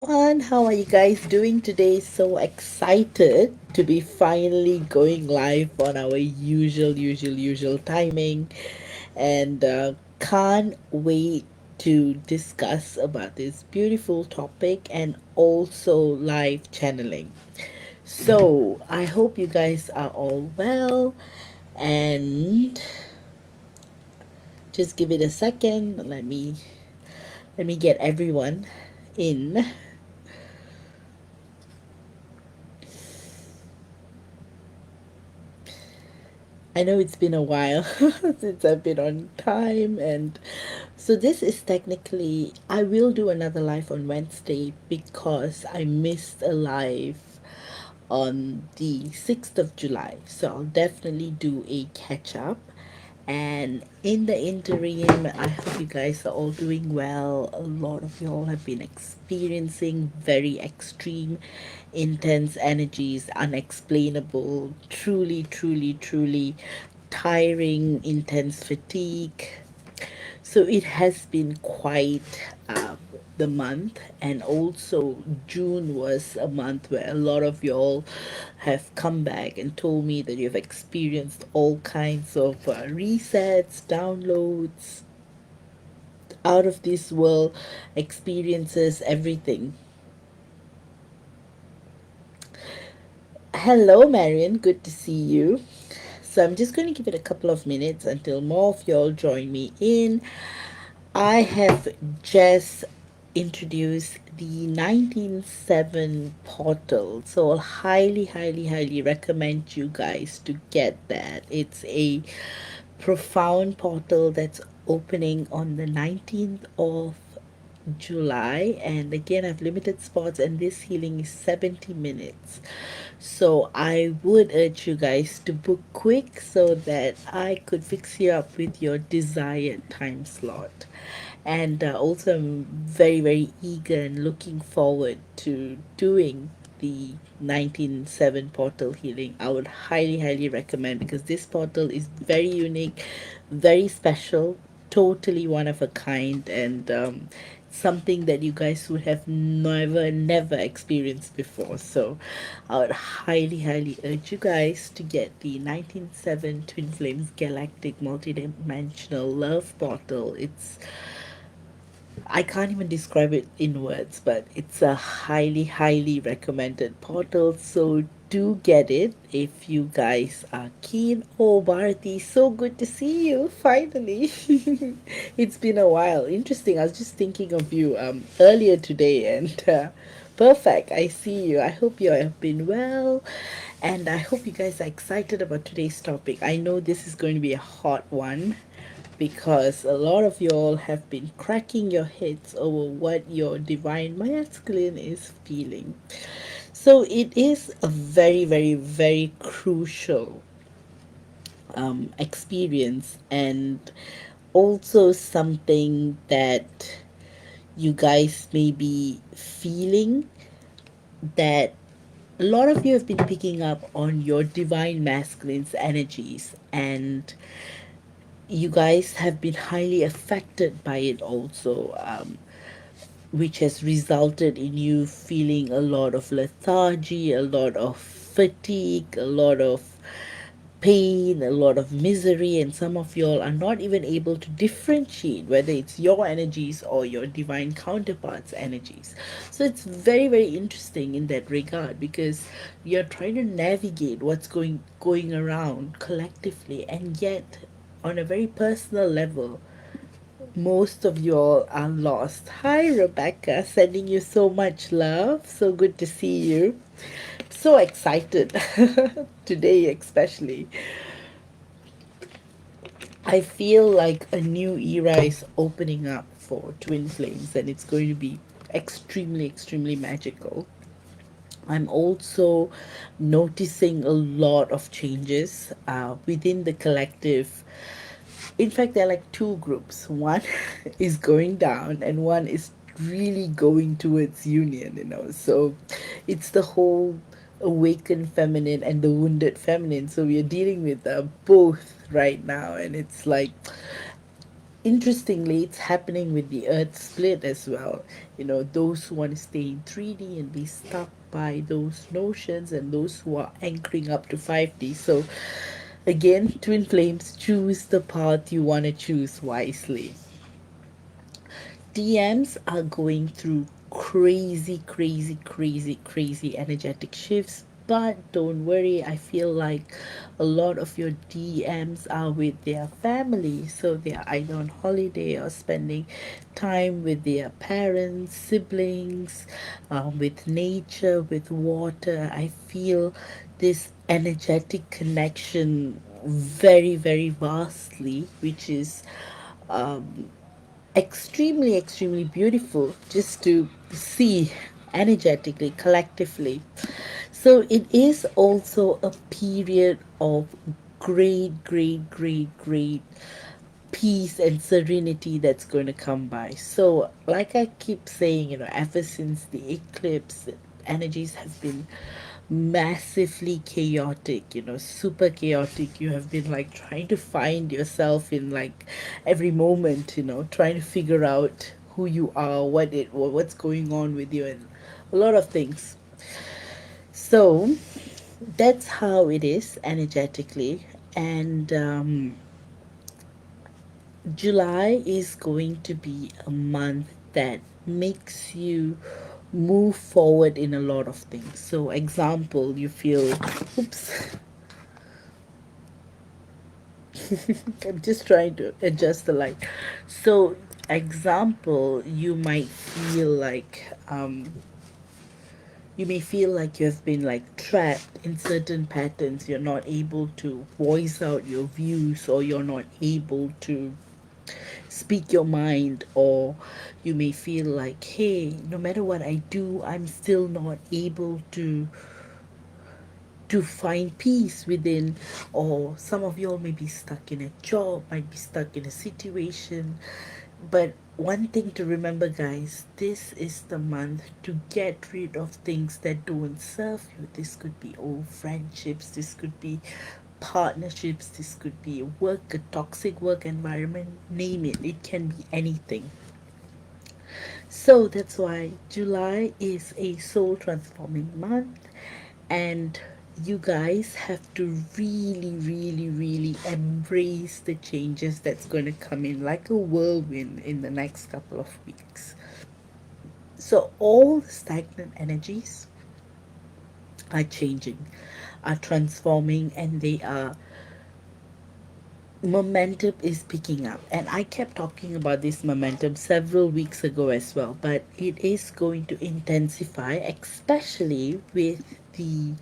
everyone. How are you guys doing today? So excited to be finally going live on our usual timing, and can't wait to discuss about this beautiful topic and also live channeling. So I hope you guys are all well, and just give it a second. Let me get everyone in. I know it's been a while since I've been on time, and so this is technically, I will do another live on Wednesday because I missed a live on the 6th of July. So I'll definitely do a catch up. And in the interim, I hope you guys are all doing well. A lot of you all have been experiencing very extreme, intense energies, unexplainable, truly tiring, intense fatigue. So it has been quite the month, and also June was a month where a lot of y'all have come back and told me that you've experienced all kinds of resets, downloads, out of this world experiences, everything. Hello, Marion. Good to see you. So I'm just going to give it a couple of minutes until more of y'all join me in. I have just introduced the 197 portal, so I'll highly recommend you guys to get that. It's a profound portal that's opening on the 19th of July, and again, I've limited spots, and this healing is 70 minutes. So I would urge you guys to book quick so that I could fix you up with your desired time slot. And also, I'm very eager and looking forward to doing the 197 portal healing. I would highly recommend, because this portal is very unique, very special, totally one of a kind, and something that you guys would have never experienced before. So I would highly urge you guys to get the 197 Twin Flames Galactic Multidimensional Love Portal. I can't even describe it in words, but it's a highly recommended portal. So do get it if you guys are keen. Oh, Bharati, so good to see you finally. It's been a while. Interesting. I was just thinking of you earlier today, and perfect. I see you. I hope you have been well, and I hope you guys are excited about today's topic. I know this is going to be a hot one because a lot of y'all have been cracking your heads over what your divine masculine is feeling. So it is a very crucial experience, and also something that you guys may be feeling, that a lot of you have been picking up on your divine masculine's energies, and you guys have been highly affected by it also, which has resulted in you feeling a lot of lethargy, a lot of fatigue, a lot of pain, a lot of misery, and some of y'all are not even able to differentiate whether it's your energies or your divine counterparts' energies. So it's very interesting in that regard, because you're trying to navigate what's going around collectively, and yet on a very personal level most of you all are lost. Hi, Rebecca, sending you so much love. So good to see you. So excited today, especially. I feel like a new era is opening up for Twin Flames, and it's going to be extremely magical. I'm also noticing a lot of changes within the collective. In fact, there are like two groups. One is going down, and one is really going towards union. So it's the whole awakened feminine and the wounded feminine. So we are dealing with both right now, and it's like interestingly, it's happening with the Earth split as well. Those who want to stay in 3D and be stuck by those notions, and those who are anchoring up to 5D. So, again, twin flames, choose the path you want to choose wisely. DMs are going through crazy, crazy, crazy, crazy energetic shifts. But don't worry, I feel like a lot of your DMs are with their family. So they are either on holiday or spending time with their parents, siblings, with nature, with water. I feel this energetic connection very, very vastly, which is extremely, extremely beautiful just to see energetically, collectively. So it is also a period of great, great, great, great peace and serenity that's going to come by. So, like I keep saying, ever since the eclipse, energies have been massively chaotic, super chaotic. You have been like trying to find yourself in like every moment, trying to figure out who you are, what's going on with you, and a lot of things. So that's how it is energetically. And July is going to be a month that makes you move forward in a lot of things. So, example, you feel, oops, I'm just trying to adjust the light. So, example, you may feel like you have been like trapped in certain patterns. You're not able to voice out your views, or you're not able to speak your mind, or you may feel like, hey, no matter what I do, I'm still not able to find peace within. Or some of y'all may be stuck in a job, might be stuck in a situation. But one thing to remember, guys, this is the month to get rid of things that don't serve you. This could be old friendships, this could be partnerships, this could be work, a toxic work environment, name it. It can be anything. So that's why July is a soul transforming month, and you guys have to really, really, really embrace the changes that's going to come in like a whirlwind in the next couple of weeks. So, all the stagnant energies are changing, are transforming, and they are momentum is picking up. And I kept talking about this momentum several weeks ago as well, but it is going to intensify, especially with the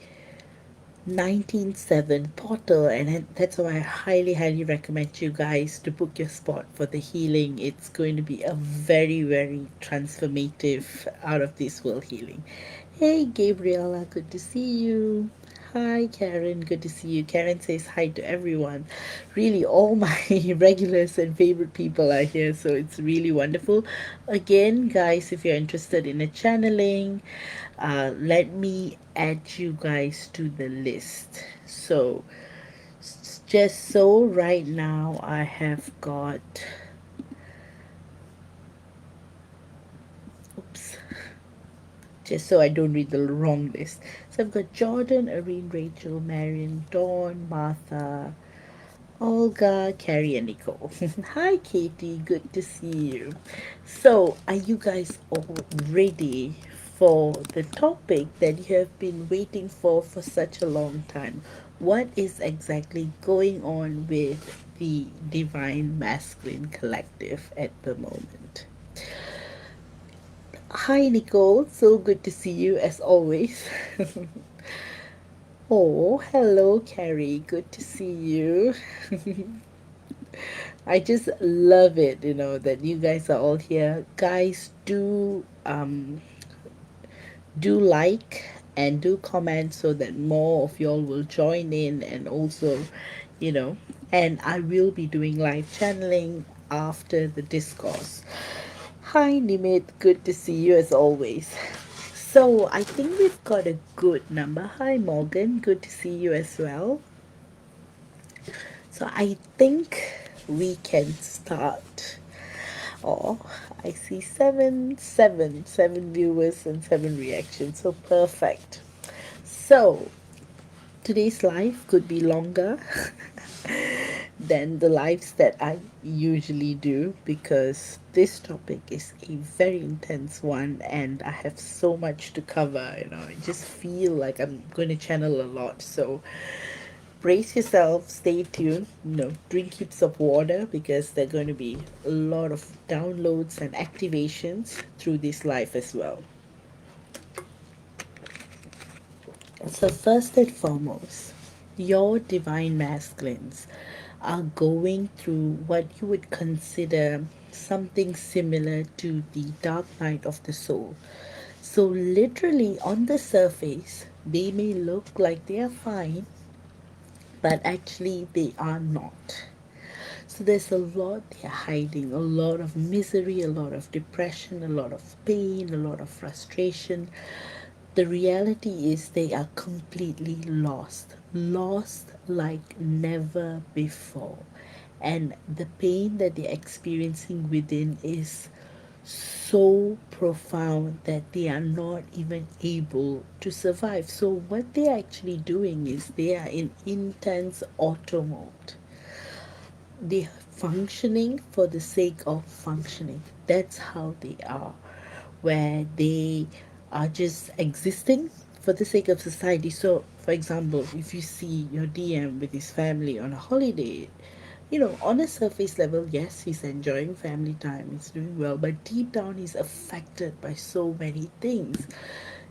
197 portal. And that's why I highly, highly recommend you guys to book your spot for the healing. It's going to be a very, very transformative, out of this world healing. Hey Gabriella, good to see you. Hi Karen, good to see you. Karen says hi to everyone. Really, all my regulars and favorite people are here, so it's really wonderful. Again, guys, if you're interested in a channeling, let me add you guys to the list. So, just so right now, I have got, oops, just so I don't read the wrong list. So I've got Jordan, Irene, Rachel, Marion, Dawn, Martha, Olga, Carrie, and Nicole. Hi, Katie. Good to see you. So, are you guys all ready for the topic that you have been waiting for such a long time? What is exactly going on with the Divine Masculine Collective at the moment? Hi, Nicole. So good to see you as always. Oh, hello, Carrie. Good to see you. I just love it, that you guys are all here. Guys, do like and do comment so that more of y'all will join in, and also, you know, and I will be doing live channeling after the discourse. Hi, Nimit. Good to see you as always. So I think we've got a good number. Hi, Morgan. Good to see you as well. So I think we can start. Oh, I see seven viewers and seven reactions. So perfect. So today's live could be longer than the lives that I usually do because this topic is a very intense one and I have so much to cover. I just feel like I'm going to channel a lot. So brace yourself, stay tuned, drink heaps of water because there are going to be a lot of downloads and activations through this live as well. So, first and foremost, your divine masculines are going through what you would consider something similar to the dark night of the soul. So, literally, on the surface, they may look like they are fine, but actually, they are not. So there's a lot they're hiding, a lot of misery, a lot of depression, a lot of pain, a lot of frustration. The reality is they are completely lost, lost like never before. And the pain that they're experiencing within is so profound that they are not even able to survive. So, what they're actually doing is they are in intense auto mode. They're functioning for the sake of functioning. That's how they are, where they are just existing for the sake of society. So, for example, if you see your DM with his family on a holiday, on a surface level, yes, he's enjoying family time, he's doing well, but deep down, he's affected by so many things.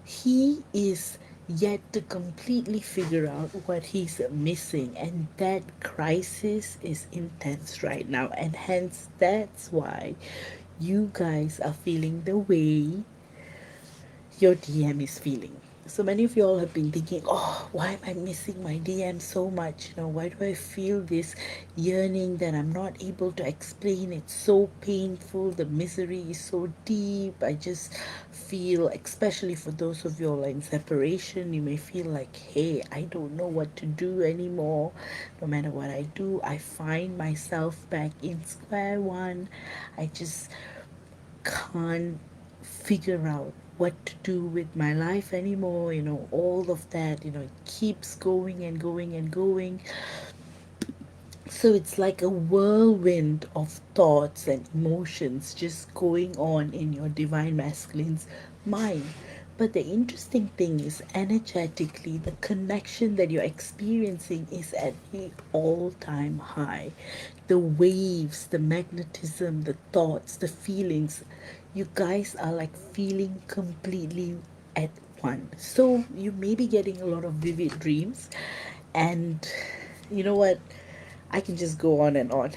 He is yet to completely figure out what he's missing, and that crisis is intense right now, and hence that's why you guys are feeling the way your DM is feeling. So many of you all have been thinking, oh, why am I missing my DM so much? Why do I feel this yearning that I'm not able to explain? It's so painful. The misery is so deep. I just feel, especially for those of you all in separation, you may feel like, hey, I don't know what to do anymore. No matter what I do, I find myself back in square one. I just can't figure out what to do with my life anymore. All of that, it keeps going and going and going. So it's like a whirlwind of thoughts and emotions just going on in your divine masculine's mind. But the interesting thing is, energetically, the connection that you're experiencing is at the all time high. The waves, the magnetism, the thoughts, the feelings, you guys are like feeling completely at one. So you may be getting a lot of vivid dreams, and you know what? I can just go on and on.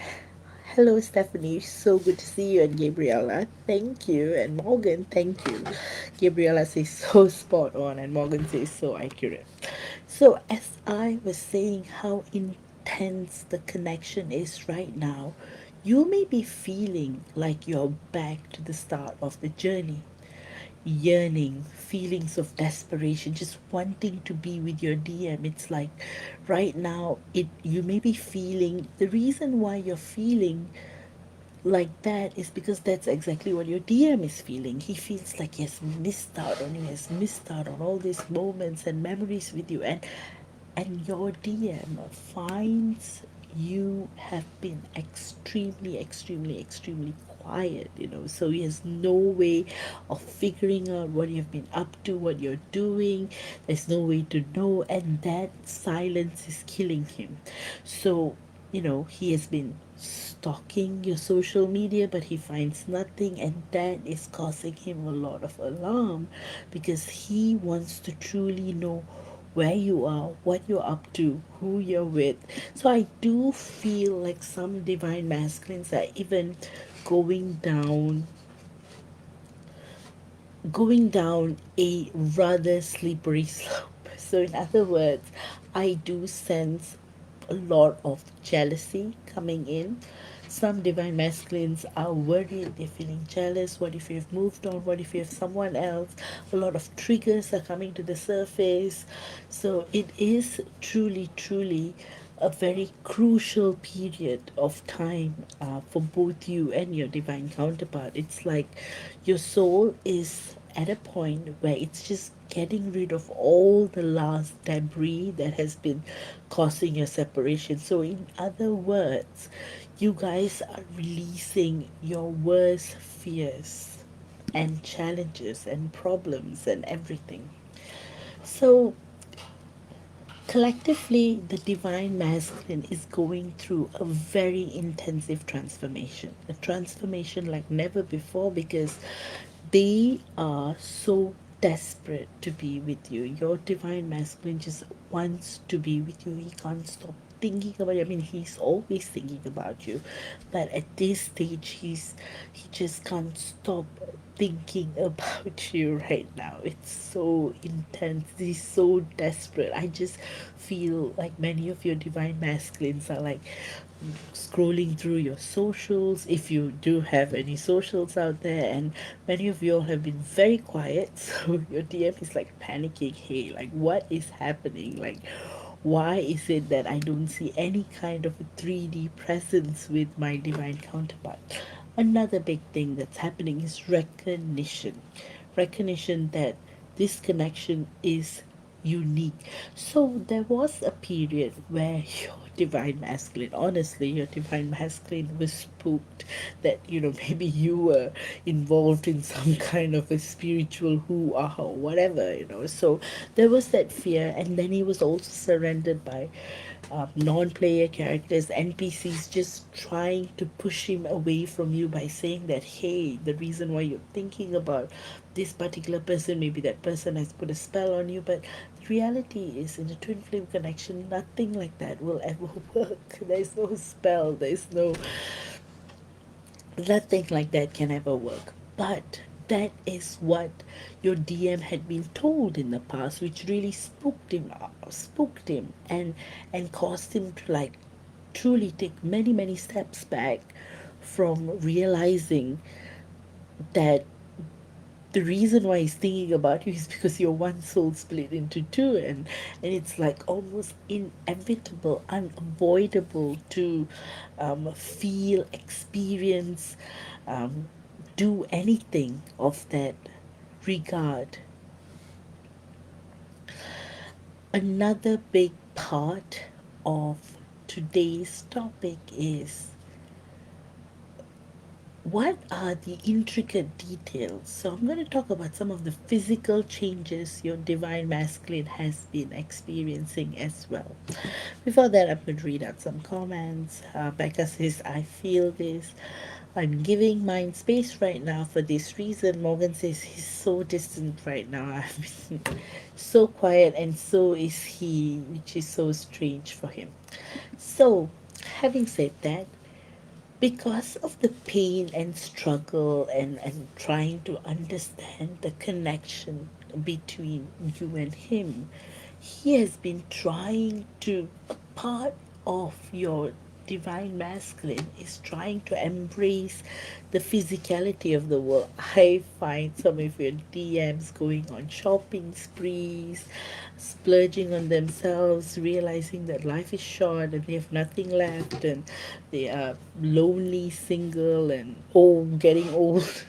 Hello, Stephanie. So good to see you. And Gabriella, thank you. And Morgan, thank you. Gabriella says so spot on, and Morgan says so accurate. So, as I was saying, how intense the connection is right now, you may be feeling like you're back to the start of the journey, yearning, feelings of desperation, just wanting to be with your DM. It's like right now it you may be feeling, the reason why you're feeling like that is because that's exactly what your DM is feeling. He feels like he has missed out on you, he has missed out on all these moments and memories with you, and your DM finds you have been extremely, extremely, extremely quiet, so he has no way of figuring out what you've been up to, what you're doing. There's no way to know, and that silence is killing him. So, he has been stalking your social media, but he finds nothing, and that is causing him a lot of alarm because he wants to truly know where you are, what you're up to, who you're with. So I do feel like some divine masculines are even going down going down a rather slippery slope. So in other words, I do sense a lot of jealousy coming in. Some divine masculines are worried, they're feeling jealous. What if you've moved on? What if you have someone else? A lot of triggers are coming to the surface. So it is truly, truly a very crucial period of time for both you and your divine counterpart. It's like your soul is at a point where it's just getting rid of all the last debris that has been causing your separation. So, in other words, you guys are releasing your worst fears and challenges and problems and everything. So, collectively, the divine masculine is going through a very intensive transformation, a transformation like never before, because they are so desperate to be with you. Your divine masculine just wants to be with you. He can't stop thinking about you. I mean, he's always thinking about you, but at this stage, he just can't stop thinking about you right now. It's so intense. He's so desperate. I just feel like many of your divine masculines are like scrolling through your socials, if you do have any socials out there, and many of you all have been very quiet. So your DM is like panicking. Hey, like, what is happening? Like, why is it that I don't see any kind of a 3D presence with my divine counterpart? Another big thing that's happening is recognition. Recognition that this connection is unique. So there was a period where your divine masculine, honestly, your divine masculine was spooked that, maybe you were involved in some kind of a spiritual hoo-ah or whatever. So there was that fear, and then he was also surrendered by non-player characters, NPCs, just trying to push him away from you by saying that, hey, the reason why you're thinking about this particular person, maybe that person has put a spell on you. But the reality is, in a twin flame connection, nothing like that will ever work. There's no spell, there's no, nothing like that can ever work. But that is what your DM had been told in the past, which really spooked him, and caused him to like truly take many many steps back from realizing that the reason why he's thinking about you is because your one soul split into two, and it's like almost inevitable, unavoidable to feel, experience, um, do anything of that regard. Another big part of today's topic is, what are the intricate details? So, I'm going to talk about some of the physical changes your divine masculine has been experiencing as well. Before that, I'm going to read out some comments. Becca says, I feel this. I'm giving mine space right now for this reason. Morgan says, he's so distant right now. I've been so quiet, and so is he, which is so strange for him. So, having said that, because of the pain and struggle, and trying to understand the connection between you and him, he has been trying to, a part of your divine masculine is trying to embrace the physicality of the world. I find some of your DMs going on shopping sprees, splurging on themselves, realizing that life is short and they have nothing left, and they are lonely, single, and old, getting old.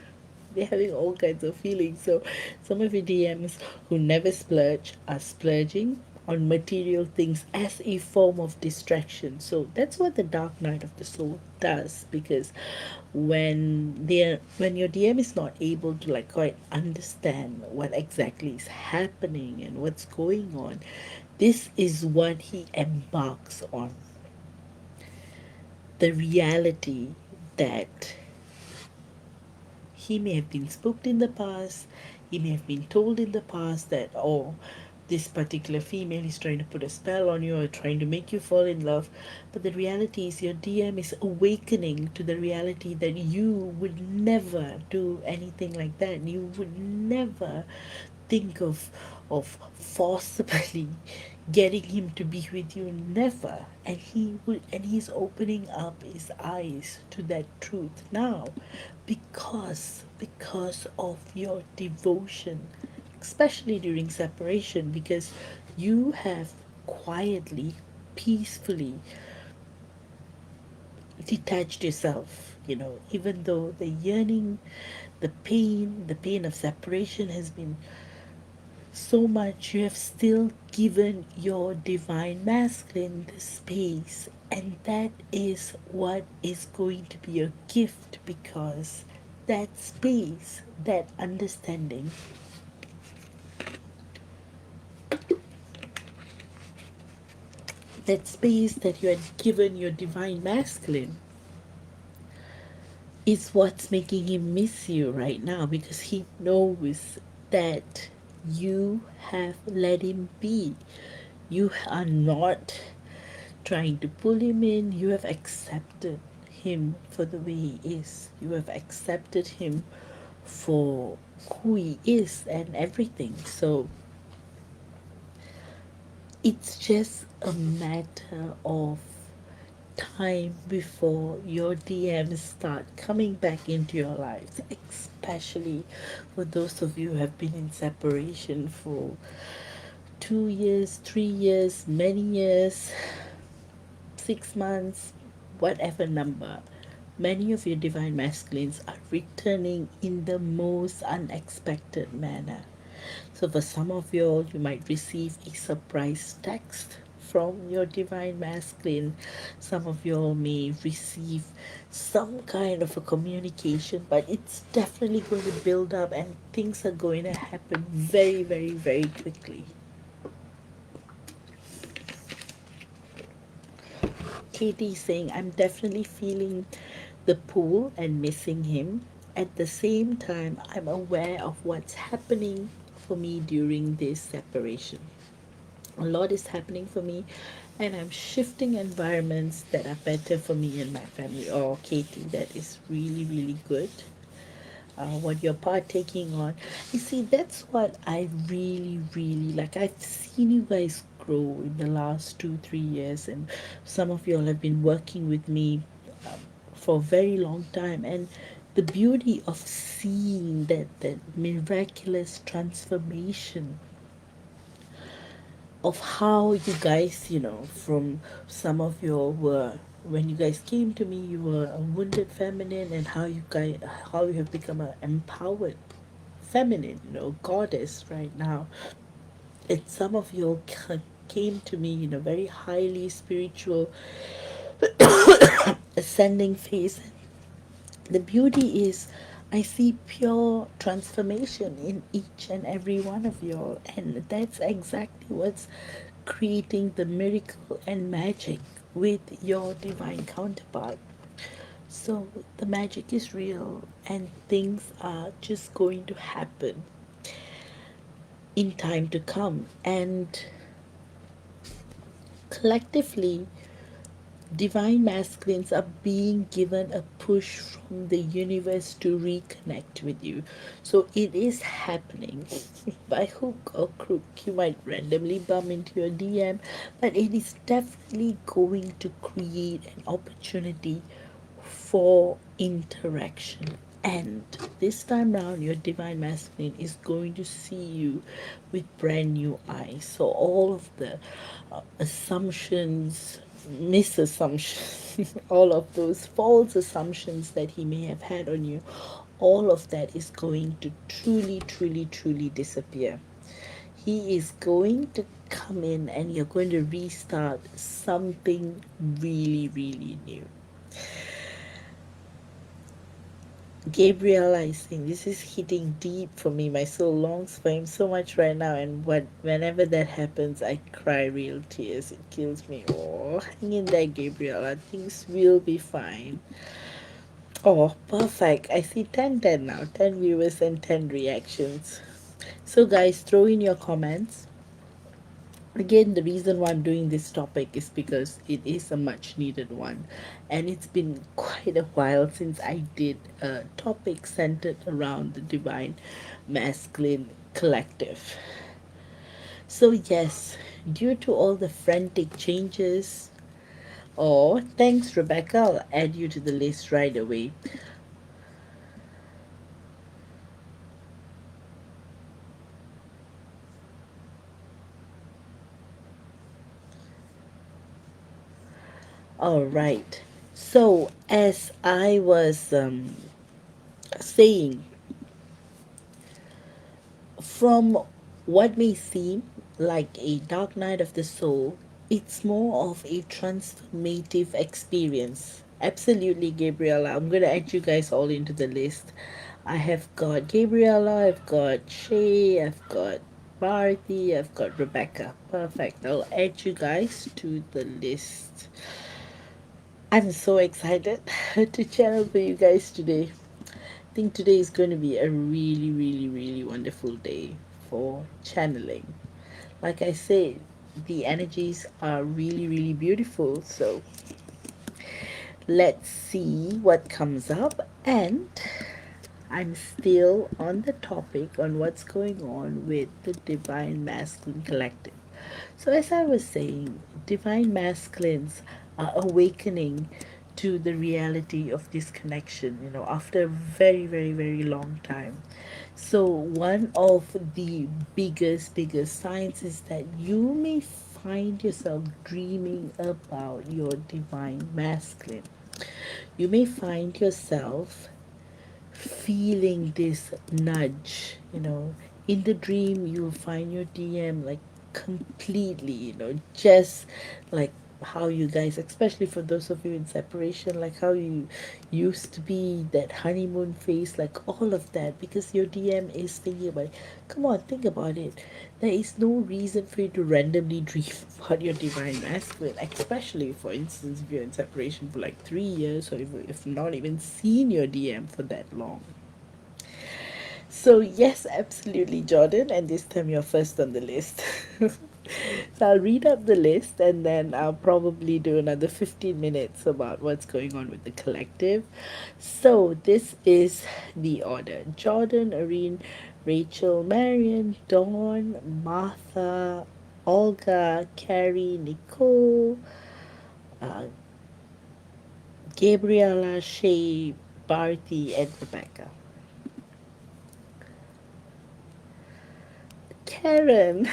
They're having all kinds of feelings. So some of your DMs who never splurge are splurging on material things as a form of distraction. So that's what the dark night of the soul does, because when your DM is not able to like quite understand what exactly is happening and what's going on, this is what he embarks on. The reality that he may have been spooked in the past. He may have been told in the past that, oh, this particular female is trying to put a spell on you or trying to make you fall in love. But the reality is, your DM is awakening to the reality that you would never do anything like that. You would never think of forcibly getting him to be with you, never. And he's opening up his eyes to that truth now, because of your devotion, especially during separation, because you have quietly peacefully detached yourself, even though the yearning, the pain of separation has been so much, you have still given your divine masculine the space. And that is what is going to be a gift, because that space, that understanding, that space that you had given your divine masculine is what's making him miss you right now, because he knows that you have let him be. You are not trying to pull him in. You have accepted him for the way he is. You have accepted him for who he is and everything. So it's just a matter of time before your DMs start coming back into your lives, especially for those of you who have been in separation for 2 years, 3 years, many years, 6 months, whatever number. Many of your divine masculines are returning in the most unexpected manner. So, for some of you all, you might receive a surprise text from your divine masculine. Some of you all may receive some kind of a communication, but it's definitely going to build up and things are going to happen very, very, very quickly. Katie is saying, I'm definitely feeling the pull and missing him. At the same time, I'm aware of what's happening for me during this separation. A lot is happening for me, and I'm shifting environments that are better for me and my family. Oh, Katie, that is really, really good. What you're partaking on. You see, that's what I really, really like. I've seen you guys grow in the last 2, 3 years, and some of you all have been working with me for a very long time. And the beauty of seeing that miraculous transformation of how you guys, from some of your were when you guys came to me, you were a wounded feminine, and how you have become an empowered feminine, goddess right now. And some of you came to me in a very highly spiritual ascending phase. The beauty is, I see pure transformation in each and every one of you all, and that's exactly what's creating the miracle and magic with your divine counterpart. So the magic is real, and things are just going to happen in time to come. And collectively, divine masculines are being given a push from the universe to reconnect with you. So it is happening. By hook or crook, you might randomly bump into your DM, but it is definitely going to create an opportunity for interaction. And this time round, your divine masculine is going to see you with brand new eyes. So, all of the assumptions, misassumptions, all of those false assumptions that he may have had on you, all of that is going to truly, truly, truly disappear. He is going to come in and you're going to restart something really, really new. Gabriel, I think this is hitting deep for me. My soul longs for him so much right now, and whenever that happens, I cry real tears. It kills me. Oh, hang in there, Gabriel. Things will be fine. Oh, perfect. I see 10 now. 10 viewers and 10 reactions. So, guys, throw in your comments. Again, the reason why I'm doing this topic is because it is a much needed one, and it's been quite a while since I did a topic centered around the divine masculine collective. So, yes, due to all the frantic changes, oh, thanks, Rebecca, I'll add you to the list right away. All right. So, as I was saying, from what may seem like a dark night of the soul, it's more of a transformative experience. Absolutely, Gabriella. I'm going to add you guys all into the list. I have got Gabriella, I've got Shay, I've got Bharti, I've got Rebecca. Perfect. I'll add you guys to the list. I'm so excited to channel for you guys today. I think today is going to be a really, really, really wonderful day for channeling. Like I said, the energies are really, really beautiful. So let's see what comes up. And I'm still on the topic on what's going on with the Divine Masculine Collective. So, as I was saying, Divine Masculines are awakening to the reality of this connection, after a very, very, very long time. So, one of the biggest signs is that you may find yourself dreaming about your Divine Masculine. You may find yourself feeling this nudge, in the dream you'll find your DM like completely, just like how you guys, especially for those of you in separation, like how you used to be, that honeymoon phase, like all of that, because your DM is thinking about it. Come on, think about it. There is no reason for you to randomly dream about your divine masculine, especially for instance if you're in separation for like 3 years, or if not even seen your DM for that long. So, yes, absolutely, Jordan. And this time you're first on the list. So, I'll read up the list and then I'll probably do another 15 minutes about what's going on with the collective. So, this is the order: Jordan, Irene, Rachel, Marion, Dawn, Martha, Olga, Carrie, Nicole, uh, Gabriella, Shay, Bharti, and Rebecca. Karen.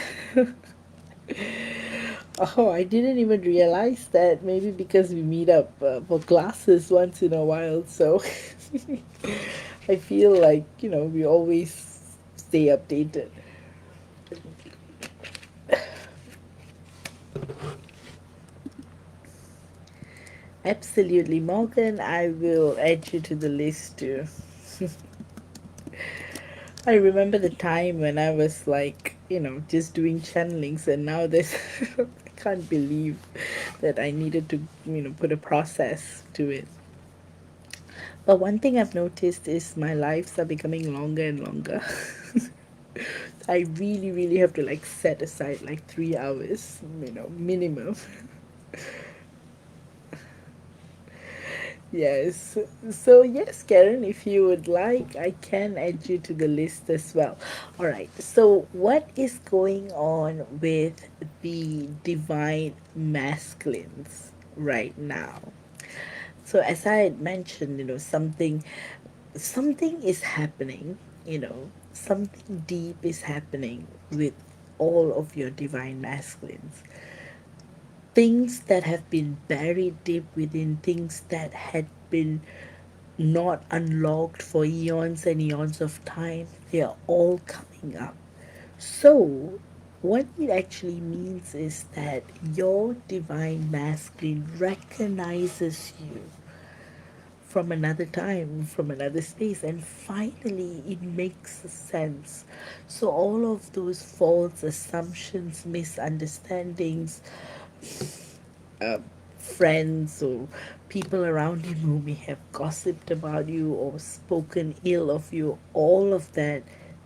Oh, I didn't even realize that. Maybe because we meet up for classes once in a while, so I feel like, we always stay updated. Absolutely, Morgan. I will add you to the list too. I remember the time when I was like, just doing channelings, and now this, I can't believe that I needed to, put a process to it. But one thing I've noticed is my lives are becoming longer and longer. I really, really have to like set aside like 3 hours, minimum. Yes. So, yes, Karen, if you would like, I can add you to the list as well. All right. So, what is going on with the divine masculines right now? So, as I had mentioned, something is happening, something deep is happening with all of your divine masculines. Things that have been buried deep within, things that had been not unlocked for eons and eons of time, they are all coming up. So, what it actually means is that your divine masculine recognizes you from another time, from another space, and finally it makes sense. So, all of those false assumptions, misunderstandings, uh, friends or people around you who may have gossiped about you or spoken ill of you, all of that,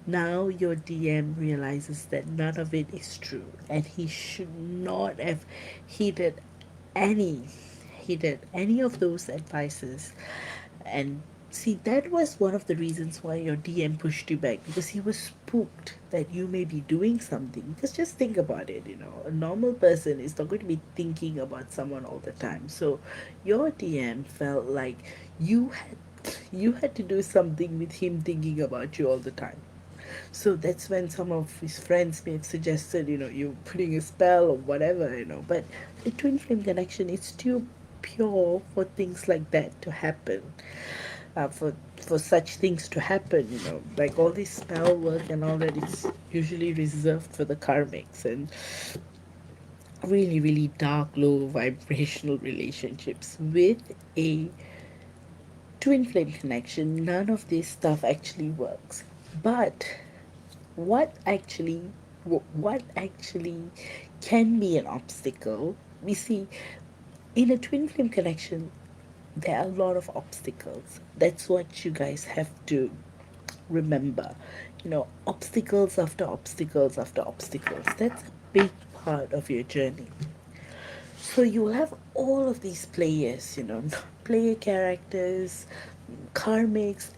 now your DM realizes that none of it is true, and he should not have heeded any any of those advices. And see, that was one of the reasons why your DM pushed you back, because he was spooked that you may be doing something. Because just think about it, a normal person is not going to be thinking about someone all the time. So your DM felt like you had to do something with him thinking about you all the time. So that's when some of his friends may have suggested, you putting a spell or whatever. But the twin flame connection is too pure for things like that to happen, for such things to happen, like all this spell work and all that, it's usually reserved for the karmics and really, really dark, low vibrational relationships. With a twin flame connection, none of this stuff actually works. But what actually what actually can be an obstacle, we see in a twin flame connection, there are a lot of obstacles. That's what you guys have to remember. Obstacles after obstacles after obstacles. That's a big part of your journey. So you have all of these players, player characters, karmics,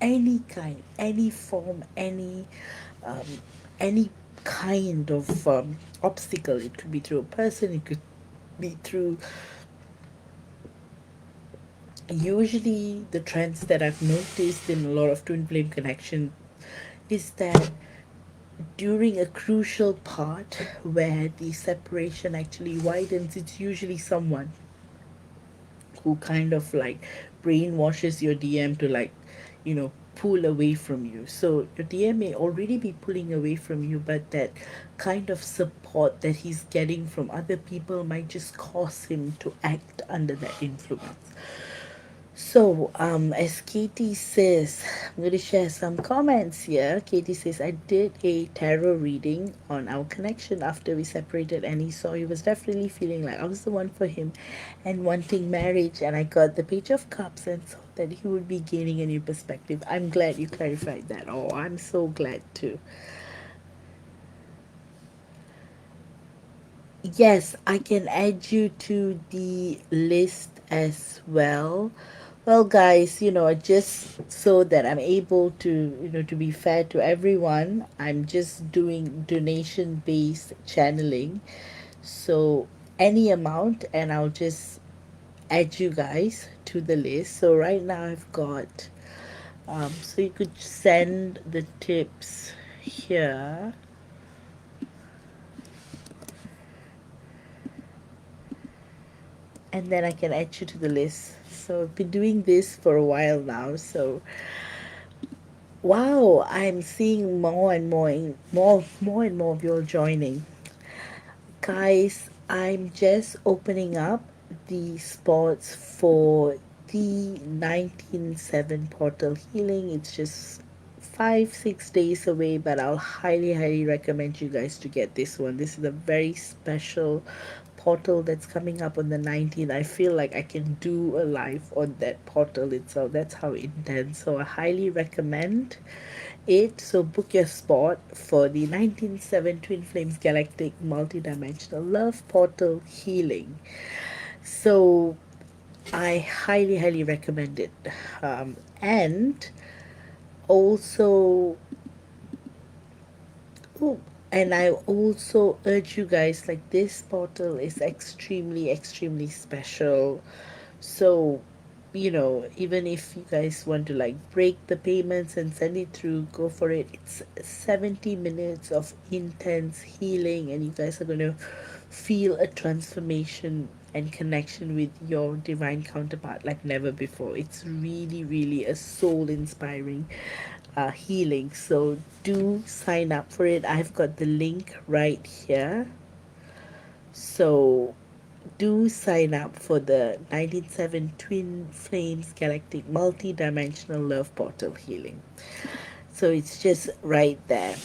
any kind, any form, um, any kind of obstacle. It could be through a person, it could be through. Usually, the trends that I've noticed in a lot of twin flame connection is that during a crucial part where the separation actually widens, it's usually someone who kind of like brainwashes your DM to like, pull away from you. So your DM may already be pulling away from you, but that kind of support that he's getting from other people might just cause him to act under that influence. So, as Katie says, I'm going to share some comments here. Katie says, I did a tarot reading on our connection after we separated, and he saw he was definitely feeling like I was the one for him and wanting marriage. And I got the Page of Cups and saw that he would be gaining a new perspective. I'm glad you clarified that. Oh, I'm so glad too. Yes, I can add you to the list as well. Well, guys, just so that I'm able to, to be fair to everyone, I'm just doing donation based channeling. So, any amount, and I'll just add you guys to the list. So, right now I've got, so you could send the tips here, and then I can add you to the list. So, I've been doing this for a while now. So, wow, I'm seeing more and more and more of you all joining. Guys, I'm just opening up the spots for the 19/7 portal healing. It's just 5, 6 days away, but I'll highly, highly recommend you guys to get this one. This is a very special portal that's coming up on the 19th. I feel like I can do a live on that portal itself. That's how intense. So I highly recommend it. So book your spot for the 19/7 Twin Flames Galactic Multidimensional Love Portal Healing. So I highly, highly recommend it. And also, oh, and I also urge you guys, like, this portal is extremely, extremely special. So, even if you guys want to like break the payments and send it through, go for it. It's 70 minutes of intense healing, and you guys are going to feel a transformation and connection with your divine counterpart like never before. It's really, really a soul inspiring healing. So, do sign up for it. I've got the link right here. So, do sign up for the 197 Twin Flames Galactic Multi-Dimensional Love Portal Healing. So it's just right there.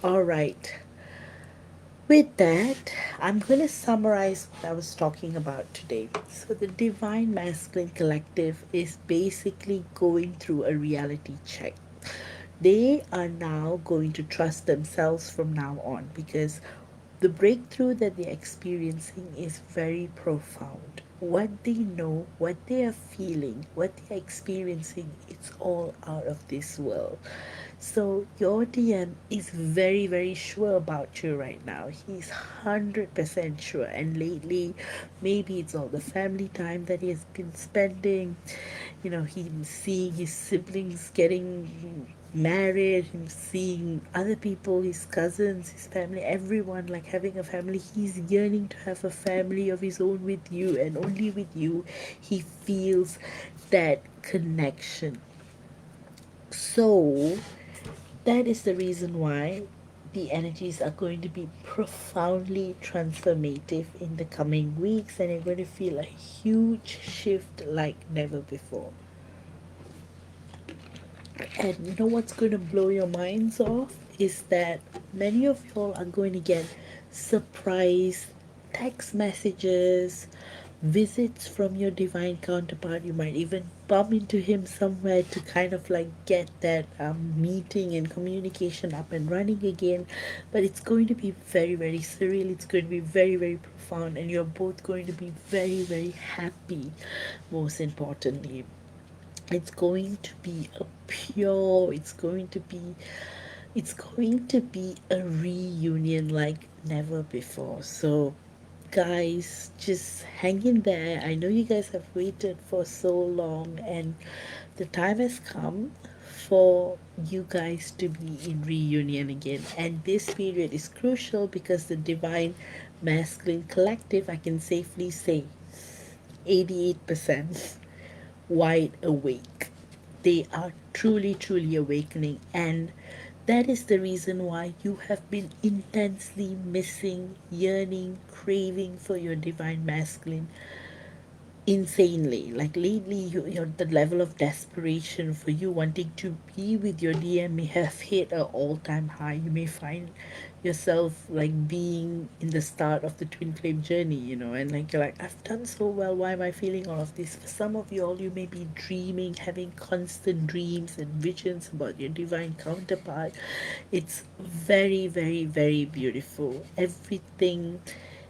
All right. With that, I'm going to summarize what I was talking about today. So, the Divine Masculine Collective is basically going through a reality check. They are now going to trust themselves from now on, because the breakthrough that they're experiencing is very profound. What they know, what they are feeling, what they're experiencing, it's all out of this world. So your DM is very, very sure about you right now. He's 100% sure. And lately, maybe it's all the family time that he has been spending. You know, him seeing his siblings getting married, him seeing other people, his cousins, his family, everyone like having a family. He's yearning to have a family of his own with you, and only with you he feels that connection. So that is the reason why the energies are going to be profoundly transformative in the coming weeks, and you're going to feel a huge shift like never before. And you know what's going to blow your minds off is that many of y'all are going to get surprise text messages, visits from your divine counterpart. You might even bump into him somewhere to kind of like get that meeting and communication up and running again. But it's going to be very, very surreal. It's going to be very, very profound, and you're both going to be very, very happy, most importantly. It's going to be a pure, it's going to be a reunion like never before. So guys, just hang in there. I know you guys have waited for so long, and the time has come for you guys to be in reunion again. And this period is crucial because the Divine Masculine Collective, I can safely say, 88% wide awake. They are truly, truly awakening, and that is the reason why you have been intensely missing, yearning, craving for your divine masculine insanely. Like lately, the level of desperation for you wanting to be with your DM may have hit an all-time high. You may find yourself like being in the start of the twin flame journey, and like you're like, I've done so well, why am I feeling all of this? For some of you all, you may be dreaming, having constant dreams and visions about your divine counterpart. It's very, very, very beautiful. Everything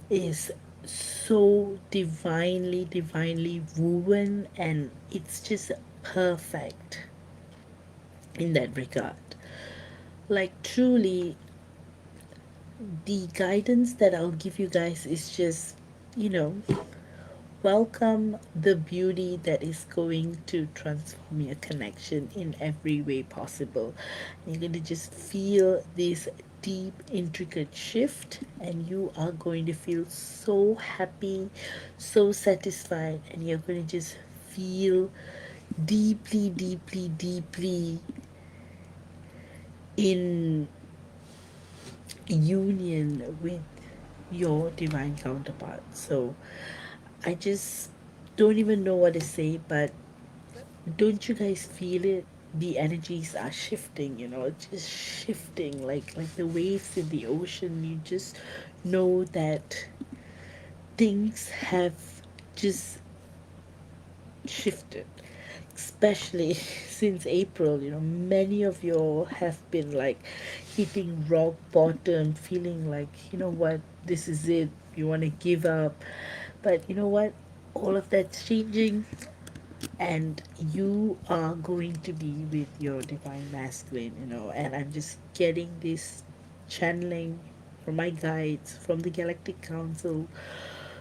is so divinely, divinely woven, and it's just perfect in that regard. Like, truly, the guidance that I'll give you guys is just, you know, welcome the beauty that is going to transform your connection in every way possible. You're going to just feel this deep, intricate shift, and you are going to feel so happy, so satisfied, and you're going to just feel deeply, deeply, deeply in union with your divine counterpart. So I just don't even know what to say, but don't you guys feel it? The energies are shifting, it's just shifting like the waves in the ocean. You just know that things have just shifted, especially since April. Many of you all have been like hitting rock bottom, feeling like, what, this is it. You want to give up. But you know what? All of that's changing, and you are going to be with your divine masculine, and I'm just getting this channeling from my guides, from the Galactic Council,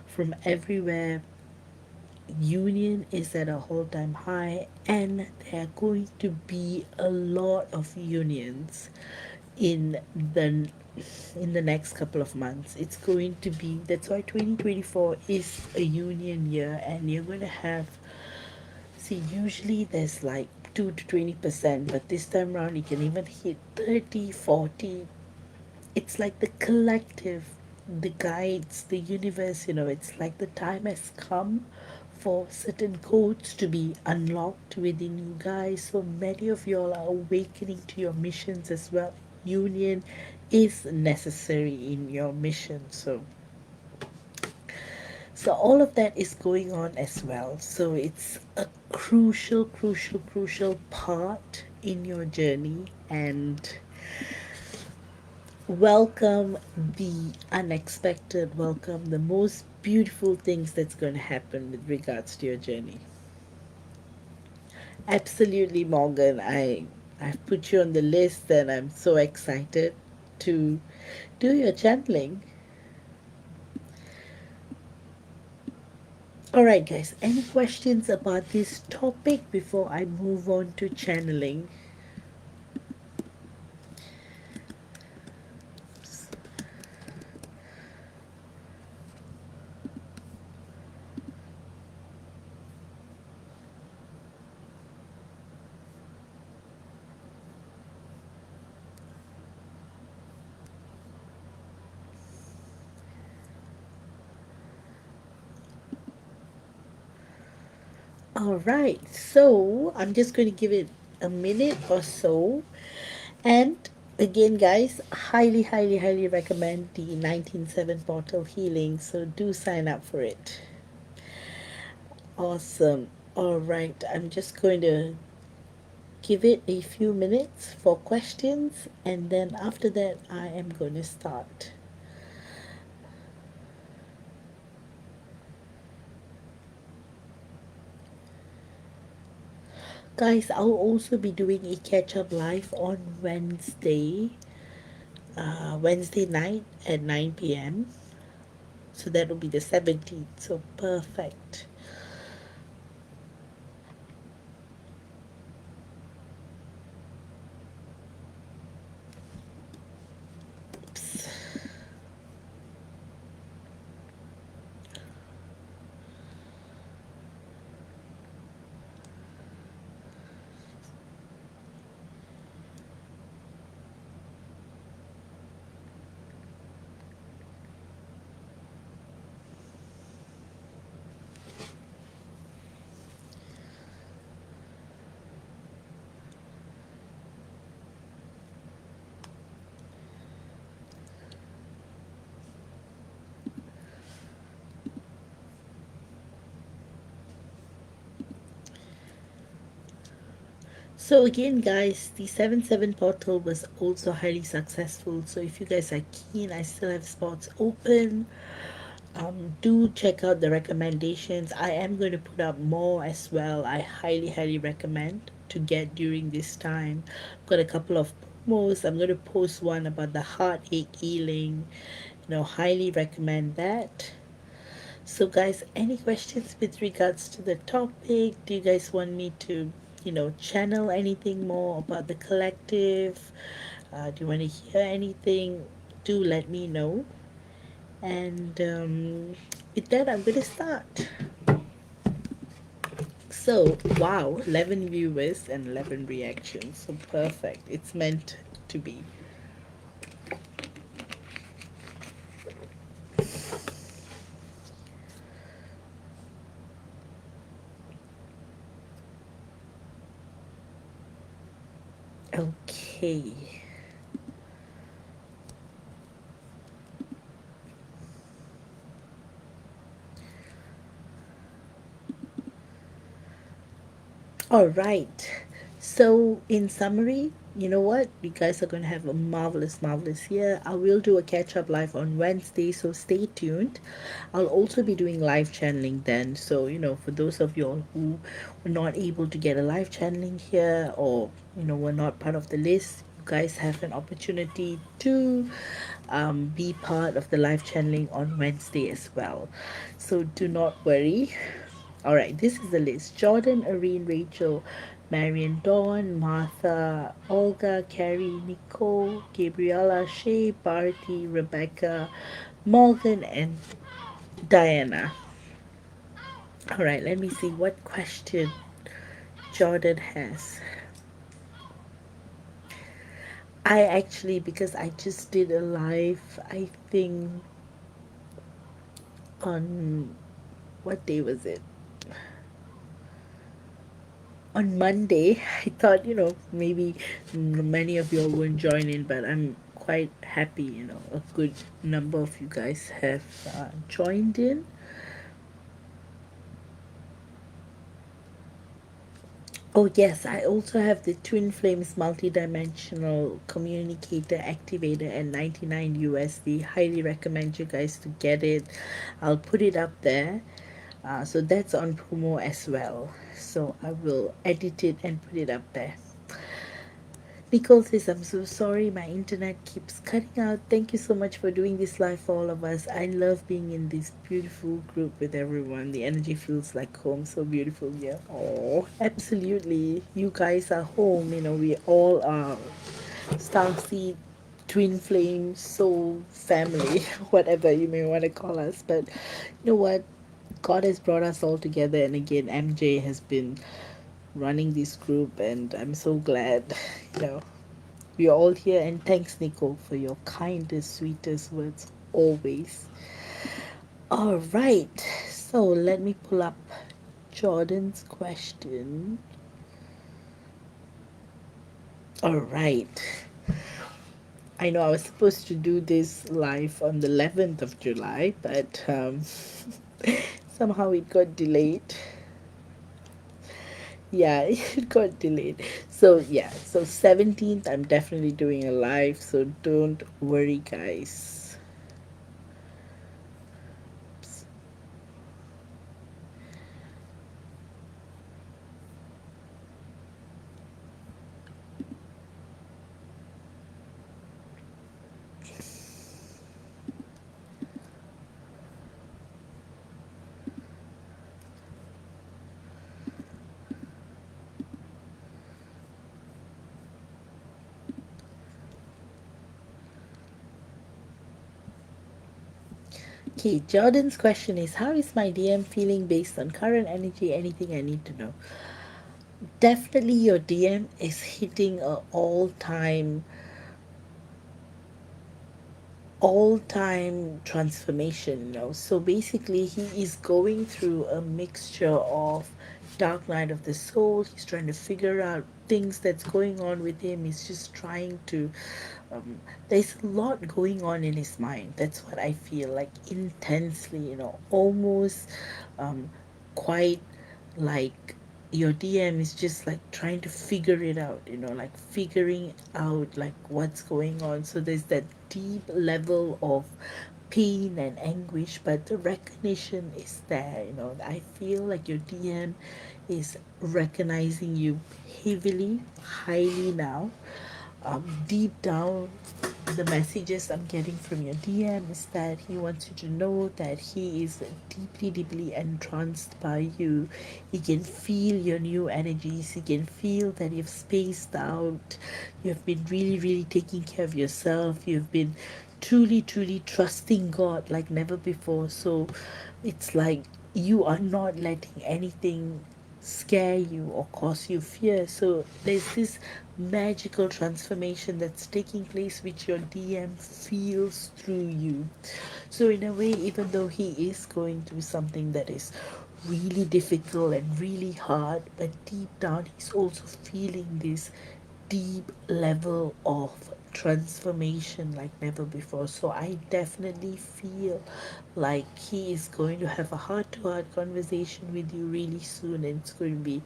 from everywhere. Union is at a all-time high, and there are going to be a lot of unions in the in the next couple of months. It's going to be, that's why 2024 is a union year, and you're going to have, see, usually there's like 2 to 20%, but this time around you can even hit 30, 40. It's like the collective, the guides, the universe, it's like the time has come for certain codes to be unlocked within you guys. So many of y'all are awakening to your missions as well. Union is necessary in your mission. So all of that is going on as well. So it's a crucial, crucial, crucial part in your journey. And welcome the unexpected, welcome the most beautiful things that's going to happen with regards to your journey. Absolutely, Morgan. I I've put you on the list and I'm so excited to do your channeling. Alright, guys, any questions about this topic before I move on to channeling? Alright, so I'm just going to give it a minute or so. And again, guys, highly, highly, highly recommend the 197 Portal Healing. So do sign up for it. Awesome. All right, I'm just going to give it a few minutes for questions, and then after that, I am going to start. Guys, I'll also be doing a catch up live on Wednesday night at 9 p.m. So that'll be the 17th. So perfect. Oops. So again, guys, the 7-7 portal was also highly successful. So if you guys are keen, I still have spots open. Do check out the recommendations. I am going to put up more as well. I highly, highly recommend to get during this time. I've got a couple of promos. I'm going to post one about the heartache healing. Highly recommend that. So, guys, any questions with regards to the topic? Do you guys want me to, channel anything more about the collective? Do you want to hear anything? Do let me know. And with that, I'm going to start. So, wow, 11 viewers and 11 reactions. So perfect. It's meant to be. Okay. All right. So, in summary, you know what? You guys are going to have a marvelous, marvelous year. I will do a catch up live on Wednesday, so stay tuned. I'll also be doing live channeling then. So, for those of you all who were not able to get a live channeling here or, were not part of the list, you guys have an opportunity to be part of the live channeling on Wednesday as well. So, do not worry. All right, this is the list: Jordan, Irene, Rachel, Marion, Dawn, Martha, Olga, Carrie, Nicole, Gabriella, Shay, Barty, Rebecca, Morgan, and Diana. All right, let me see what question Jordan has. I actually, because I just did a live, I think on what day was it? On Monday. I thought, maybe many of you all won't join in, but I'm quite happy, a good number of you guys have joined in. Oh, yes, I also have the Twin Flames multidimensional communicator activator at 99 USD. Highly recommend you guys to get it. I'll put it up there. So that's on promo as well. So I will edit it and put it up there. Nicole says, I'm so sorry, my internet keeps cutting out. Thank you so much for doing this live for all of us. I love being in this beautiful group with everyone. The energy feels like home, so beautiful here. Oh, absolutely. You guys are home. You know, we all are Starseed, twin flame, soul, family, whatever you may want to call us. But you know what? God has brought us all together, and again, MJ has been running this group, and I'm so glad, you know, we're all here. And thanks, Nicole, for your kindest, sweetest words always. All right, so let me pull up Jordan's question. All right, I know I was supposed to do this live on the 11th of July, but somehow it got delayed. Yeah, it got delayed. So yeah, so 17th I'm definitely doing a live, so don't worry guys. Okay, Jordan's question is, how is my DM feeling based on current energy? Anything I need to know? Definitely your DM is hitting a all time transformation, you know. So basically he is going through a mixture of dark night of the soul. He's trying to figure out things that's going on with him. He's just trying to there's a lot going on in his mind. That's what I feel like, intensely, you know, almost um quite like your DM is just like trying to figure it out, you know, like figuring out like what's going on. So there's that deep level of pain and anguish, but the recognition is there, you know. I feel like your DM is recognizing you heavily, highly now. Deep down, the messages I'm getting from your DM is that he wants you to know that he is deeply, deeply entranced by you. He can feel your new energies. He can feel that you've spaced out. You've been really, really taking care of yourself. You've been truly, truly trusting God like never before. So it's like you are not letting anything scare you or cause you fear. So there's this magical transformation that's taking place which your DM feels through you. So in a way, even though he is going through something that is really difficult and really hard, but deep down he's also feeling this deep level of transformation like never before. So I definitely feel like he is going to have a heart to heart conversation with you really soon, and it's going to be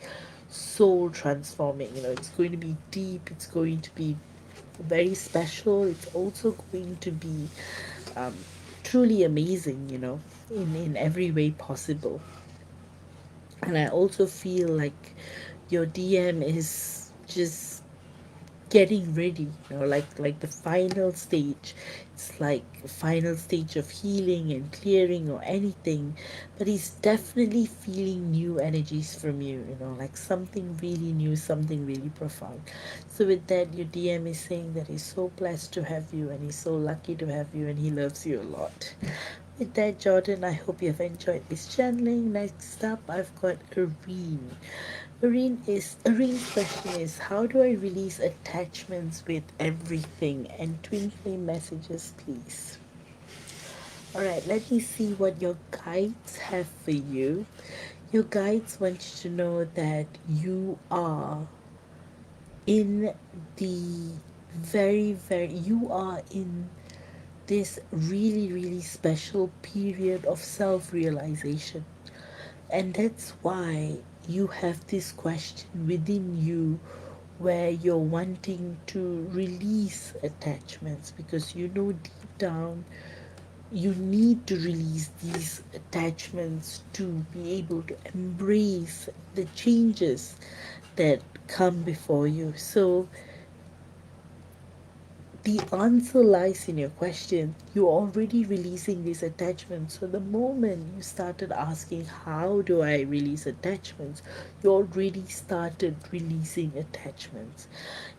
soul transforming. You know, it's going to be deep, it's going to be very special, it's also going to be um, truly amazing, you know, in every way possible. And I also feel like your DM is just getting ready, you know, like the final stage. It's like a final stage of healing and clearing or anything, but he's definitely feeling new energies from you, you know, like something really new, something really profound. So with that, your DM is saying that he's so blessed to have you and he's so lucky to have you and he loves you a lot. With that, Jordan, I hope you have enjoyed this channeling. Next up, I've got Irene. Irene's question is, how do I release attachments with everything? And twin flame messages, please. All right, let me see what your guides have for you. Your guides want you to know that you are in the you are in this really, really special period of self realization. And that's why you have this question within you where you're wanting to release attachments, because you know deep down you need to release these attachments to be able to embrace the changes that come before you. So the answer lies in your question. You're already releasing these attachments. So the moment you started asking, how do I release attachments? You already started releasing attachments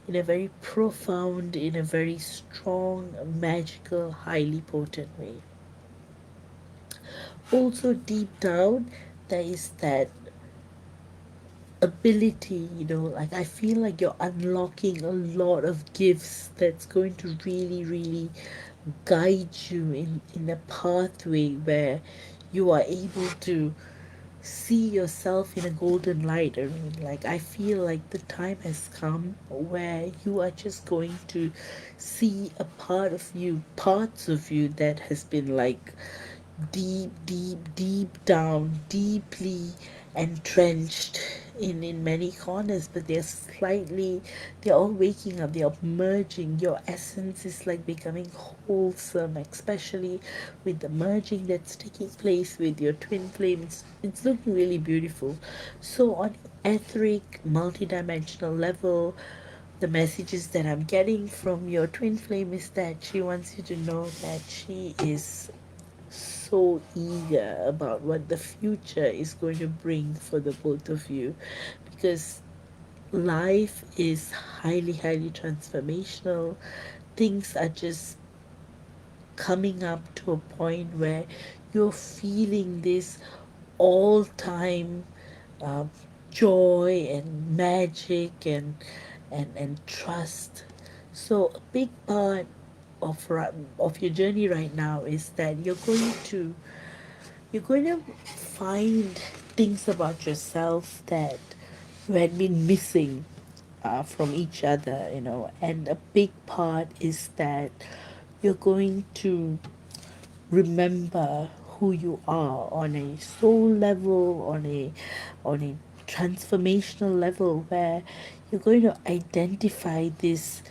in a very profound, in a very strong, magical, highly potent way. Also, deep down, there is that ability, like I feel like you're unlocking a lot of gifts that's going to really, really guide you in a pathway where you are able to see yourself in a golden light. I mean, like, I feel like the time has come where you are just going to see a part of you, parts of you that has been like deep, deep, deep down, deeply entrenched in many corners, but they're all waking up, they're merging. Your essence is like becoming wholesome, especially with the merging that's taking place with your twin flames. It's looking really beautiful. So on etheric, multidimensional level, the messages that I'm getting from your twin flame is that she wants you to know that she is so eager about what the future is going to bring for the both of you, because life is highly, highly transformational. Things are just coming up to a point where you're feeling this all time uh, joy and magic and trust. So a big part of your journey right now is that you're going to find things about yourself that had been missing from each other, and a big part is that you're going to remember who you are on a soul level, on a transformational level, where you're going to identify this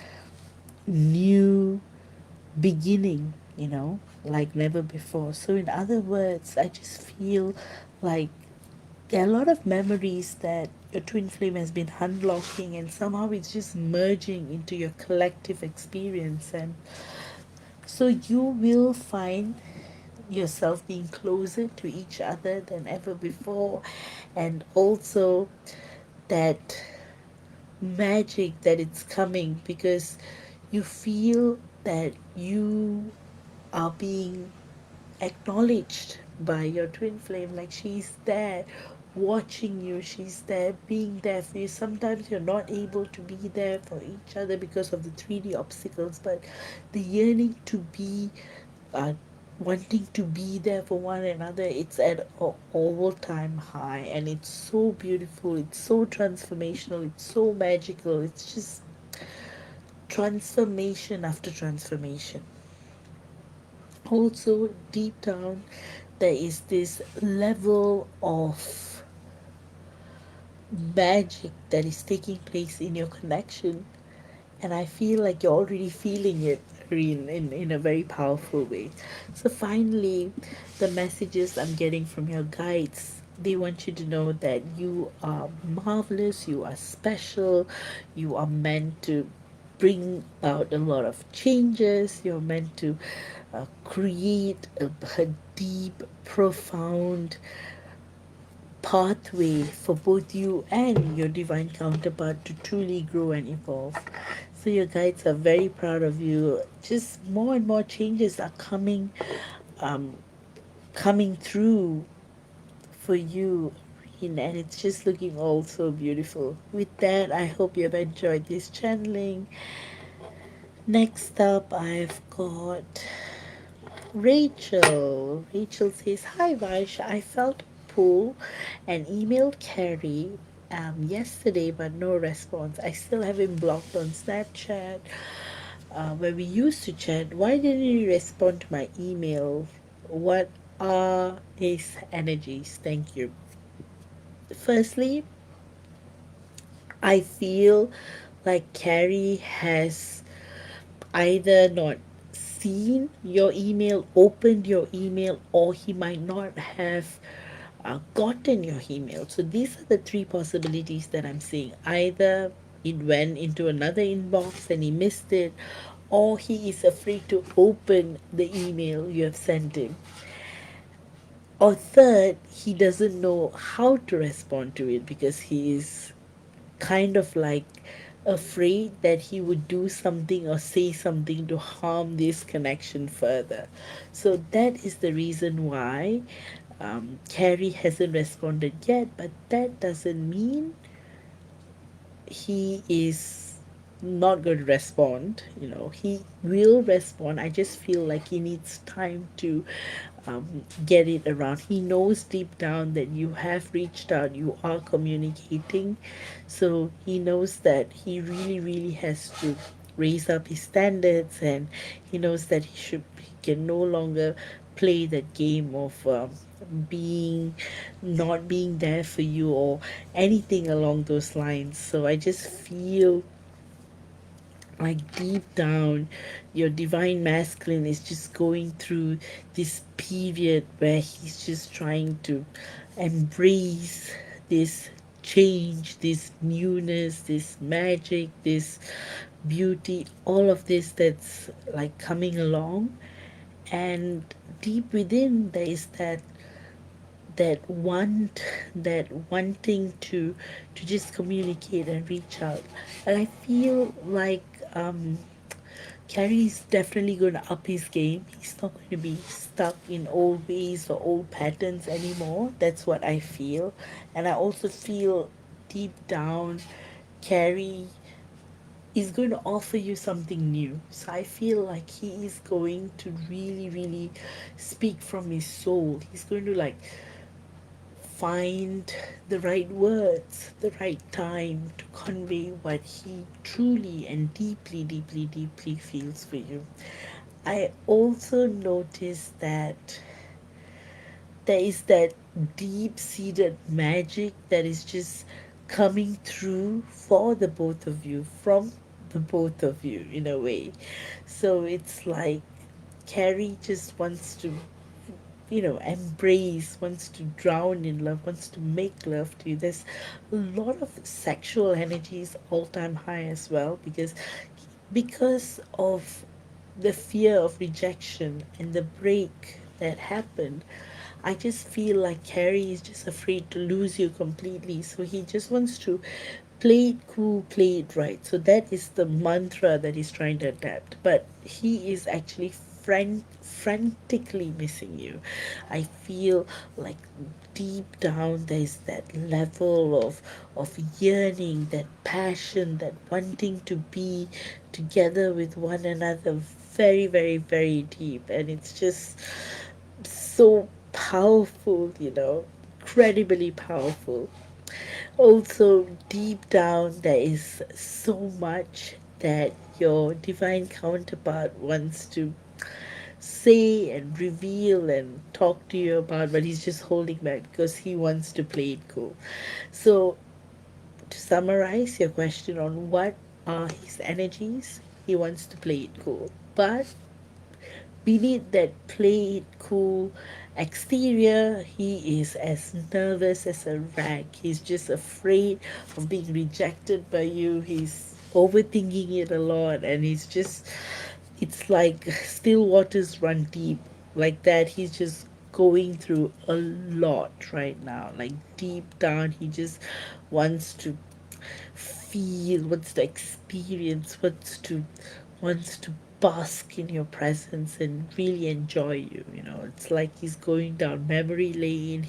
new beginning, like never before. So, in other words, I just feel like there are a lot of memories that your twin flame has been unlocking, and somehow it's just merging into your collective experience. And so, you will find yourself being closer to each other than ever before, and also that magic that it's coming because you feel that you are being acknowledged by your twin flame, like she's there watching you, she's there being there for you. Sometimes you're not able to be there for each other because of the 3D obstacles, but the yearning to be uh, wanting to be there for one another, it's at an all-time high, and it's so beautiful, it's so transformational, it's so magical. It's just transformation after transformation. Also, deep down, there is this level of magic that is taking place in your connection, and I feel like you're already feeling it in a very powerful way. So, finally, the messages I'm getting from your guides, they want you to know that you are marvelous, you are special, you are meant to bring out a lot of changes, you're meant to create a deep, profound pathway for both you and your divine counterpart to truly grow and evolve. So your guides are very proud of you. Just more and more changes are um, coming through for you, and it's just looking all so beautiful. With that, I hope you've enjoyed this channeling. Next up, I've got Rachel. Rachel says, "Hi Vash, I felt a pull and emailed Carrie yesterday, but no response. I still have him blocked on Snapchat where we used to chat. Why didn't he respond to my email? What are his energies? Thank you." Firstly, I feel like Carrie has either not seen your email, opened your email, or he might not have gotten your email. So these are the three possibilities that I'm seeing. Either it went into another inbox and he missed it, or he is afraid to open the email you have sent him, or third, he doesn't know how to respond to it because he is kind of like afraid that he would do something or say something to harm this connection further. So that is the reason why Carrie hasn't responded yet, but that doesn't mean he is not going to respond. You know, he will respond. I just feel like he needs time to get it around. He knows deep down that you have reached out, you are communicating, so he knows that he really, really has to raise up his standards, and he knows that he can no longer play that game of being not being there for you or anything along those lines. So I just feel like deep down your divine masculine is just going through this period where he's just trying to embrace this change, this newness, this magic, this beauty, all of this that's like coming along. And deep within there is that wanting to just communicate and reach out. And I feel like Carrie's definitely going to up his game. He's not going to be stuck in old ways or old patterns anymore. That's what I feel. And I also feel deep down, Carrie is going to offer you something new. So I feel like he is going to really, really speak from his soul. He's going to like find the right words, the right time to convey what he truly and deeply, deeply, deeply feels for you. I also noticed that there is that deep seated magic that is just coming through for the both of you, from the both of you in a way. So it's like Carrie just wants to, embrace, wants to drown in love, wants to make love to you. There's a lot of sexual energies all time high as well, because of the fear of rejection and the break that happened. I just feel like Carrie is just afraid to lose you completely. So he just wants to play it cool, play it right. So that is the mantra that he's trying to adapt. But he is actually frantically missing you. I feel like deep down there's that level of yearning, that passion, that wanting to be together with one another very, very, very deep. And it's just so powerful, incredibly powerful. Also, deep down, there is so much that your divine counterpart wants to say and reveal and talk to you about, but he's just holding back because he wants to play it cool. So, to summarize your question on what are his energies, he wants to play it cool. But beneath that play it cool exterior, he is as nervous as a rag. He's just afraid of being rejected by you. He's overthinking it a lot, and it's like still waters run deep, like that. He's just going through a lot right now. Like deep down, he just wants to feel, wants to experience, wants to bask in your presence and really enjoy you. It's like he's going down memory lane.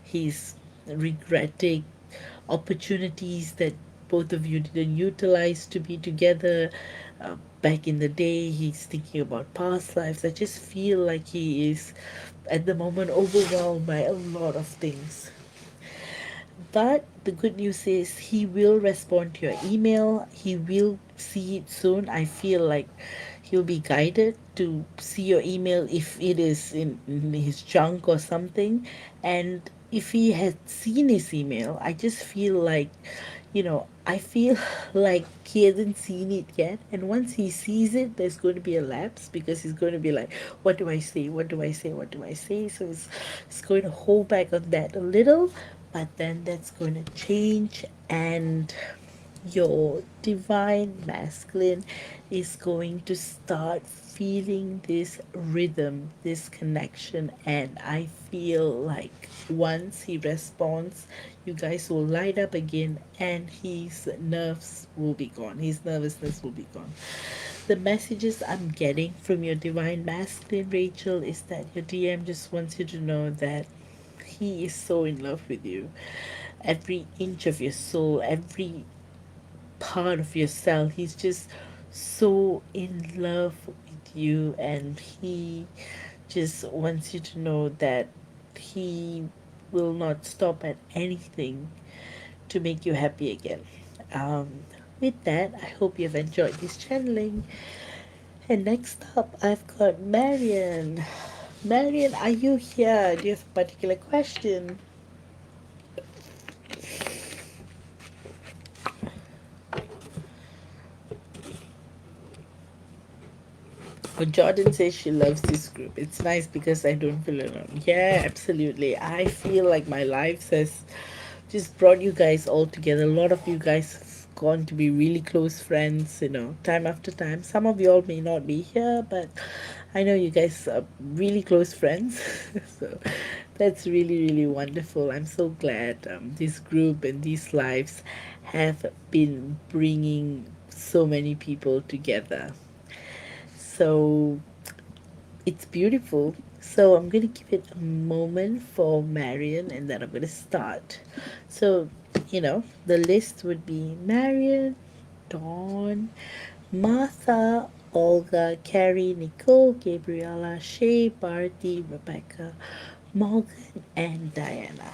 He's regretting opportunities that both of you didn't utilize to be together. Back in the day, he's thinking about past lives. I just feel like he is at the moment overwhelmed by a lot of things. But the good news is he will respond to your email. He will see it soon. I feel like he'll be guided to see your email if it is in his junk or something. And if he had seen his email, I just feel like, I feel like he hasn't seen it yet. And once he sees it, there's going to be a lapse because he's going to be like, what do I say? What do I say? What do I say? So it's going to hold back on that a little, but then that's going to change. And your divine masculine is going to start feeling this rhythm, this connection, and I feel like once he responds, you guys will light up again and his nerves will be gone, his nervousness will be gone. The messages I'm getting from your divine masculine, Rachel, is that your DM just wants you to know that he is so in love with you. Every inch of your soul, every part of yourself. He's just so in love with you, and he just wants you to know that he will not stop at anything to make you happy again. With that, I hope you've enjoyed this channeling. And next up, I've got Marion. Marion, are you here? Do you have a particular question? Well, Jordan says she loves this group. It's nice because I don't feel alone. Yeah, absolutely. I feel like my life has just brought you guys all together. A lot of you guys have gone to be really close friends, time after time. Some of you all may not be here, but I know you guys are really close friends. So that's really, really wonderful. I'm so glad this group and these lives have been bringing so many people together. So it's beautiful. So I'm going to give it a moment for Marion and then I'm going to start. So, the list would be Marion, Dawn, Martha, Olga, Carrie, Nicole, Gabriella, Shay, Barty, Rebecca, Morgan, and Diana.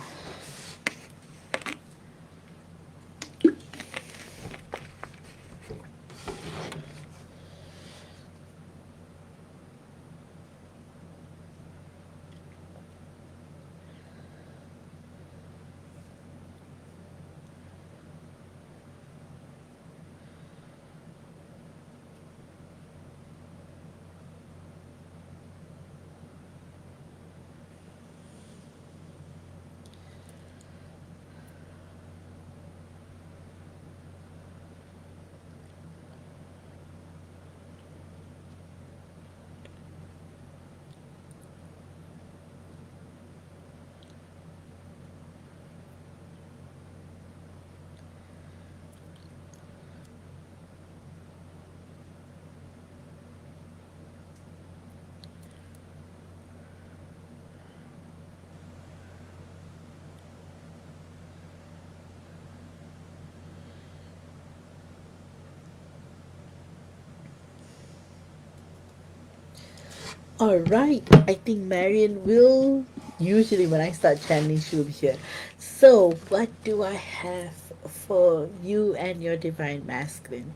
All right. I think Marion will. Usually, when I start channeling, she'll be here. So, what do I have for you and your divine masculine?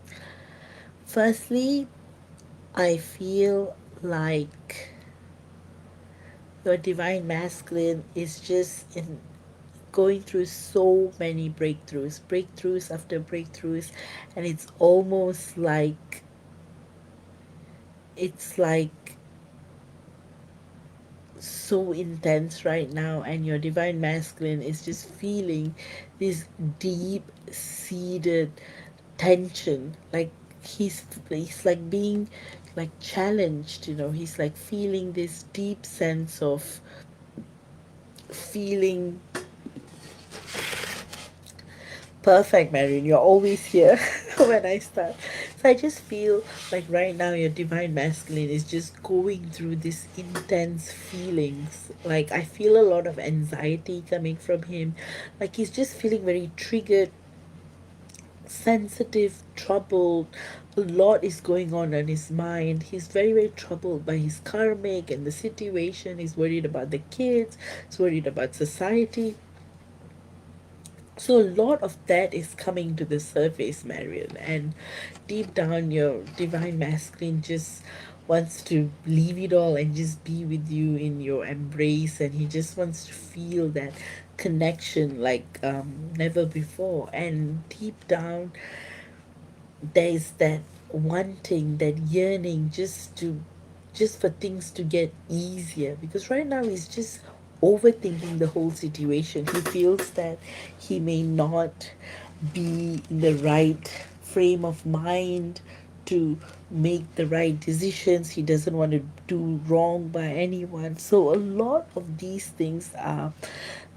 Firstly, I feel like your divine masculine is just in going through so many breakthroughs after breakthroughs, and it's like so intense right now, and your divine masculine is just feeling this deep seated tension, like he's like being like challenged, he's like feeling this deep sense of feeling perfect, Marion. You're always here when I start. So I just feel like right now your divine masculine is just going through this intense feelings. Like I feel a lot of anxiety coming from him. Like he's just feeling very triggered, sensitive, troubled. A lot is going on in his mind. He's very, very troubled by his karmic and the situation. He's worried about the kids. He's worried about society. So a lot of that is coming to the surface, Marion, and deep down your divine masculine just wants to leave it all and just be with you in your embrace, and he just wants to feel that connection like never before. And deep down there's that wanting, that yearning just for things to get easier, because right now he's just overthinking the whole situation. He feels that he may not be in the right frame of mind to make the right decisions. He doesn't want to do wrong by anyone. So a lot of these things are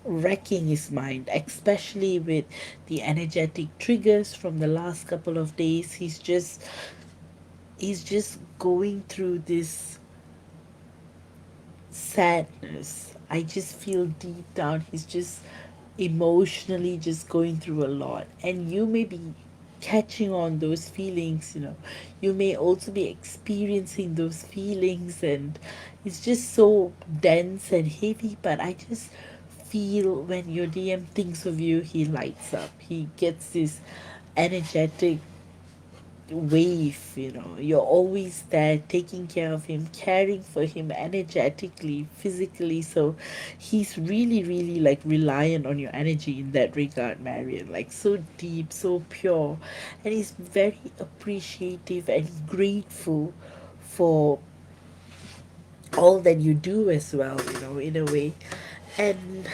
wrecking his mind, especially with the energetic triggers from the last couple of days. He's just going through this sadness. I just feel deep down he's just emotionally just going through a lot. And you may be catching on those feelings, you know. You may also be experiencing those feelings, and it's just so dense and heavy. But I just feel when your DM thinks of you, he lights up. He gets this energetic wave, you know. You're always there taking care of him, caring for him energetically, physically. So he's really, really like reliant on your energy in that regard, Marion. Like so deep, so pure. And he's very appreciative and grateful for all that you do as well, you know, in a way. And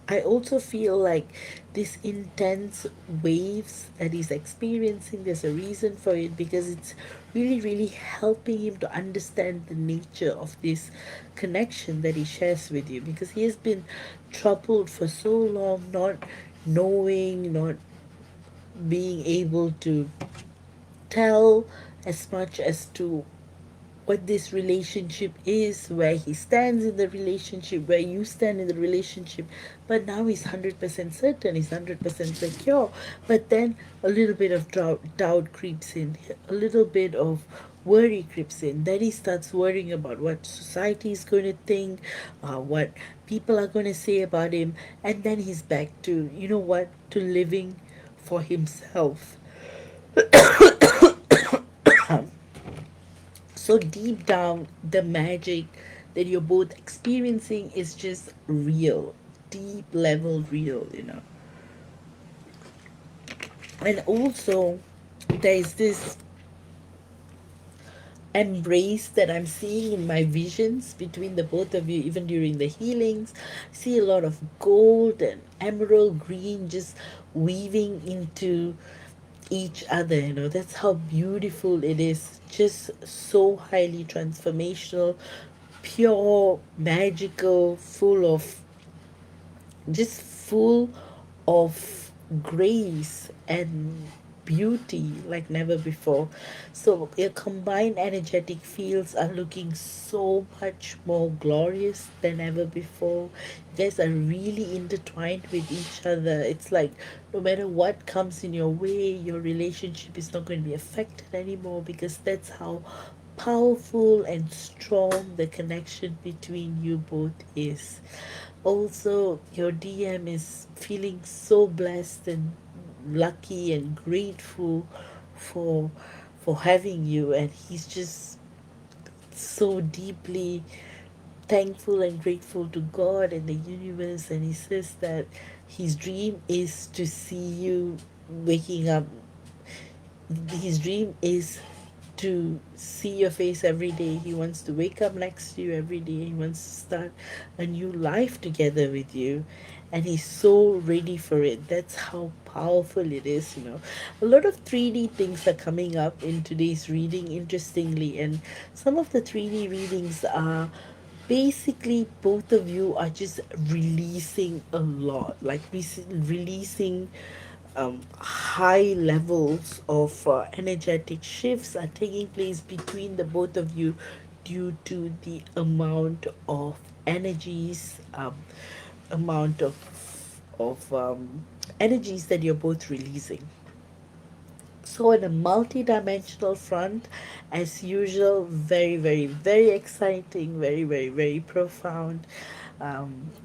I also feel like this intense waves that he's experiencing, there's a reason for it, because it's really, really helping him to understand the nature of this connection that he shares with you, because he has been troubled for so long, not knowing, not being able to tell as much as to what this relationship is, where he stands in the relationship, where you stand in the relationship. But now he's 100% certain, he's 100% secure. But then a little bit of doubt creeps in, a little bit of worry creeps in. Then he starts worrying about what society is going to think, what people are going to say about him. And then he's back to, you know what, to living for himself. So deep down, the magic that you're both experiencing is just real, deep level real, you know. And also, there's this embrace that I'm seeing in my visions between the both of you, even during the healings. I see a lot of gold and emerald green just weaving into each other, you know. That's how beautiful it is, just so highly transformational, pure, magical, full of grace and beauty like never before. So your combined energetic fields are looking so much more glorious than ever before. You guys are really intertwined with each other. It's like no matter what comes in your way, your relationship is not going to be affected anymore, because that's how powerful and strong the connection between you both is. Also, your DM is feeling so blessed and lucky and grateful for having you, and he's just so deeply thankful and grateful to God and the universe. And he says that his dream is to see you waking up. His dream is to see your face every day. He wants to wake up next to you every day. He wants to start a new life together with you. And he's so ready for it. That's how powerful it is, you know. A lot of 3D things are coming up in today's reading, interestingly. And some of the 3D readings are basically both of you are just releasing a lot, like releasing high levels of energetic shifts are taking place between the both of you due to the amount of energies, amount of energies that you're both releasing. So, on a multi-dimensional front, as usual, very, very, very exciting, very, very, very profound.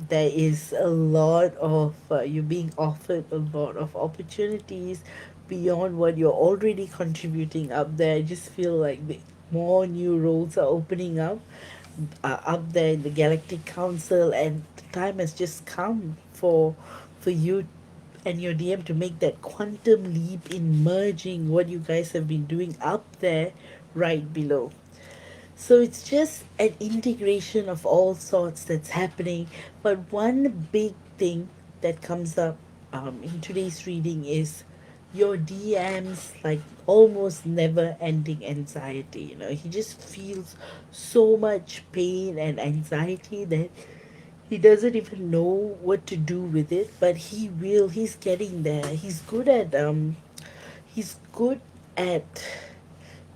There is a lot of you being offered a lot of opportunities beyond what you're already contributing up there. I just feel like more new roles are opening up there in the Galactic Council, and the time has just come for you and your DM to make that quantum leap in merging what you guys have been doing up there right below. So it's just an integration of all sorts that's happening. But one big thing that comes up in today's reading is your DM's like almost never ending anxiety. You know, he just feels so much pain and anxiety that he doesn't even know what to do with it, but he's getting there. He's good at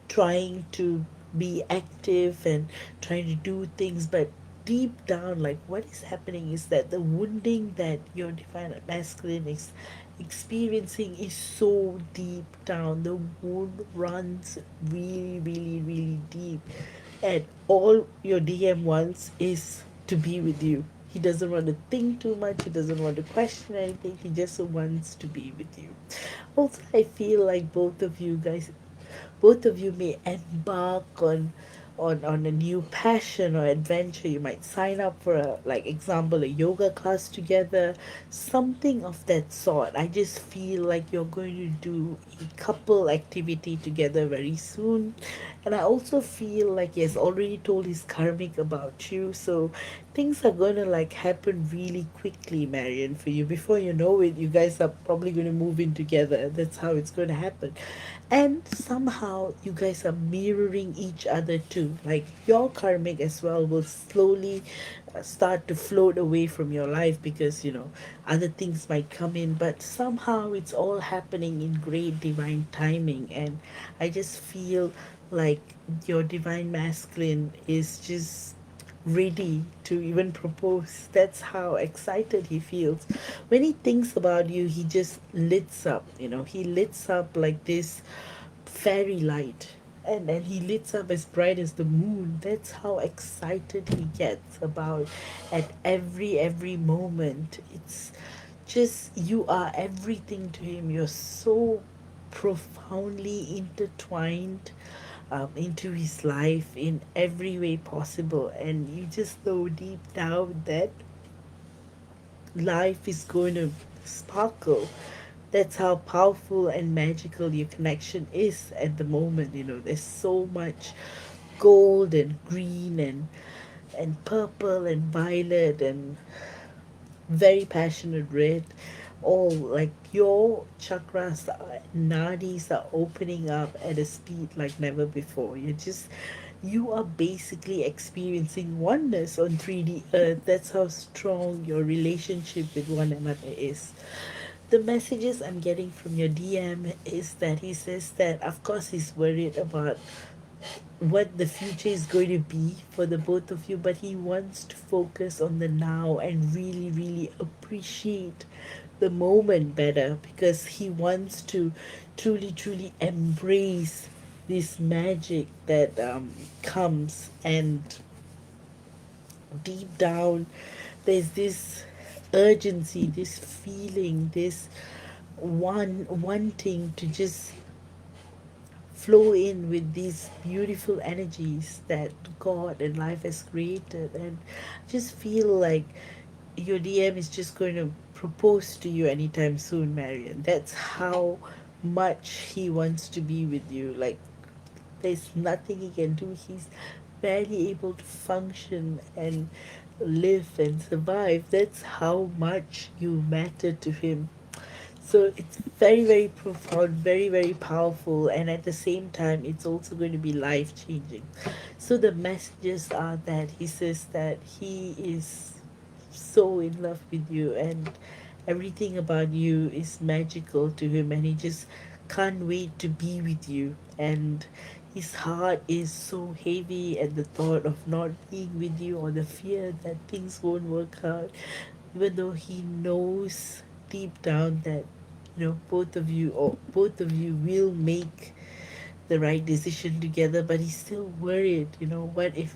trying to be active and trying to do things, but deep down, like what is happening is that the wounding that your divine masculine is experiencing is so deep down. The wound runs really, really, really deep, and all your DM wants is to be with you. He doesn't want to think too much, he doesn't want to question anything, he just wants to be with you. Also, I feel like both of you may embark on a new passion or adventure. You might sign up for a, like example, a yoga class together, something of that sort. I just feel like you're going to do a couple activity together very soon. And I also feel like he has already told his karmic about you, so things are going to like happen really quickly, Marion, for you. Before you know it, you guys are probably going to move in together. That's how it's going to happen. And somehow you guys are mirroring each other too. Like your karmic as well will slowly start to float away from your life because, you know, other things might come in, but somehow it's all happening in great divine timing. And I just feel like your divine masculine is just ready to even propose. That's how excited he feels. When he thinks about you, he just lights up, you know, he lights up like this fairy light. And he lights up as bright as the moon. That's how excited he gets about at every moment. It's just you are everything to him. You're so profoundly intertwined into his life in every way possible, and you just know deep down that life is going to sparkle. That's how powerful and magical your connection is at the moment. You know, there's so much gold and green and purple and violet and very passionate red. All like your chakras, nadis are opening up at a speed like never before. You are basically experiencing oneness on 3D Earth. That's how strong your relationship with one another is. The messages I'm getting from your DM is that he says that, of course, he's worried about what the future is going to be for the both of you, but he wants to focus on the now and really, really appreciate the moment better because he wants to truly, truly embrace this magic that comes. And deep down, there's this urgency, this feeling, this wanting to just flow in with these beautiful energies that God and life has created. And just feel like your DM is just going to propose to you anytime soon, Marion. That's how much he wants to be with you. Like, there's nothing he can do. He's barely able to function and live and survive. That's how much you matter to him. So it's very, very profound, very, very powerful, and at the same time, it's also going to be life changing. So the messages are that he says that he is so in love with you, and everything about you is magical to him, and he just can't wait to be with you. And his heart is so heavy at the thought of not being with you, or the fear that things won't work out, even though he knows deep down that, you know, both of you will make the right decision together. But he's still worried, you know, what if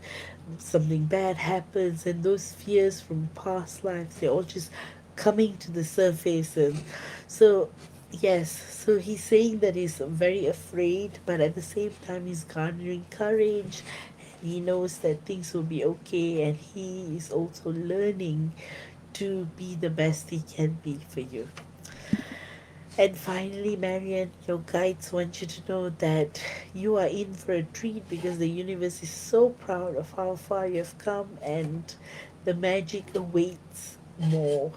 something bad happens, and those fears from past lives, they're all just coming to the surface. And so yes, so he's saying that he's very afraid, but at the same time he's garnering courage. He knows that things will be okay, and he is also learning to be the best he can be for you. And finally, Marian, your guides want you to know that you are in for a treat because the universe is so proud of how far you've come, and the magic awaits more.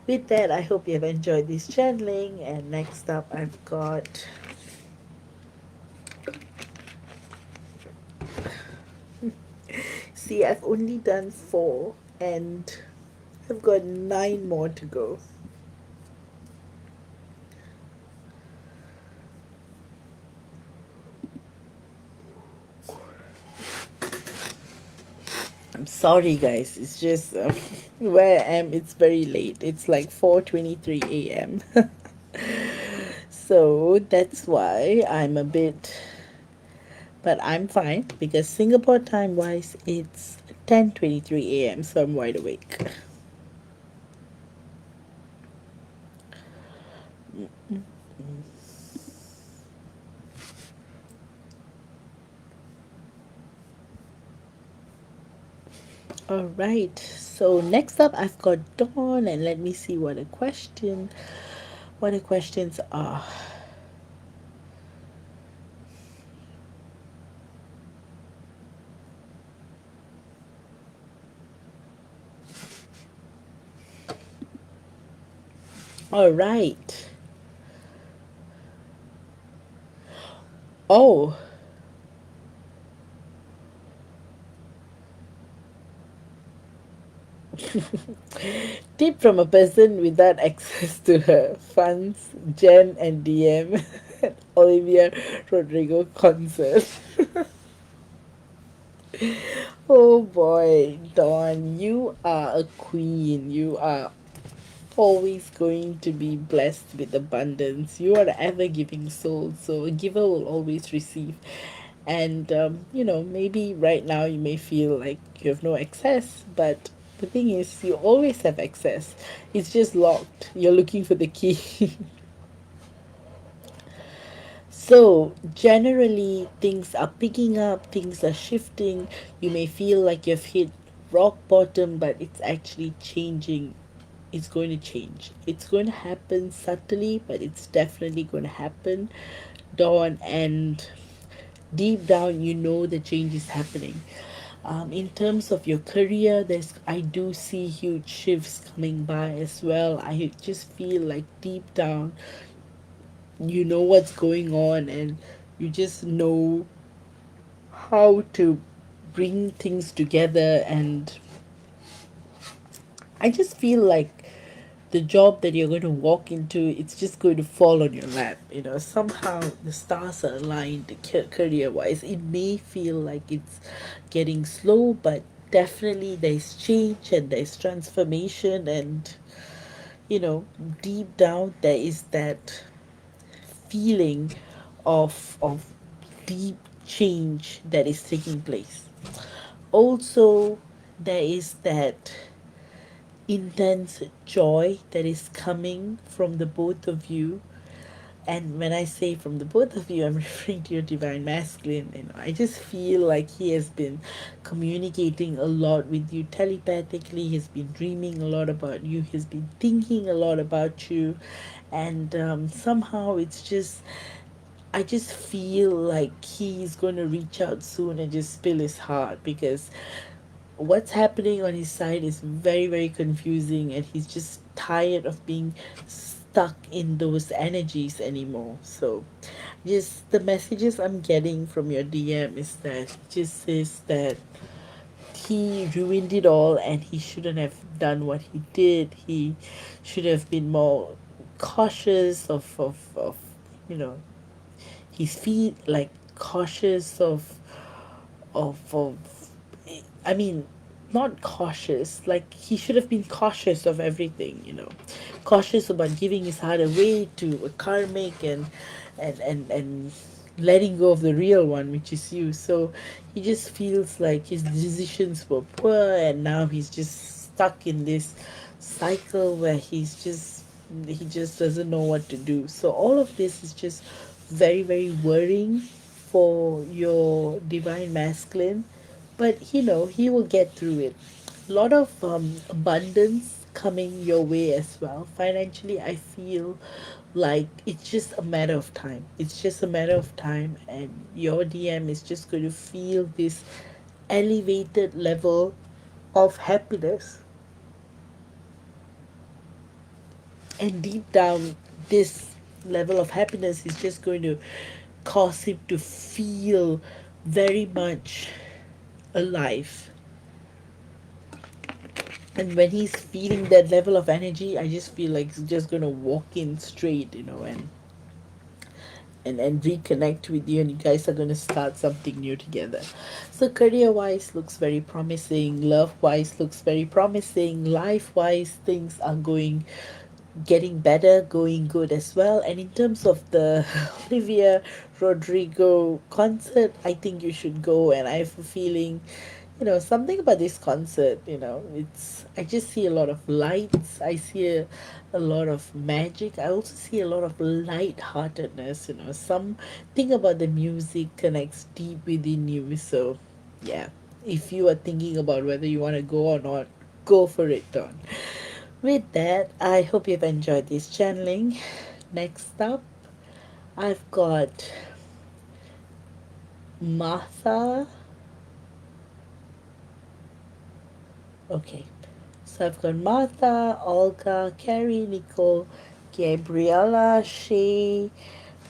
With that, I hope you have enjoyed this channeling. And next up, I've got. See, I've only done four, and I've got nine more to go. I'm sorry, guys. It's just where I am. It's very late. It's like 4:23 a.m. So that's why I'm a bit, but I'm fine because Singapore time wise, it's 10:23 a.m. So I'm wide awake. All right. So next up, I've got Dawn, and let me see what a question. What the questions are. All right. Oh, tip from a person without access to her funds, Jen and DM at Olivia Rodrigo concert. Oh boy, Dawn, you are a queen. You are always going to be blessed with abundance. You are the ever giving soul, so a giver will always receive. And maybe right now you may feel like you have no access, but the thing is, you always have access. It's just locked. You're looking for the key. So, generally, things are picking up, things are shifting. You may feel like you've hit rock bottom, but it's actually changing. It's going to change. It's going to happen subtly, but it's definitely going to happen. Dawn, and deep down, you know the change is happening. In terms of your career, there's I do see huge shifts coming by as well. I just feel like deep down, you know what's going on, and you just know how to bring things together. And I just feel like the job that you're going to walk into, it's just going to fall on your lap. Somehow the stars are aligned career wise. It may feel like it's getting slow, but definitely there's change and there's transformation. And you know deep down there is that feeling of deep change that is taking place. Also, there is that intense joy that is coming from the both of you. And when I say from the both of you, I'm referring to your divine masculine. I just feel like he has been communicating a lot with you telepathically. He's been dreaming a lot about you. He's been thinking a lot about you. And somehow it's just, I just feel like he's going to reach out soon and just spill his heart, because what's happening on his side is very, very confusing, and he's just tired of being stuck in those energies anymore. So just the messages I'm getting from your DM is that just says that he ruined it all and he shouldn't have done what he did. He should have been more cautious of you know his feet, like cautious of I mean, not cautious. Like he should have been cautious of everything. Cautious about giving his heart away to a karmic, and letting go of the real one, which is you. So he just feels like his decisions were poor, and now he's just stuck in this cycle where he just doesn't know what to do. So all of this is just very, very worrying for your divine masculine, but he will get through it. A lot of abundance coming your way as well. Financially, I feel like it's just a matter of time. It's just a matter of time, and your DM is just going to feel this elevated level of happiness. And deep down, this level of happiness is just going to cause him to feel very much alive. And when he's feeling that level of energy, I just feel like he's just gonna walk in straight, and reconnect with you, and you guys are going to start something new together. So career wise looks very promising, love wise looks very promising, life wise things are going getting better, going good as well. And in terms of the Olivia Rodrigo concert, I think you should go. And I have a feeling, something about this concert, it's, I just see a lot of lights, I see a lot of magic, I also see a lot of light-heartedness, something about the music connects deep within you. So yeah, if you are thinking about whether you want to go or not, go for it, Don. With that, I hope you've enjoyed this channeling. Next up, I've got Martha. Okay, so I've got Martha, Olga, Carrie, Nicole, Gabriella, Shay,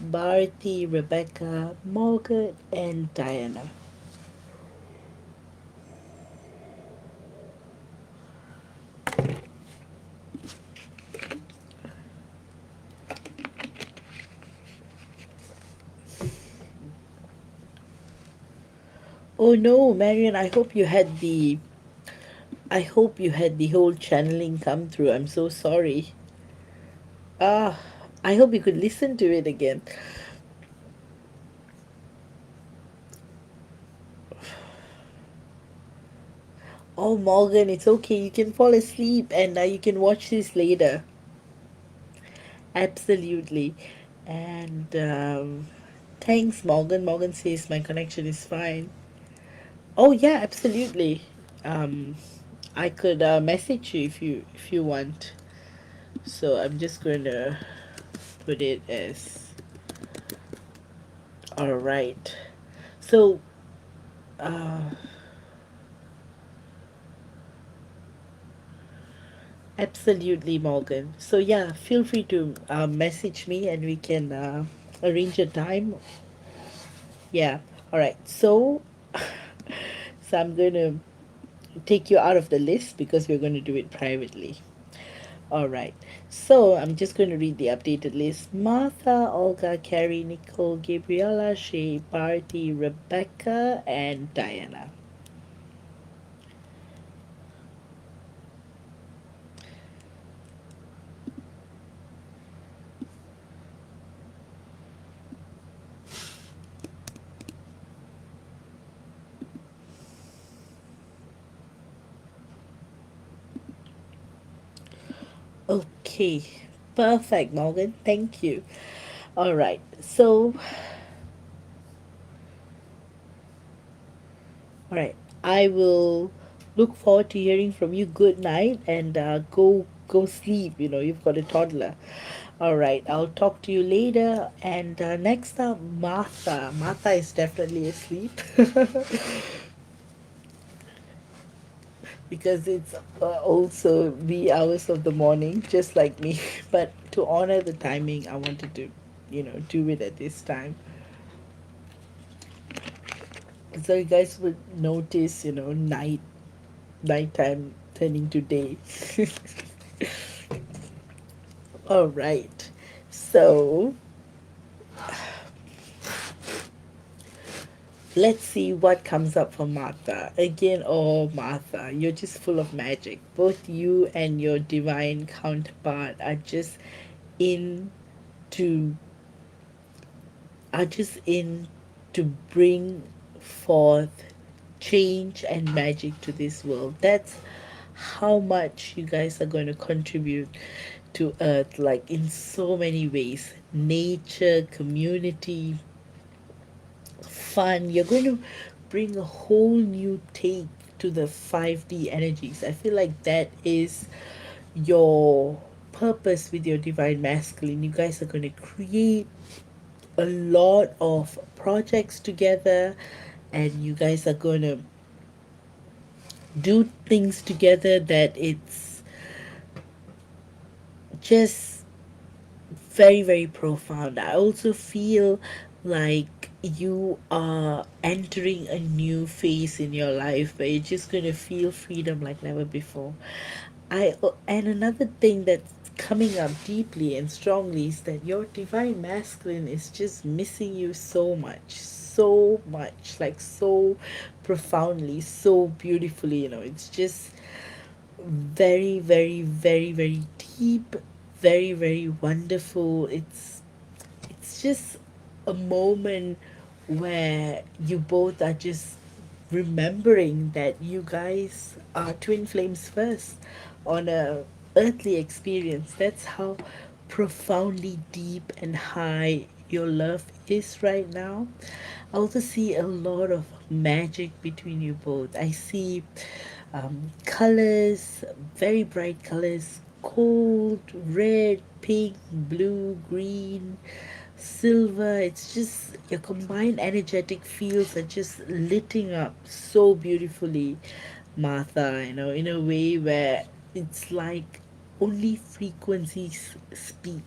Bharti, Rebecca, Morgan, and Diana. Oh no, Marion, I hope you had the whole channeling come through. I'm so sorry. Ah, I hope you could listen to it again. Oh, Morgan, it's okay. You can fall asleep and you can watch this later. Absolutely. And thanks, Morgan. Morgan says my connection is fine. Oh yeah, absolutely. Um, I could message you if you want. So I'm just going to put it as all right. So uh, absolutely, Morgan. So yeah, feel free to message me and we can arrange a time. Yeah. All right. So I'm going to take you out of the list because we're going to do it privately. All right. So I'm just going to read the updated list. Martha, Olga, Carrie, Nicole, Gabriella, Shay, Bharti, Rebecca, and Diana. Okay. Perfect, Morgan. Thank you. All right. So, all right. I will look forward to hearing from you. Good night and go sleep. You've got a toddler. All right. I'll talk to you later. And next up, Martha. Martha is definitely asleep. Because it's also wee hours of the morning, just like me. But to honor the timing, I wanted to, do it at this time. So you guys would notice, nighttime turning to day. All right. So let's see what comes up for Martha. Again, oh, Martha, you're just full of magic. Both you and your divine counterpart in to are just in to bring forth change and magic to this world. That's how much you guys are going to contribute to Earth, like in so many ways: nature, community, fun. You're going to bring a whole new take to the 5D energies. I feel like that is your purpose with your divine masculine. You guys are going to create a lot of projects together, and you guys are going to do things together that it's just very, very profound. I also feel like you are entering a new phase in your life where you're just going to feel freedom like never before. And another thing that's coming up deeply and strongly is that your divine masculine is just missing you so much, like so profoundly, so beautifully. It's just very, very, very, very deep, very, very wonderful. It's just a moment where you both are just remembering that you guys are twin flames first on a earthly experience. That's how profoundly deep and high your love is right now. I also see a lot of magic between you both. I see colors, very bright colors, gold, red, pink, blue, green, silver. It's just your combined energetic fields are just lighting up so beautifully, Martha, in a way where it's like only frequencies speak.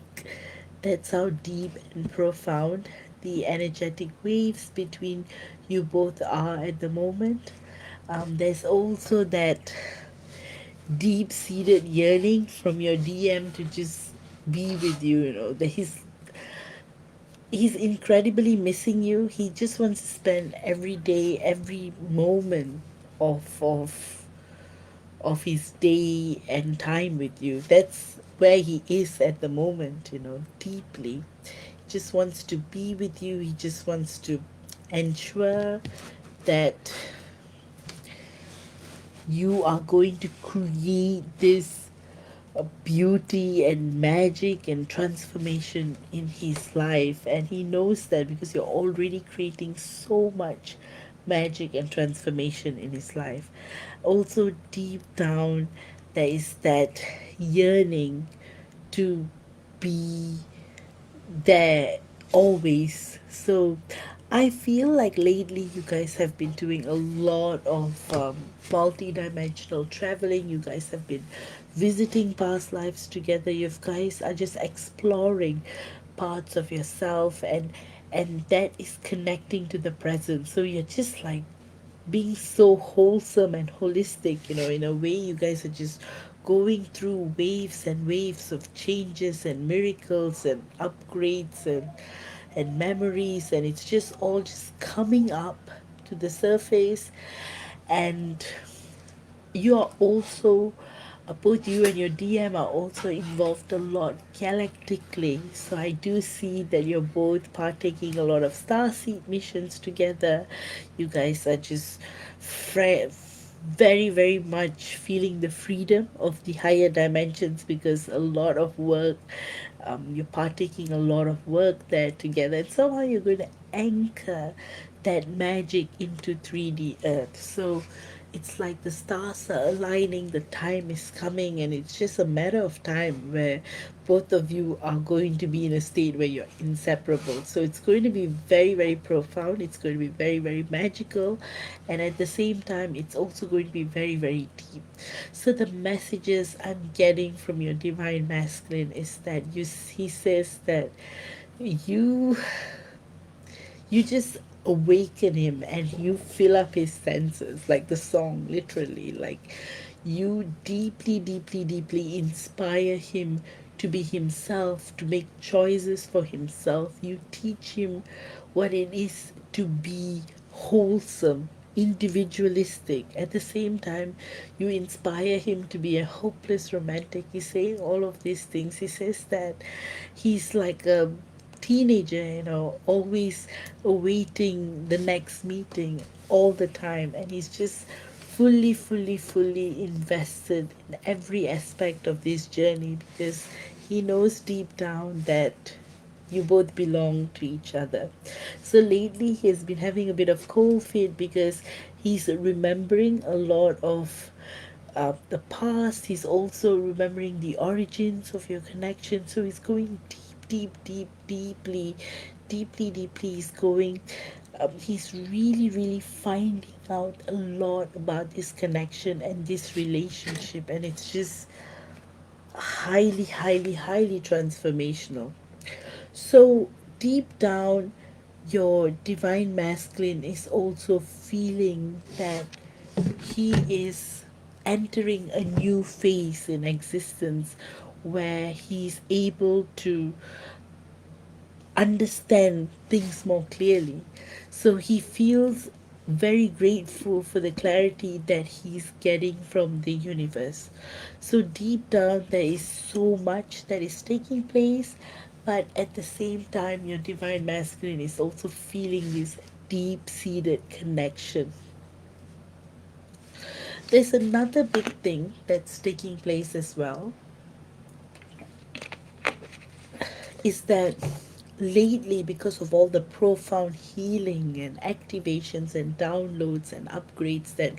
That's how deep and profound the energetic waves between you both are at the moment. There's also that deep seated yearning from your DM to just be with you, that he's incredibly missing you. He just wants to spend every day, every moment of his day and time with you. That's where he is at the moment, deeply. He just wants to be with you. He just wants to ensure that you are going to create this beauty and magic and transformation in his life. And he knows that because you're already creating so much magic and transformation in his life. Also, deep down, there is that yearning to be there always. So I feel like lately you guys have been doing a lot of multi-dimensional traveling. You guys have been visiting past lives together. You guys are just exploring parts of yourself, and that is connecting to the present. So you're just like being so wholesome and holistic, in a way. You guys are just going through waves and waves of changes and miracles and upgrades and memories, and it's just all just coming up to the surface. And you are also both you and your DM are also involved a lot galactically. So I do see that you're both partaking a lot of starseed missions together. You guys are just very, very much feeling the freedom of the higher dimensions, because a lot of work, you're partaking a lot of work there together, and somehow you're going to anchor that magic into 3D Earth. So it's like the stars are aligning, the time is coming, and it's just a matter of time where both of you are going to be in a state where you're inseparable. So it's going to be very, very profound, it's going to be very, very magical, and at the same time it's also going to be very, very deep. So the messages I'm getting from your divine masculine is that he says that you you just awaken him and you fill up his senses, like the song, literally. Like, you deeply, deeply, deeply inspire him to be himself, to make choices for himself. You teach him what it is to be wholesome, individualistic. At the same time, you inspire him to be a hopeless romantic. He's saying all of these things. He says that he's like a teenager, always awaiting the next meeting all the time, and he's just fully, fully, fully invested in every aspect of this journey, because he knows deep down that you both belong to each other. So lately he has been having a bit of cold feet because he's remembering a lot of the past. He's also remembering the origins of your connection. So he's going deeply, deeply, deeply. He's going. He's really, really finding out a lot about this connection and this relationship, and it's just highly, highly, highly transformational. So, deep down, your divine masculine is also feeling that he is entering a new phase in existence where he's able to understand things more clearly. So he feels very grateful for the clarity that he's getting from the universe. So deep down, there is so much that is taking place, but at the same time, your divine masculine is also feeling this deep seated connection. There's another big thing that's taking place as well, is that lately, because of all the profound healing and activations and downloads and upgrades that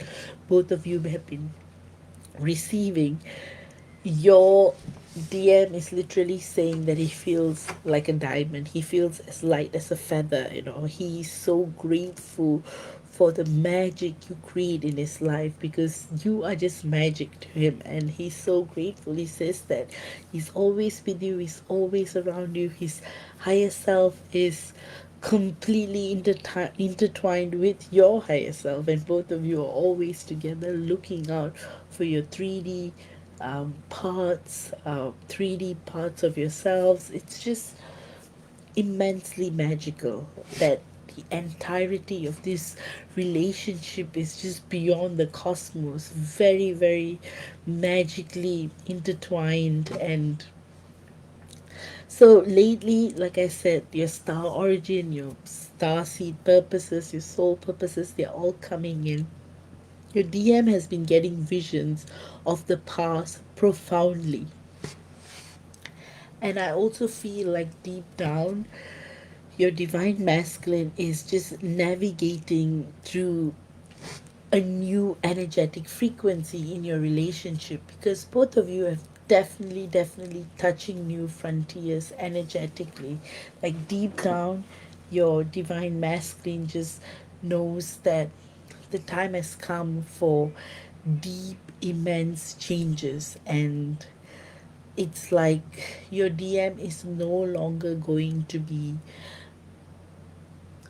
both of you have been receiving, your DM is literally saying that he feels like a diamond. He feels as light as a feather. He's so grateful for the magic you create in his life, because you are just magic to him, and he's so grateful. He says that he's always with you, he's always around you. His higher self is completely intertwined with your higher self, and both of you are always together looking out for your 3D parts, 3D parts of yourselves. It's just immensely magical that the entirety of this relationship is just beyond the cosmos, very, very magically intertwined. And so lately, like I said, your star origin, your star seed purposes, your soul purposes, they're all coming in. Your DM has been getting visions of the past profoundly. And I also feel like deep down, your divine masculine is just navigating through a new energetic frequency in your relationship, because both of you have definitely touching new frontiers energetically. Like deep down, your divine masculine just knows that the time has come for deep, immense changes, and it's like your DM is no longer going to be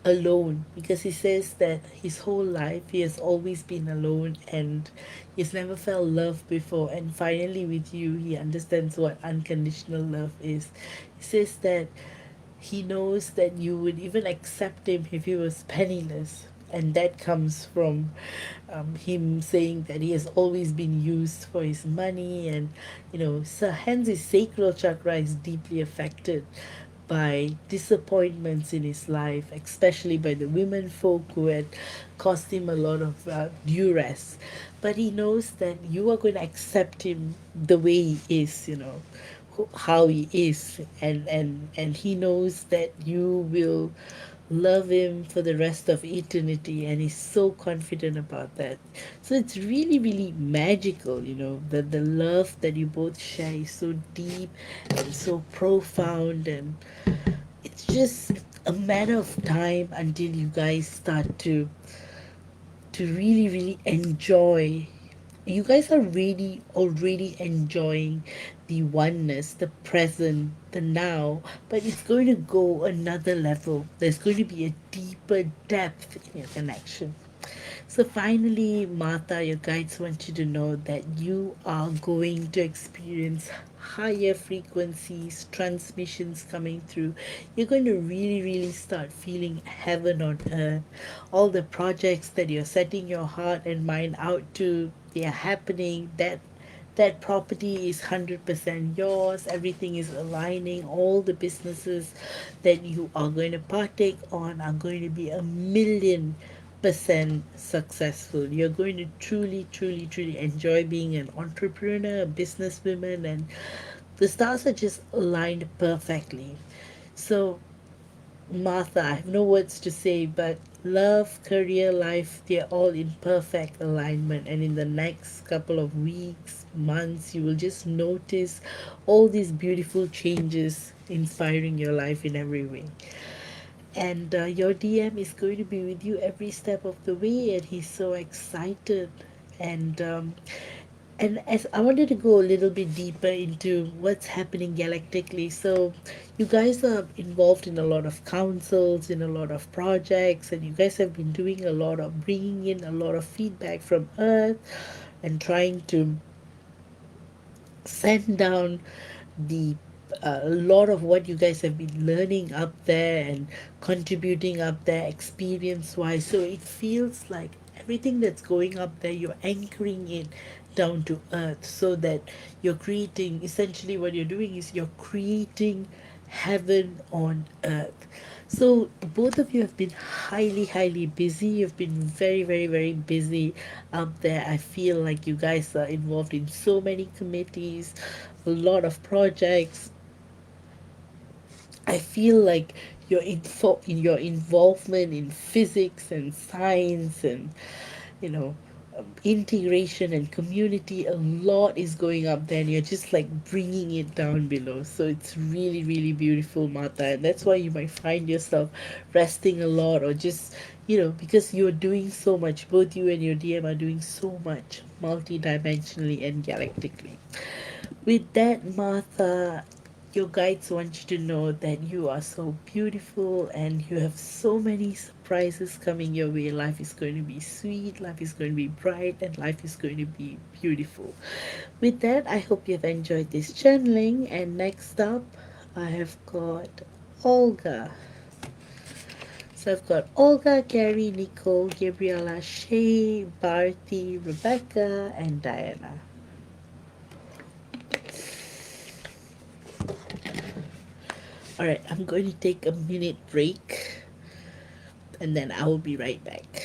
alone, because he says that his whole life he has always been alone and he's never felt love before, and finally with you he understands what unconditional love is. He says that he knows that you would even accept him if he was penniless, and that comes from him saying that he has always been used for his money. And so hence his sacral chakra is deeply affected by disappointments in his life, especially by the women folk who had caused him a lot of duress. But he knows that you are going to accept him the way he is, how he is, and he knows that you will love him for the rest of eternity, and he's so confident about that. So it's really, really magical, that the love that you both share is so deep and so profound, and it's just a matter of time until you guys start to really, really enjoy. You guys are really already enjoying the oneness, the present, the now, but it's going to go another level. There's going to be a deeper depth in your connection. So finally, Martha, your guides want you to know that you are going to experience higher frequencies, transmissions coming through. You're going to really, really start feeling heaven on earth. All the projects that you're setting your heart and mind out to, they are happening. That property is 100% yours. Everything is aligning. All the businesses that you are going to partake on are going to be 1,000,000% successful. You're going to truly, truly, truly enjoy being an entrepreneur, a businesswoman, and the stars are just aligned perfectly. So Martha, I have no words to say, but love, career, life, they're all in perfect alignment. And in the next couple of weeks, months, you will just notice all these beautiful changes inspiring your life in every way. And your DM is going to be with you every step of the way, and he's so excited. And And as I wanted to go a little bit deeper into what's happening galactically. So you guys are involved in a lot of councils, in a lot of projects, and you guys have been doing a lot of bringing in a lot of feedback from Earth and trying to send down the a lot of what you guys have been learning up there and contributing up there experience wise. So it feels like everything that's going up there, you're anchoring it down to earth so that you're creating, essentially what you're doing is you're creating heaven on earth. So both of you have been highly busy. You've been very busy out there. I feel like you guys are involved in so many committees, a lot of projects. I feel like in your involvement in physics and science and you know integration and community, a lot is going up there and you're just like bringing it down below. So it's really beautiful, Martha, and that's why you might find yourself resting a lot or just because you're doing so much. Both you and your DM are doing so much multidimensionally and galactically. With that, Martha, your guides want you to know that you are so beautiful and you have so many surprises coming your way. Life is going to be sweet, life is going to be bright, and life is going to be beautiful. With that, I hope you've enjoyed this channeling. And next up, I have got Olga. So I've got Olga, Gary, Nicole, Gabriella, Shay, Bharti, Rebecca, and Diana. All right, I'm going to take a minute break and then I will be right back.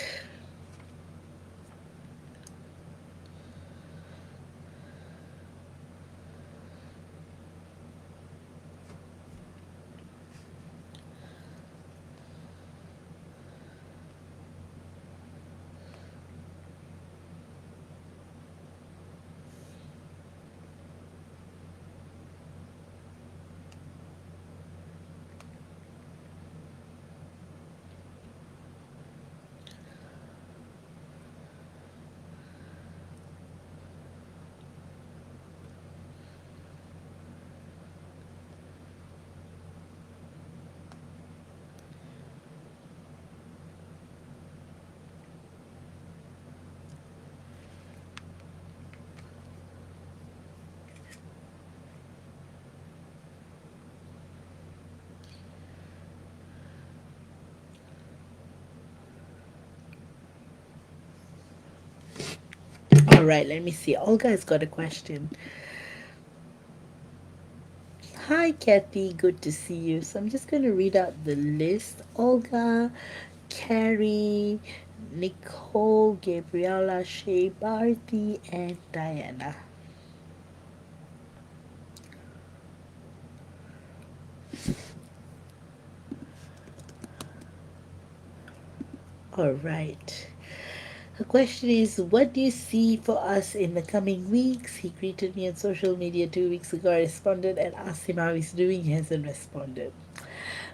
All right, let me see. Olga has got a question. Hi, Kathy. Good to see you. So I'm just going to read out the list. Olga, Carrie, Nicole, Gabriella, Shay, Bharti, and Diana. All right. The question is, what do you see for us in the coming weeks? He greeted me on social media 2 weeks ago. I responded and asked him how he's doing. He hasn't responded.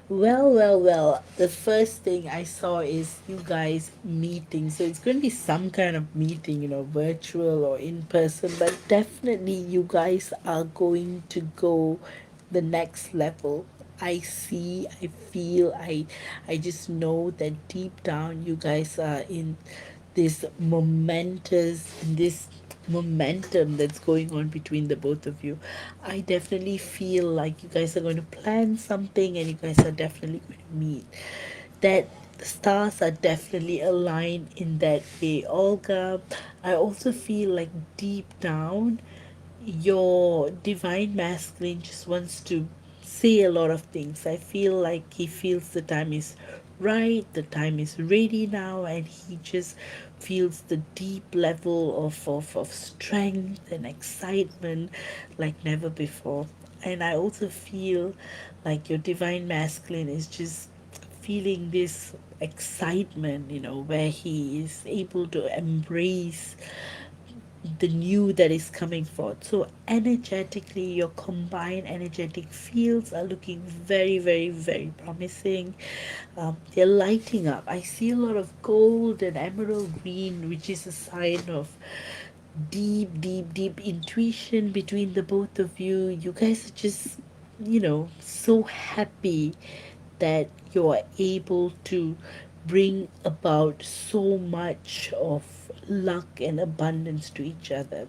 Well. The first thing I saw is you guys meeting. So it's going to be some kind of meeting, virtual or in person, but definitely you guys are going to go the next level. I see, I feel, I just know that deep down you guys are in this momentum that's going on between the both of you. I definitely feel like you guys are going to plan something and you guys are definitely going to meet. That the stars are definitely aligned in that way. Olga, I also feel like deep down your divine masculine just wants to say a lot of things. I feel like he feels the time is right, the time is ready now, and he just feels the deep level of strength and excitement like never before. And I also feel like your divine masculine is just feeling this excitement, where he is able to embrace the new that is coming forth. So energetically, your combined energetic fields are looking very promising. They're lighting up. I see a lot of gold and emerald green, which is a sign of deep intuition between the both of you. You guys are just, so happy that you are able to bring about so much of luck and abundance to each other.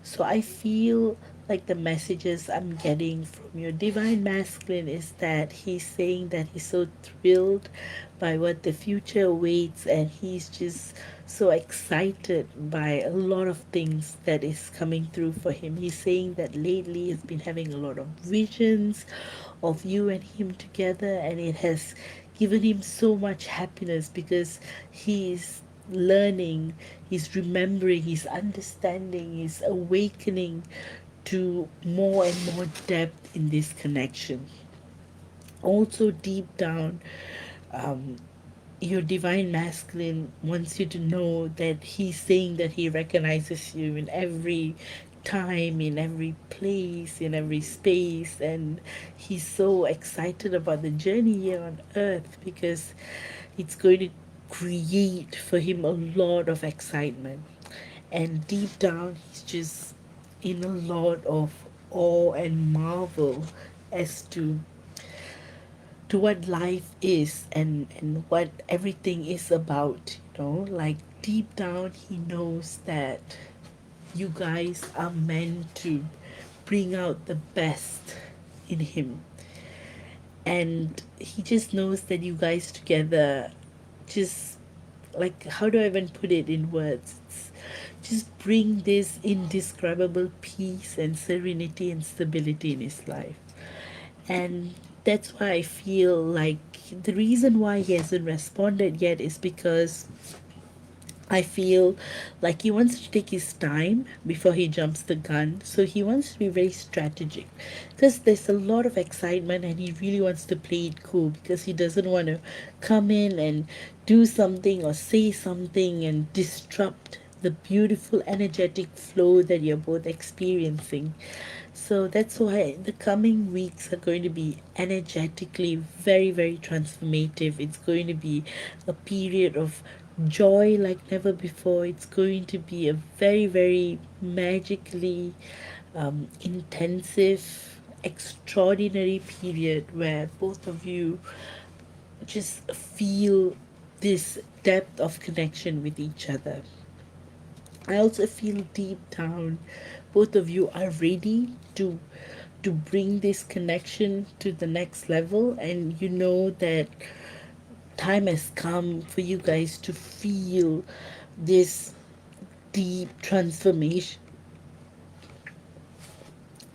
So I feel like the messages I'm getting from your divine masculine is that he's saying that he's so thrilled by what the future awaits, and he's just so excited by a lot of things that is coming through for him. He's saying that lately he's been having a lot of visions of you and him together, and it has given him so much happiness because he's learning, he's remembering, he's understanding, he's awakening to more and more depth in this connection. Also, deep down, um, your divine masculine wants you to know that he's saying that he recognizes you in every time, in every place, in every space, and he's so excited about the journey here on earth because it's going to create for him a lot of excitement. And deep down, he's just in a lot of awe and marvel as to what life is, and what everything is about, like deep down he knows that you guys are meant to bring out the best in him, and he just knows that you guys together just, like, how do I even put it in words? It's just bring this indescribable peace and serenity and stability in his life. And that's why I feel like the reason why he hasn't responded yet is because I feel like he wants to take his time before he jumps the gun. So he wants to be very strategic because there's a lot of excitement, and he really wants to play it cool because he doesn't want to come in and do something or say something and disrupt the beautiful energetic flow that you're both experiencing. So that's why the coming weeks are going to be energetically very, very transformative. It's going to be a period of joy like never before. It's going to be a very, very magically intensive, extraordinary period where both of you just feel this depth of connection with each other. I also feel deep down both of you are ready to bring this connection to the next level, and you know that time has come for you guys to feel this deep transformation.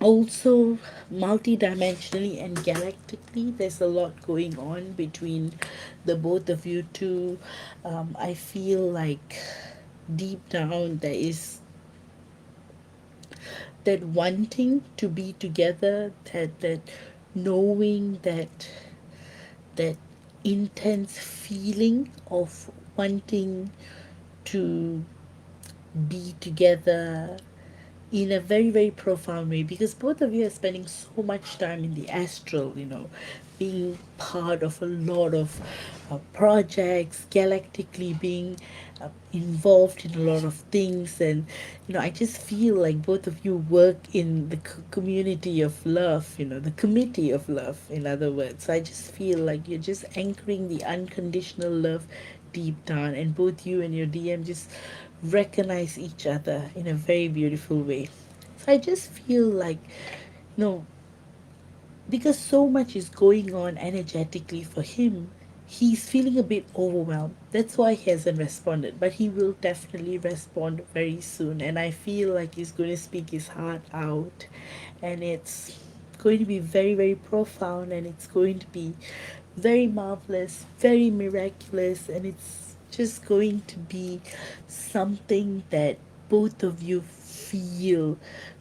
Also, multidimensionally and galactically, there's a lot going on between the both of you two. I feel like deep down there is that wanting to be together, that knowing that intense feeling of wanting to be together in a very, very profound way, because both of you are spending so much time in the astral, being part of a lot of projects galactically, being involved in a lot of things. And I just feel like both of you work in the community of love, the committee of love, in other words. So I just feel like you're just anchoring the unconditional love deep down, and both you and your DM just recognize each other in a very beautiful way. So I just feel like, you know, because so much is going on energetically for him, he's feeling a bit overwhelmed. That's why he hasn't responded, but he will definitely respond very soon. And I feel like he's going to speak his heart out, and it's going to be very, very profound, and it's going to be very marvelous, very miraculous, and it's just going to be something that both of you feel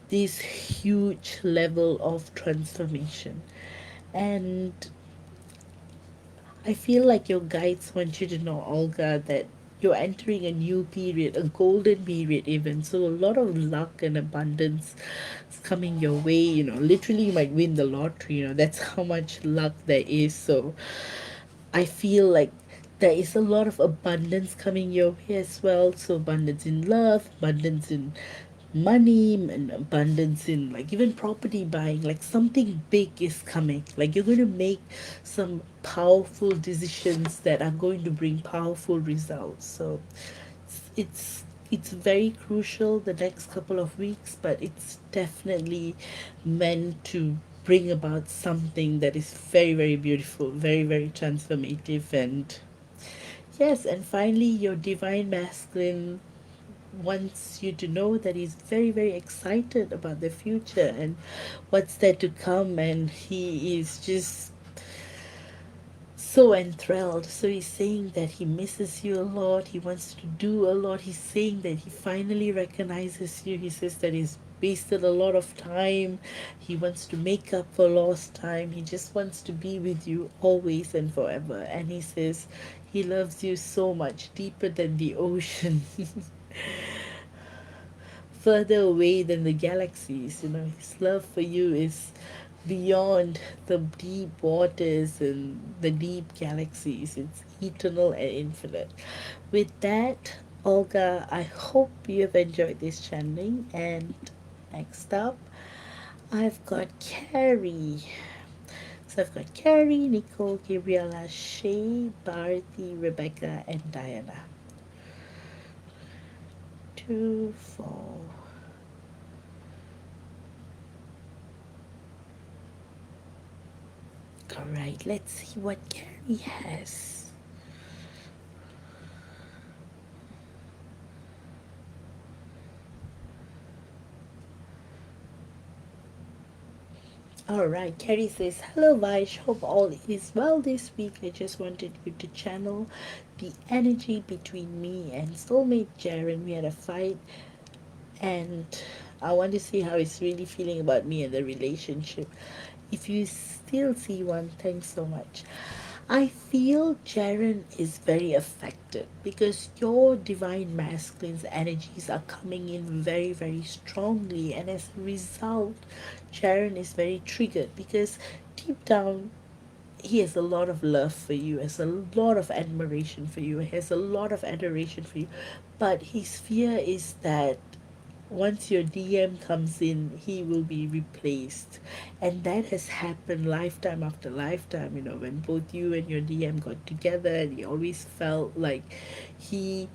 this huge level of transformation. And I feel like your guides want you to know, Olga, that you're entering a new period, a golden period even. So a lot of luck and abundance is coming your way. Literally you might win the lottery. That's how much luck there is. So I feel like there is a lot of abundance coming your way as well. So abundance in love, abundance in money and abundance in like even property buying, like something big is coming, like you're going to make some powerful decisions that are going to bring powerful results. So it's it's very crucial the next couple of weeks, but it's definitely meant to bring about something that is very, very beautiful, very, very transformative. And yes, and finally your divine masculine wants you to know that he's very, very excited about the future and what's there to come, and he is just so enthralled. So he's saying that he misses you a lot. He wants to do a lot. He's saying that he finally recognizes you. He says that he's wasted a lot of time. He wants to make up for lost time. He just wants to be with you always and forever. And he says he loves you so much, deeper than the ocean, further away than the galaxies. You know, his love for you is beyond the deep waters and the deep galaxies. It's eternal and infinite. With that, Olga, I hope you have enjoyed this channeling. And next up, I've got Carrie. So I've got Carrie, Nicole, Gabriella, Shay, Bharati, Rebecca, and Diana. 2, 4. Alright, let's see what Carrie has. Alright, Carrie says, hello Vaish, hope all is well this week. I just wanted you to channel the energy between me and soulmate Jaren. We had a fight, and I want to see how he's really feeling about me and the relationship. If you still see one, thanks so much. I feel Jaren is very affected because your divine masculine's energies are coming in very, very strongly, and as a result, Jaren is very triggered because deep down he has a lot of love for you, has a lot of admiration for you, has a lot of adoration for you, but his fear is that once your DM comes in, he will be replaced. And that has happened lifetime after lifetime. You know, when both you and your DM got together, and he always felt like he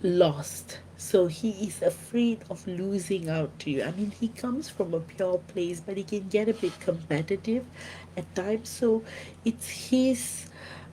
lost. So he is afraid of losing out to you. I mean, he comes from a pure place, but he can get a bit competitive at times. So it's his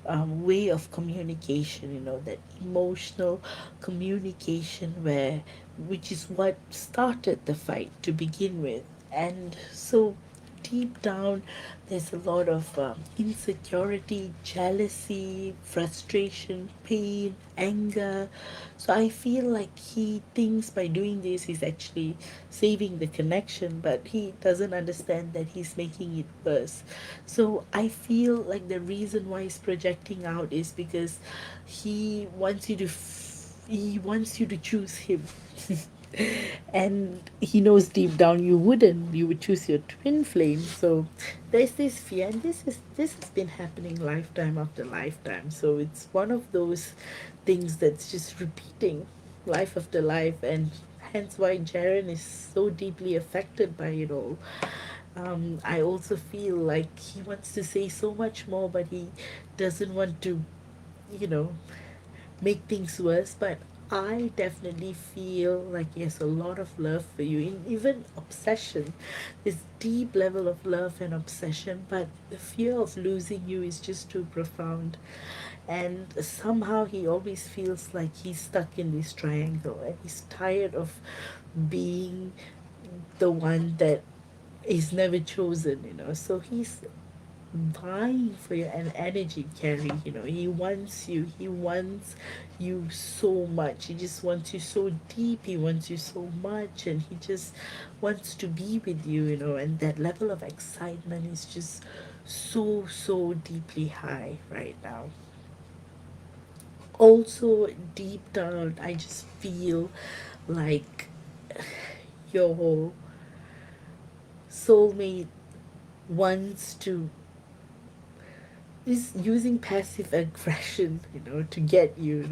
way of communication, you know, that emotional communication, where which is what started the fight to begin with. And so deep down, there's a lot of insecurity, jealousy, frustration, pain, anger. So I feel like he thinks by doing this he's actually saving the connection, but he doesn't understand that he's making it worse. So I feel like the reason why he's projecting out is because he wants you to he wants you to choose him. And he knows deep down you wouldn't, you would choose your twin flame. So there's this fear, and this has been happening lifetime after lifetime. So it's one of those things that's just repeating life after life, and hence why Jaren is so deeply affected by it all. I also feel like he wants to say so much more, but he doesn't want to, you know, make things worse. But I definitely feel like he has a lot of love for you, in even obsession, this deep level of love and obsession. But the fear of losing you is just too profound, and somehow he always feels like he's stuck in this triangle, and he's tired of being the one that is never chosen, you know. So he's vying for your energy, Carrie. You know, he wants you. He wants you so much. He just wants you so deep. He wants you so much, and he just wants to be with you. You know, and that level of excitement is just so deeply high right now. Also, deep down, I just feel like your soulmate wants to is using passive aggression, to get you.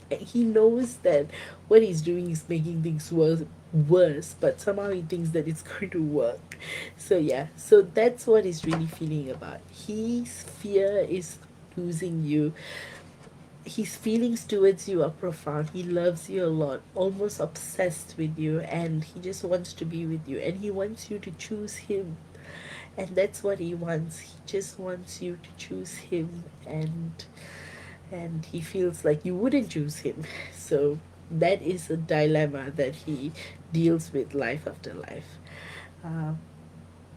He knows that what he's doing is making things worse, worse, but somehow he thinks that it's going to work. So yeah, so that's what he's really feeling about. His fear is losing you. His feelings towards you are profound. He loves you a lot, almost obsessed with you, and he just wants to be with you, and he wants you to choose him. And that's what he wants. He just wants you to choose him, and he feels like you wouldn't choose him. So that is a dilemma that he deals with life after life. Um,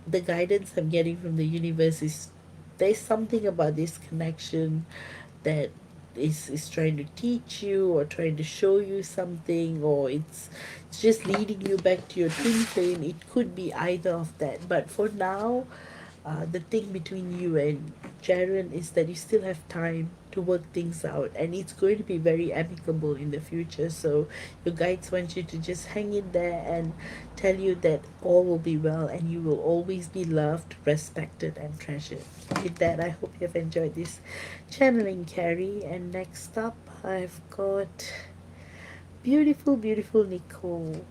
the guidance I'm getting from the universe is there's something about this connection that is trying to teach you or trying to show you something, or it's just leading you back to your twin flame. It could be either of that, but for now, the thing between you and Jaren is that you still have time to work things out, and it's going to be very amicable in the future. So your guides want you to just hang in there and tell you that all will be well, and you will always be loved, respected, and treasured. With that, I hope you have enjoyed this channeling, Carrie. And next up, I've got beautiful, beautiful Nicole.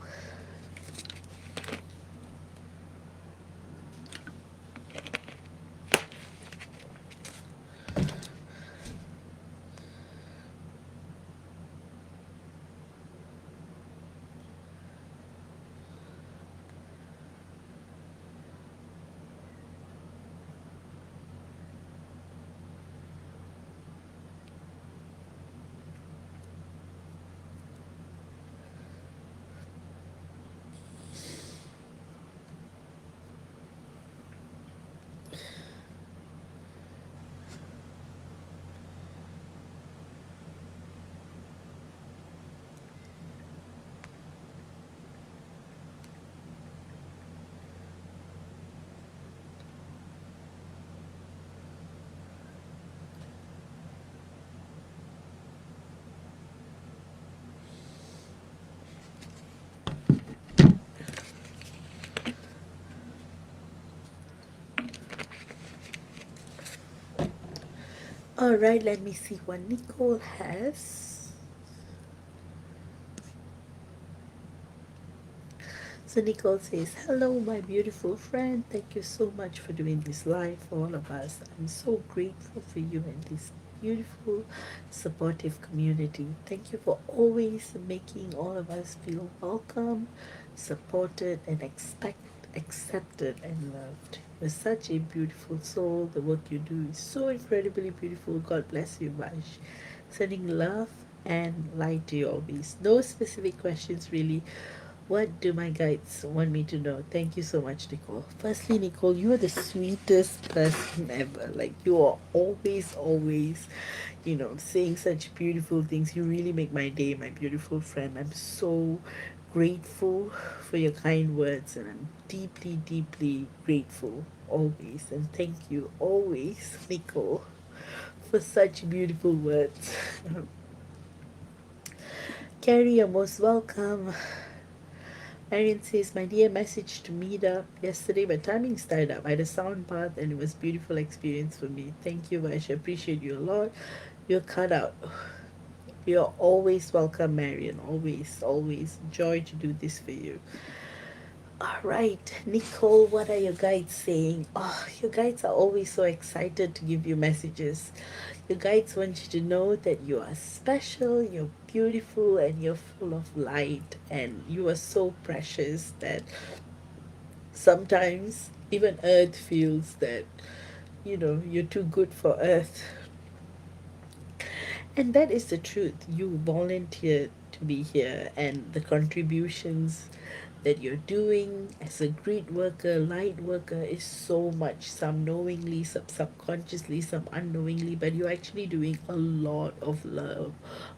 All right, let me see what Nicole has. So Nicole says, "Hello, my beautiful friend. Thank you so much for doing this live for all of us. I'm so grateful for you and this beautiful, supportive community. Thank you for always making all of us feel welcome, supported, and accepted and loved. You're such a beautiful soul. The work you do is so incredibly beautiful. God bless you, Vash. Sending love and light to you always. No specific questions, really. What do my guides want me to know? Thank you so much, Nicole. Firstly, Nicole, you are the sweetest person ever. Like, you are always, always, saying such beautiful things. You really make my day, my beautiful friend. I'm so grateful for your kind words, and I'm deeply, deeply grateful always. And thank you always, Nicole, for such beautiful words. Carrie, you're most welcome. Marion says, "My dear, message to meet up. Yesterday, my timing's tied up. I had a sound bath and it was a beautiful experience for me. Thank you, Vash. I appreciate you a lot. You're cut out. You're always welcome, Marion. Always, always. Joy to do this for you." All right, Nicole, what are your guides saying? Oh, your guides are always so excited to give you messages. Your guides want you to know that you are special, you're beautiful, and you're full of light, and you are so precious that sometimes even Earth feels that, you're too good for Earth. And that is the truth. You volunteered to be here, and the contributions that you're doing as a great worker, light worker, is so much. Some knowingly, some subconsciously, some unknowingly, but you're actually doing a lot of love,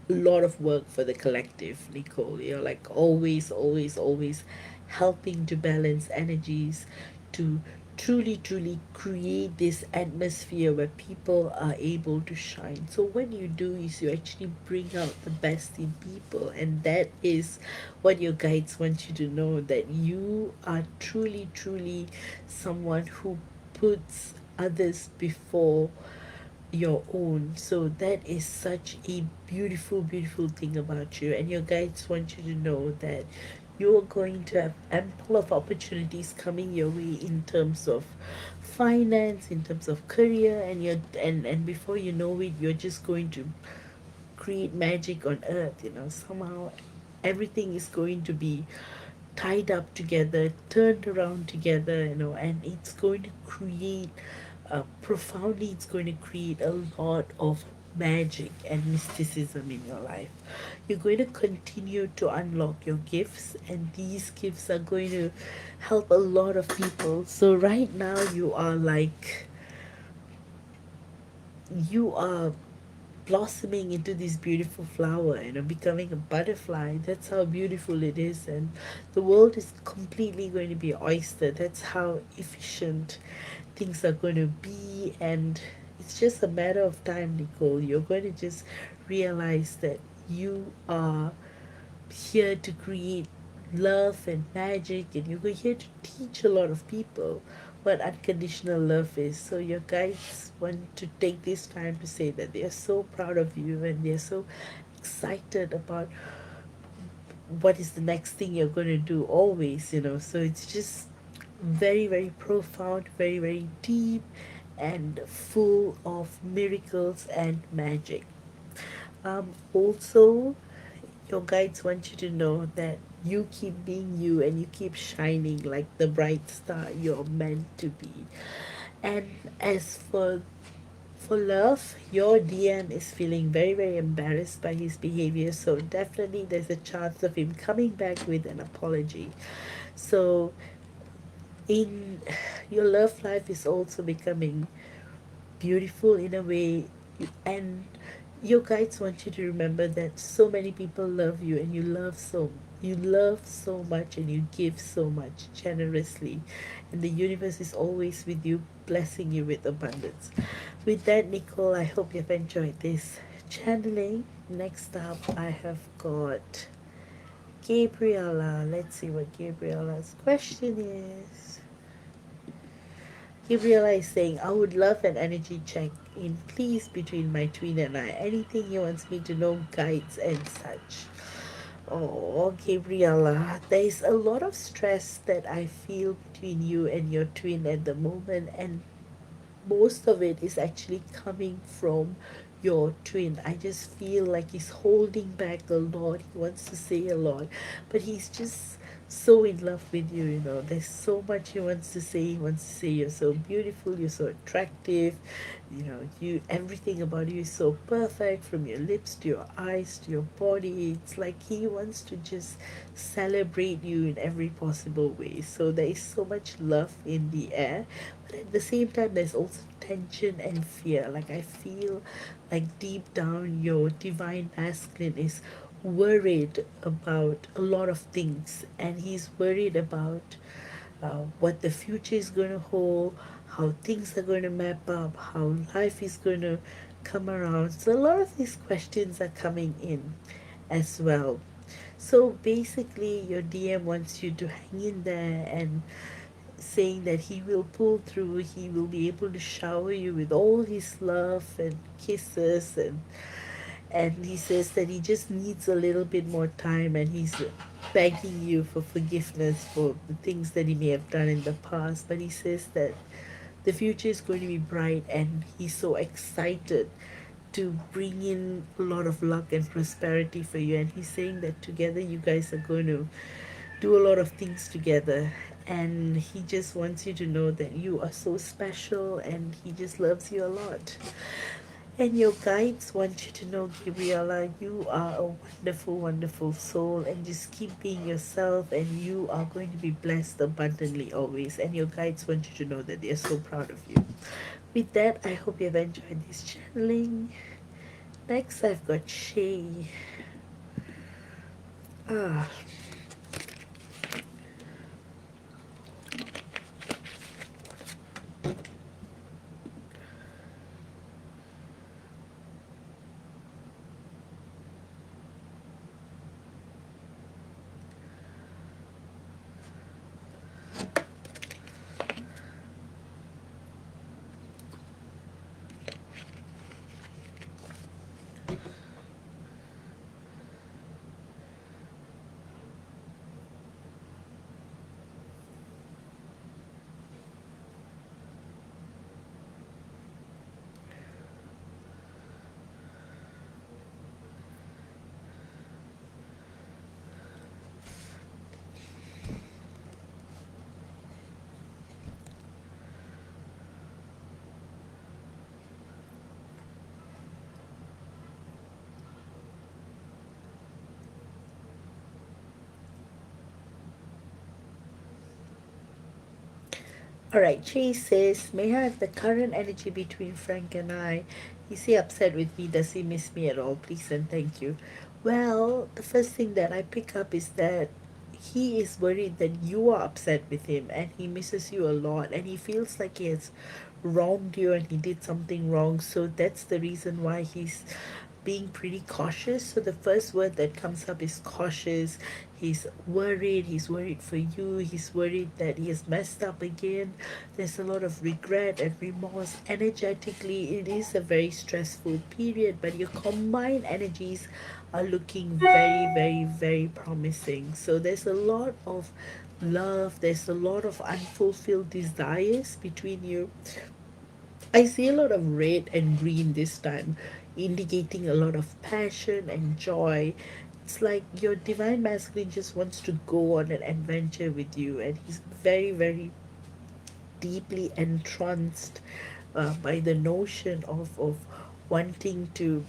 a lot of work for the collective, Nicole. You're like always, always, always helping to balance energies, to truly, truly create this atmosphere where people are able to shine. So what you do is you actually bring out the best in people, and that is what your guides want you to know, that you are truly, truly someone who puts others before your own. So that is such a beautiful, beautiful thing about you, and your guides want you to know that you're going to have ample of opportunities coming your way in terms of finance, in terms of career, and before you know it, you're just going to create magic on earth. Somehow everything is going to be tied up together, turned around together, and it's going to create profoundly, it's going to create a lot of magic and mysticism in your life. You're going to continue to unlock your gifts, and these gifts are going to help a lot of people. So, right now, you are blossoming into this beautiful flower, becoming a butterfly. That's how beautiful it is, and the world is completely going to be oyster. That's how efficient things are going to be, and it's just a matter of time, Nicole. You're going to just realize that you are here to create love and magic, and you're here to teach a lot of people what unconditional love is. So your guides want to take this time to say that they are so proud of you, and they're so excited about what is the next thing you're going to do always. So it's just very, very profound, very, very deep, and full of miracles and magic. Also, your guides want you to know that you keep being you, and you keep shining like the bright star you're meant to be. And as for love, your DM is feeling very, very embarrassed by his behavior, so definitely there's a chance of him coming back with an apology. So in your love life is also becoming beautiful in a way, and your guides want you to remember that so many people love you, and you love so much, and you give so much generously, and the universe is always with you, blessing you with abundance. With that, Nicole, I hope you've enjoyed this channeling. Next up, I have got Gabriella. Let's see what Gabriella's question is. Gabriella is saying, I would love an energy check in, please, between my twin and I. Anything he wants me to know, guides and such. Oh, Gabriella, there is a lot of stress that I feel between you and your twin at the moment, and most of it is actually coming from your twin. I just feel like he's holding back a lot. He wants to say a lot, but he's just so in love with you. There's so much he wants to say. He wants to say you're so beautiful, you're so attractive. You everything about you is so perfect, from your lips to your eyes to your body. It's like he wants to just celebrate you in every possible way. So there is so much love in the air, but at the same time there's also tension and fear. Like, I feel like deep down your divine masculine is worried about a lot of things, and he's worried about what the future is going to hold, how things are going to map up, how life is going to come around. So a lot of these questions are coming in as well. So basically, your DM wants you to hang in there, and saying that he will pull through, he will be able to shower you with all his love and kisses, and he says that he just needs a little bit more time, and he's begging you for forgiveness for the things that he may have done in the past. But he says that the future is going to be bright, and he's so excited to bring in a lot of luck and prosperity for you. And he's saying that together you guys are going to do a lot of things together, and he just wants you to know that you are so special, and he just loves you a lot. And your guides want you to know, Gabriella, you are a wonderful, wonderful soul, and just keep being yourself, and you are going to be blessed abundantly always. And your guides want you to know that they are so proud of you. With that, I hope you've enjoyed this channeling. Next, I've got Shay. Ah, Alright, Chase says, may I have the current energy between Frank and I? Is he upset with me? Does he miss me at all? Please and thank you. Well, the first thing that I pick up is that he is worried that you are upset with him and he misses you a lot and he feels like he has wronged you and he did something wrong. So that's the reason why he's being pretty cautious. So the first word that comes up is cautious. He's worried. He's worried for you. He's worried that he has messed up again. There's a lot of regret and remorse. Energetically, it is a very stressful period, but your combined energies are looking very, very, very promising. So there's a lot of love, there's a lot of unfulfilled desires between you. I see a lot of red and green this time, indicating a lot of passion and joy. It's like your divine masculine just wants to go on an adventure with you, and he's very, very deeply entranced by the notion of wanting to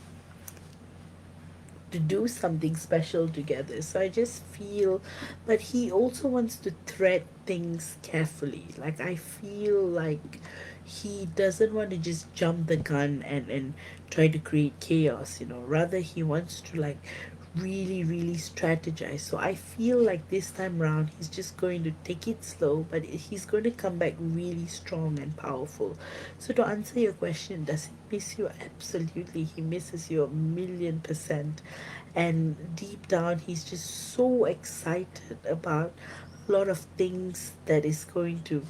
do something special together. So I just feel, but he also wants to thread things carefully. Like I feel like he doesn't want to just jump the gun and try to create chaos, you know. Rather he wants to like really, really strategize. So I feel like this time round he's just going to take it slow, but he's going to come back really strong and powerful. So to answer your question, does he miss you? Absolutely, he misses you 1,000,000%. And deep down, he's just so excited about a lot of things that is going to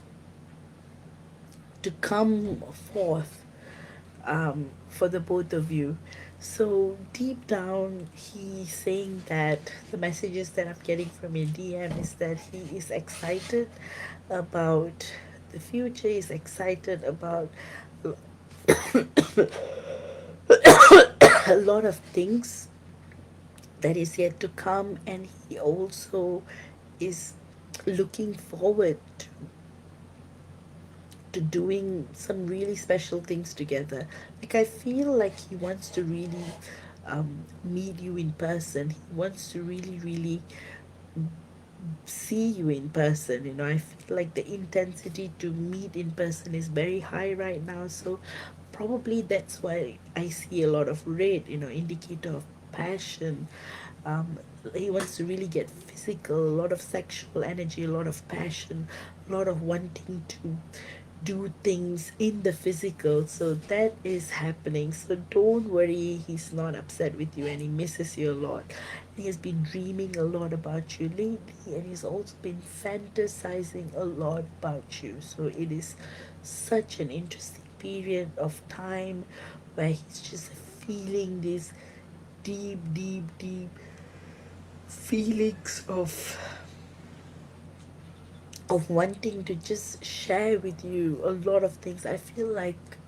come forth for the both of you. So deep down, he's saying that the messages that I'm getting from your DM is that he is excited about the future. He's excited about a lot of things that is yet to come, and he also is looking forward to doing some really special things together. Like I feel like he wants to really meet you in person. He wants to really, really see you in person. You know, I feel like the intensity to meet in person is very high right now. So probably that's why I see a lot of red, you know, indicator of passion. um, he wants to really get physical, a lot of sexual energy, a lot of passion, a lot of wanting to do things in the physical. So that is happening. So don't worry, he's not upset with you and he misses you a lot. He has been dreaming a lot about you lately, and he's also been fantasizing a lot about you. So it is such an interesting period of time where he's just feeling this deep, deep, deep feelings of wanting to just share with you a lot of things. I feel like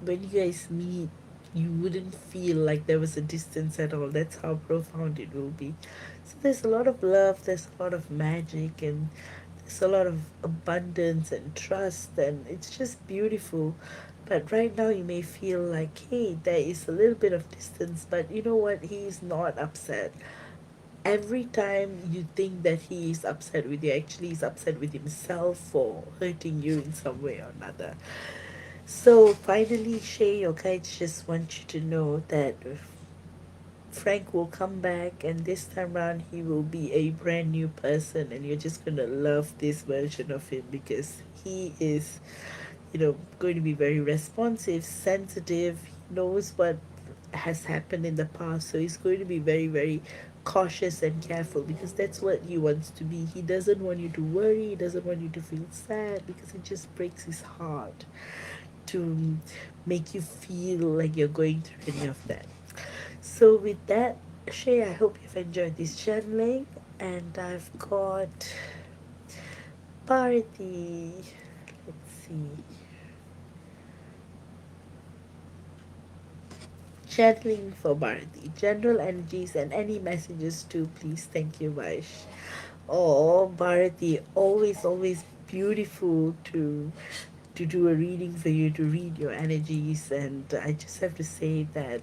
when you guys meet, you wouldn't feel like there was a distance at all. That's how profound it will be. So there's a lot of love, there's a lot of magic, and there's a lot of abundance and trust, and it's just beautiful. But right now, you may feel like, hey, there is a little bit of distance, but you know what? He's not upset. Every time you think that he is upset with you, actually he's upset with himself for hurting you in some way or another. So finally, Shay, your guides just want you to know that Frank will come back, and this time around he will be a brand new person, and you're just gonna love this version of him because he is, you know, going to be very responsive, sensitive. He knows what has happened in the past, so he's going to be very, very cautious and careful because that's what he wants to be. He doesn't want you to worry, he doesn't want you to feel sad because it just breaks his heart to make you feel like you're going through any of that. So with that, Shay, I hope you've enjoyed this channeling, and I've got Bharati. Let's see. Channeling for Bharati. General energies and any messages too, please. Thank you, Vaish. Oh, Bharati, always, always beautiful to do a reading for you, to read your energies, and I just have to say that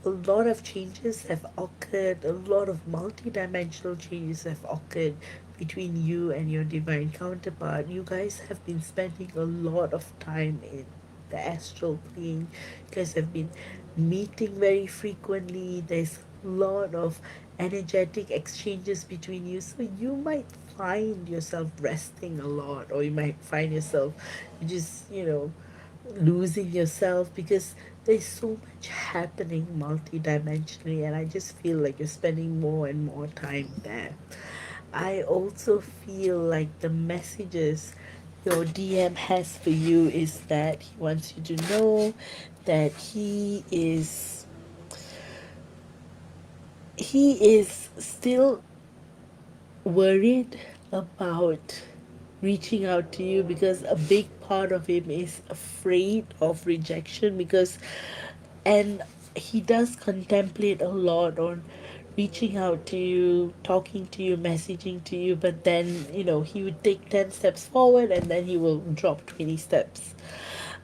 a lot of changes have occurred, a lot of multidimensional changes have occurred between you and your divine counterpart. You guys have been spending a lot of time in the astral plane. You guys have been meeting very frequently. There's a lot of energetic exchanges between you. So you might find yourself resting a lot, or you might find yourself just, losing yourself because there's so much happening multidimensionally, and I just feel like you're spending more and more time there. I also feel like the messages your DM has for you is that he wants you to know that he is still worried about reaching out to you, because a big part of him is afraid of rejection, because and he does contemplate a lot on reaching out to you, talking to you, messaging to you, but then he would take 10 steps forward and then he will drop 20 steps.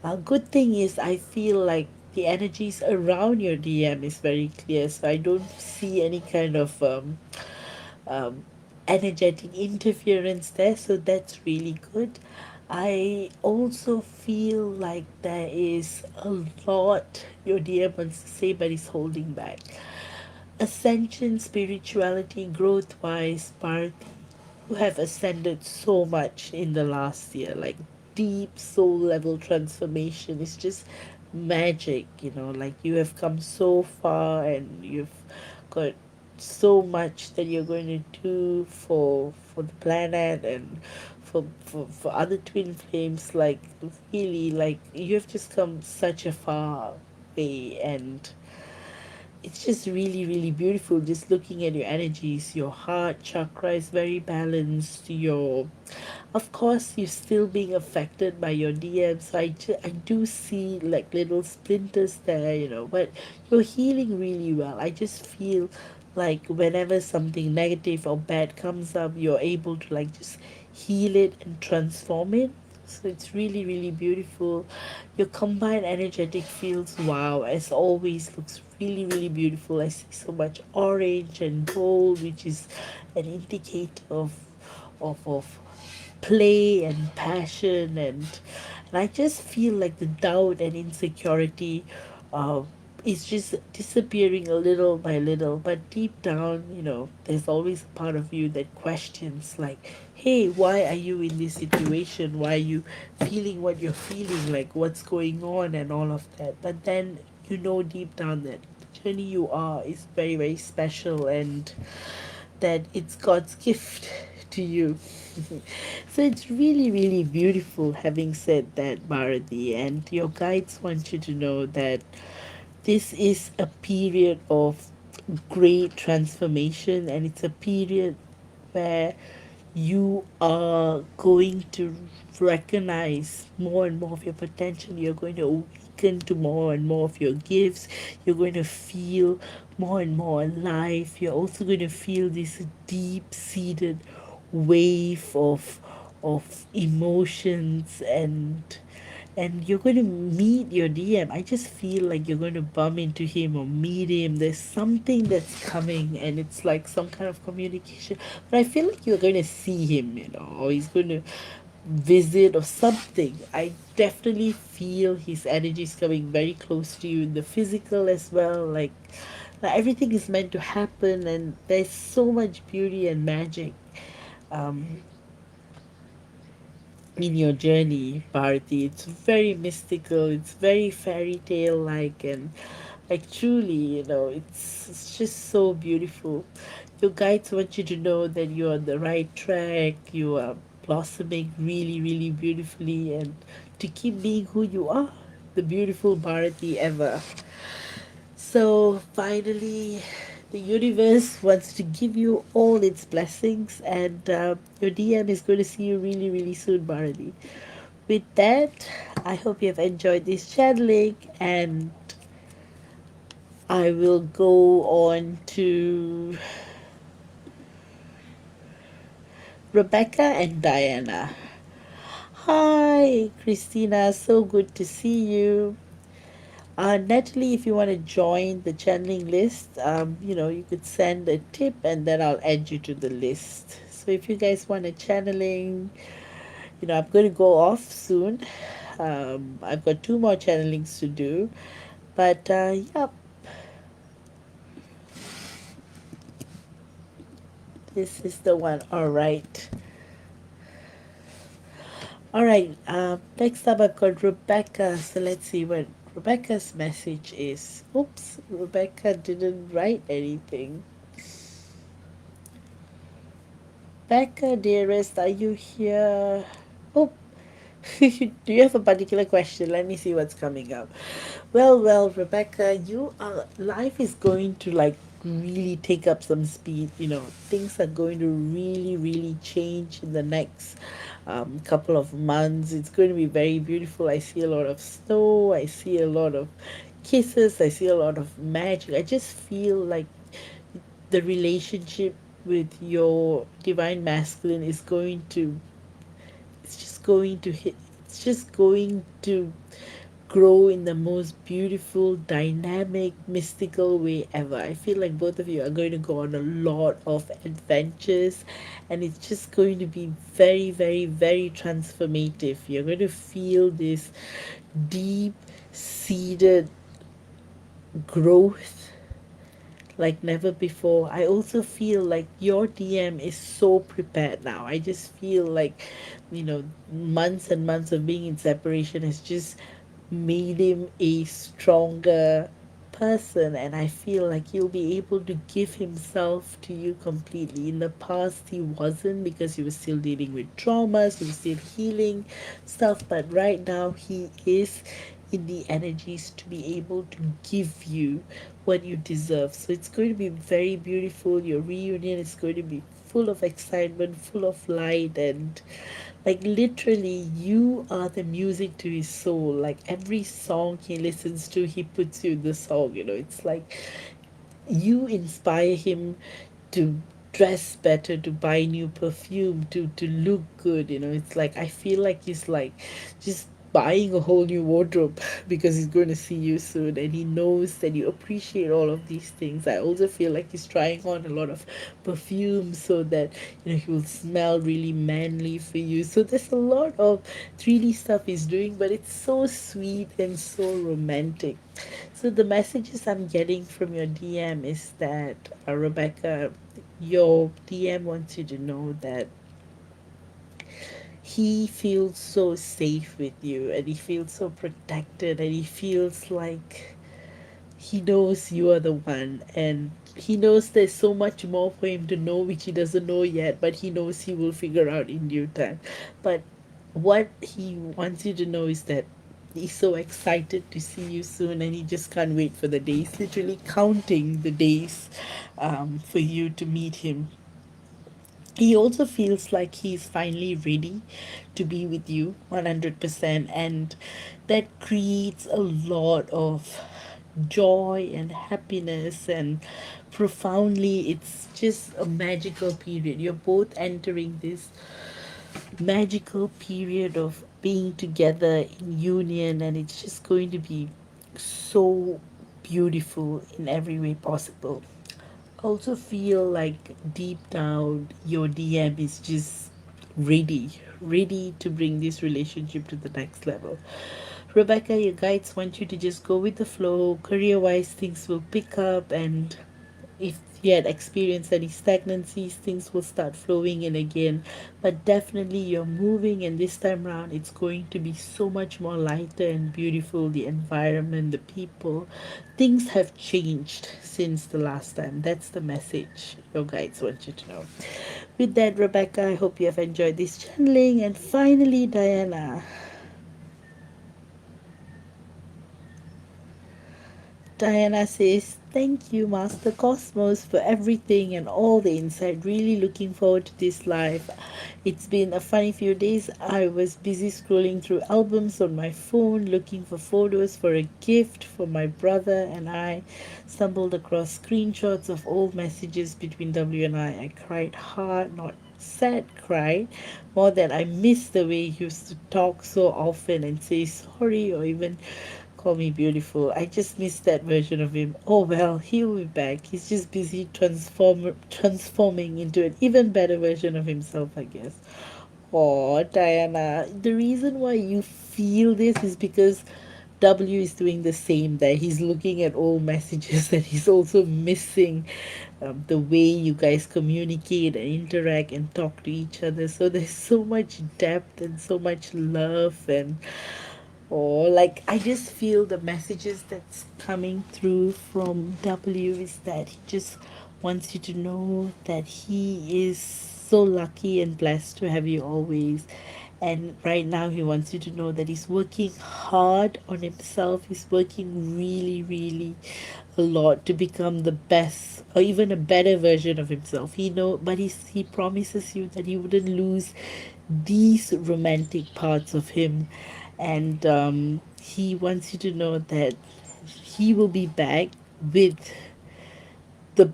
A good thing is, I feel like the energies around your DM is very clear, so I don't see any kind of um, energetic interference there, so that's really good. I also feel like there is a lot your DM wants to say, but is holding back. Ascension, spirituality, growth wise, Bharti, you have ascended so much in the last year. Like, deep soul level transformation is just magic, like you have come so far and you've got so much that you're going to do for the planet and for other twin flames. Like, really, like, you have just come such a far way, and it's just really, really beautiful just looking at your energies. Your heart chakra is very balanced. Of course, you're still being affected by your DMs. So I do see like little splinters there, but you're healing really well. I just feel like whenever something negative or bad comes up, you're able to like just heal it and transform it. So it's really, really beautiful. Your combined energetic fields, wow, as always, looks really, really beautiful. I see so much orange and gold, which is an indicator of play and passion, and I just feel like the doubt and insecurity uh, is just disappearing a little by little, but deep down, there's always a part of you that questions, like, hey, why are you in this situation, why are you feeling what you're feeling, like what's going on and all of that. But then deep down that the journey you are is very, very special, and that it's God's gift to you. So it's really, really beautiful. Having said that, Bharati, and your guides want you to know that this is a period of great transformation, and it's a period where you are going to recognize more and more of your potential. You're going to awaken to more and more of your gifts. You're going to feel more and more alive. You're also going to feel this deep seated wave of emotions, and you're going to meet your DM. I just feel like you're going to bump into him or meet him. There's something that's coming, and it's like some kind of communication. But I feel like you're going to see him, or he's going to visit or something. I definitely feel his energy is coming very close to you in the physical as well. Like everything is meant to happen, and there's so much beauty and magic um, in your journey, Bharati. It's very mystical, it's very fairy tale like, and like truly, it's just so beautiful. Your guides want you to know that you're on the right track, you are blossoming really, really beautifully, and to keep being who you are, the beautiful Bharati ever. So finally, the universe wants to give you all its blessings, and your DM is going to see you really, really soon, Bharati. With that, I hope you have enjoyed this channeling, and I will go on to Rebecca and Diana. Hi, Christina. So good to see you. Natalie, if you want to join the channeling list, you could send a tip and then I'll add you to the list. So if you guys want a channeling, I'm going to go off soon. I've got two more channelings to do, but yeah, this is the one. All right. Next up, I've got Rebecca. So let's see what Rebecca's message is. Oops, Rebecca didn't write anything. Becca, dearest, are you here? Oh, do you have a particular question? Let me see what's coming up. Well, Rebecca, life is going to like really take up some speed. Things are going to really, really change in the next couple of months. It's going to be very beautiful. I see a lot of snow. I see a lot of kisses. I see a lot of magic. I just feel like the relationship with your divine masculine is going to it's just going to hit it's just going to grow in the most beautiful, dynamic, mystical way ever. I feel like both of you are going to go on a lot of adventures, and it's just going to be very, very, very transformative. You're going to feel this deep seated growth like never before. I also feel like your DM is so prepared now. I just feel like, months and months of being in separation has just made him a stronger person, and I feel like he'll be able to give himself to you completely. In the past he wasn't, because he was still dealing with traumas, he was still healing stuff, but right now he is in the energies to be able to give you what you deserve. So it's going to be very beautiful. Your reunion is going to be full of excitement, full of light, and like literally you are the music to his soul. Like every song he listens to, he puts you in the song. It's like you inspire him to dress better, to buy new perfume, to look good. It's like I feel like he's like just buying a whole new wardrobe because he's going to see you soon, and he knows that you appreciate all of these things. I also feel like he's trying on a lot of perfume so that he will smell really manly for you. So there's a lot of 3D stuff he's doing, but it's so sweet and so romantic. So the messages I'm getting from your DM is that, Rebecca, your DM wants you to know that he feels so safe with you, and he feels so protected, and he feels like he knows you are the one, and he knows there's so much more for him to know which he doesn't know yet, but he knows he will figure out in due time. But what he wants you to know is that he's so excited to see you soon, and he just can't wait for the days, literally counting the days for you to meet him. He also feels like he's finally ready to be with you 100%, and that creates a lot of joy and happiness, and profoundly it's just a magical period. You're both entering this magical period of being together in union, and it's just going to be so beautiful in every way possible. Also feel like deep down your DM is just ready to bring this relationship to the next level. Rebecca, your guides want you to just go with the flow. Career wise, things will pick up, and if you had experienced any stagnancies, things will start flowing in again. But definitely you're moving, and this time around it's going to be so much more lighter and beautiful. The environment, the people, things have changed since the last time. That's the message your guides want you to know. With that, Rebecca, I hope you have enjoyed this channeling. And finally, Diana. Diana says, "Thank you, Master Cosmos, for everything and all the insight. Really looking forward to this live. It's been a funny few days. I was busy scrolling through albums on my phone, looking for photos for a gift for my brother, and I stumbled across screenshots of old messages between W and I. I cried hard, not sad cried, more that I missed the way he used to talk so often and say sorry, or even call me beautiful. I just miss that version of him. Oh well, he'll be back. He's just busy transforming into an even better version of himself, I guess. Oh, Diana, the reason why you feel this is because W is doing the same there. He's looking at old messages and he's also missing the way you guys communicate and interact and talk to each other. So there's so much depth and so much love and like I just feel the messages that's coming through from W is that he just wants you to know that he is so lucky and blessed to have you always. And right now, he wants you to know that he's working hard on himself. He's working really, really a lot to become the best or even a better version of himself. But he promises you that he wouldn't lose these romantic parts of him, and he wants you to know that he will be back with the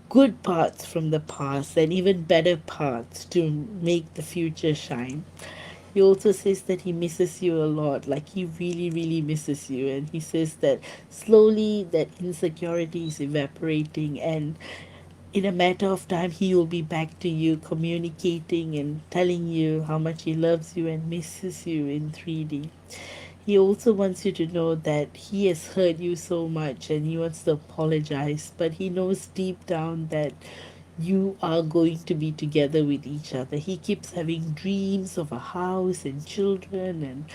good parts from the past and even better parts to make the future shine. He also says that he misses you a lot, like he really, really misses you. And he says that slowly that insecurity is evaporating, and in a matter of time, he will be back to you, communicating and telling you how much he loves you and misses you in 3D. He also wants you to know that he has hurt you so much and he wants to apologize, but he knows deep down that you are going to be together with each other. He keeps having dreams of a house and children and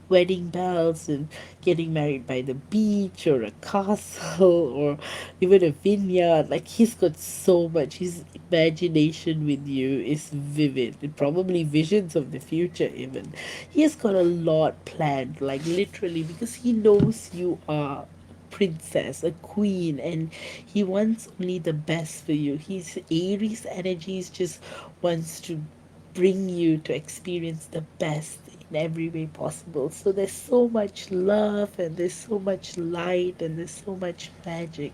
wedding bells and getting married by the beach or a castle or even a vineyard. Like he's got so much. His imagination with you is vivid. And probably visions of the future even. He has got a lot planned, like literally, because he knows you are princess, a queen, and he wants only the best for you. His Aries energies just wants to bring you to experience the best in every way possible. So there's so much love and there's so much light and there's so much magic.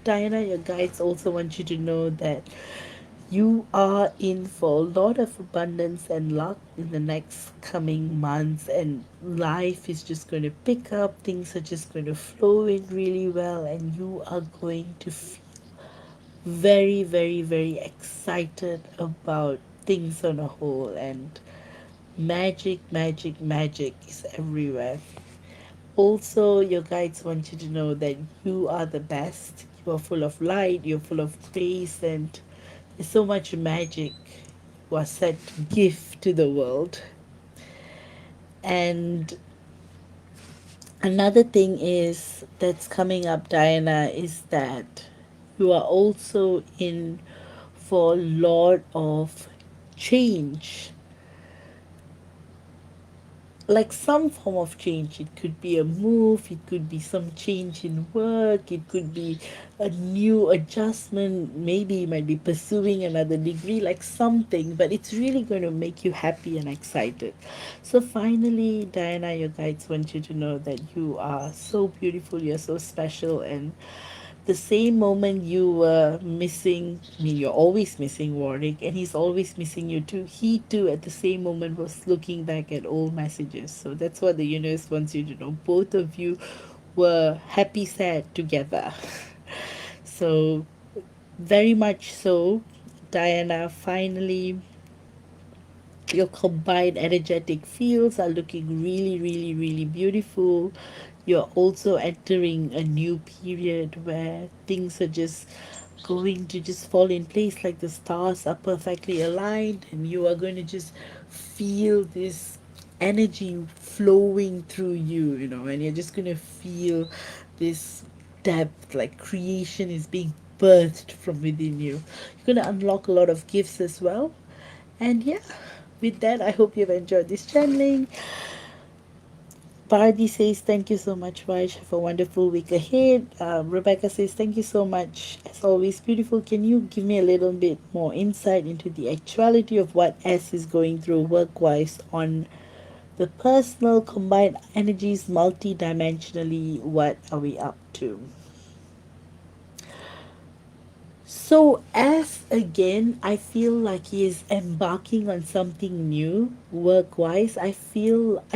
Diana, your guides also want you to know that you are in for a lot of abundance and luck in the next coming months, and life is just going to pick up. Things are just going to flow in really well, and you are going to feel very, very, very excited about things on a whole. And magic, magic, magic is everywhere. Also, your guides want you to know that you are the best. You are full of light, you're full of grace, and there's so much magic you are set to give to the world. And another thing is that's coming up, Diana, is that you are also in for a lot of change, like some form of change. It could be a move, it could be some change in work, it could be a new adjustment, maybe you might be pursuing another degree, like something, but it's really going to make you happy and excited. So finally, Diana, your guides want you to know that you are so beautiful, you're so special, and the same moment you were missing me, you're always missing Warwick, and he's always missing you too. He too, at the same moment, was looking back at old messages. So that's what the universe wants you to know. Both of you were happy, sad together. So, very much so, Diana, finally, your combined energetic fields are looking really, really, really beautiful. You're also entering a new period where things are just going to just fall in place, like the stars are perfectly aligned, and you are going to just feel this energy flowing through you, and you're just going to feel this depth, like creation is being birthed from within you. You're going to unlock a lot of gifts as well. And yeah, with that, I hope you've enjoyed this channeling. Bharati says, thank you so much, Vaj. Have a wonderful week ahead. Rebecca says, thank you so much. As always, beautiful. Can you give me a little bit more insight into the actuality of what S is going through work wise on the personal combined energies multi-dimensionally? What are we up to? So, as again, I feel like he is embarking on something new work wise. I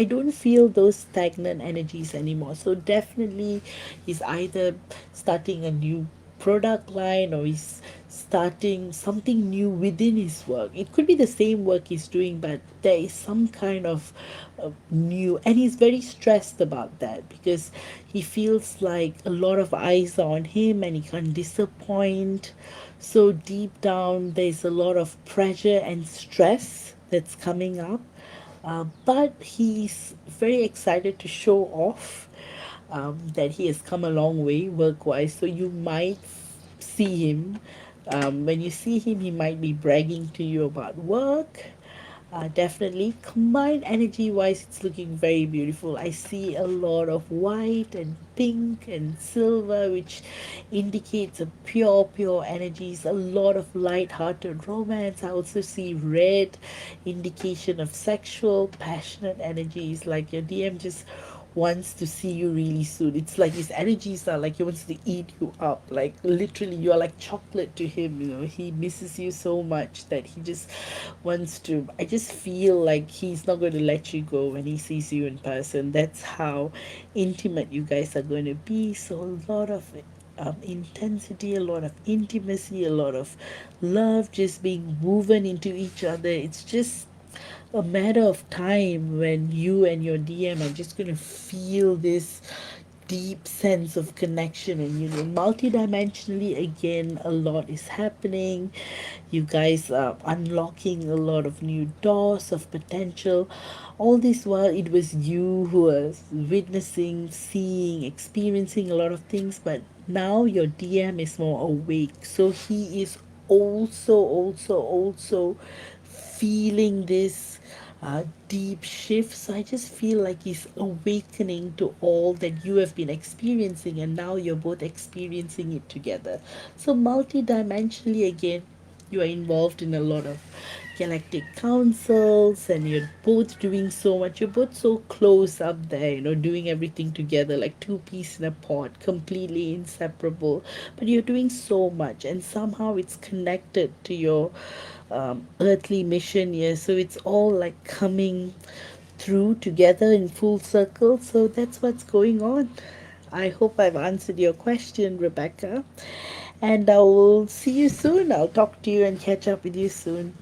don't feel those stagnant energies anymore. So, definitely, he's either starting a new product line or he's starting something new within his work. It could be the same work he's doing, but there is some kind of new, and he's very stressed about that because he feels like a lot of eyes are on him and he can't disappoint. So deep down there's a lot of pressure and stress that's coming up, but he's very excited to show off that he has come a long way work wise. So you might see him. When you see him, he might be bragging to you about work. Definitely combined energy wise, it's looking very beautiful. I see a lot of white and pink and silver, which indicates a pure energies, a lot of light-hearted romance. I also see red, indication of sexual passionate energies, like your DM just wants to see you really soon. It's like his energies are like he wants to eat you up. Like literally, you are like chocolate to him. You know, he misses you so much that he just wants to. I just feel like he's not going to let you go when he sees you in person. That's how intimate you guys are going to be. So a lot of intensity, a lot of intimacy, a lot of love just being woven into each other. It's just a matter of time when you and your DM are just going to feel this deep sense of connection and union. Multidimensionally, again, a lot is happening. You guys are unlocking a lot of new doors of potential. All this while, it was you who was witnessing, seeing, experiencing a lot of things, but now your DM is more awake. So he is also feeling this deep shift. So I just feel like he's awakening to all that you have been experiencing, and now you're both experiencing it together. So, multidimensionally, again, you are involved in a lot of galactic councils, and you're both doing so much. You're both so close up there, you know, doing everything together like two peas in a pod, completely inseparable. But you're doing so much, and somehow it's connected to your earthly mission here. So it's all like coming through together in full circle. So that's what's going on. I hope I've answered your question, Rebecca. And I will see you soon. I'll talk to you and catch up with you soon.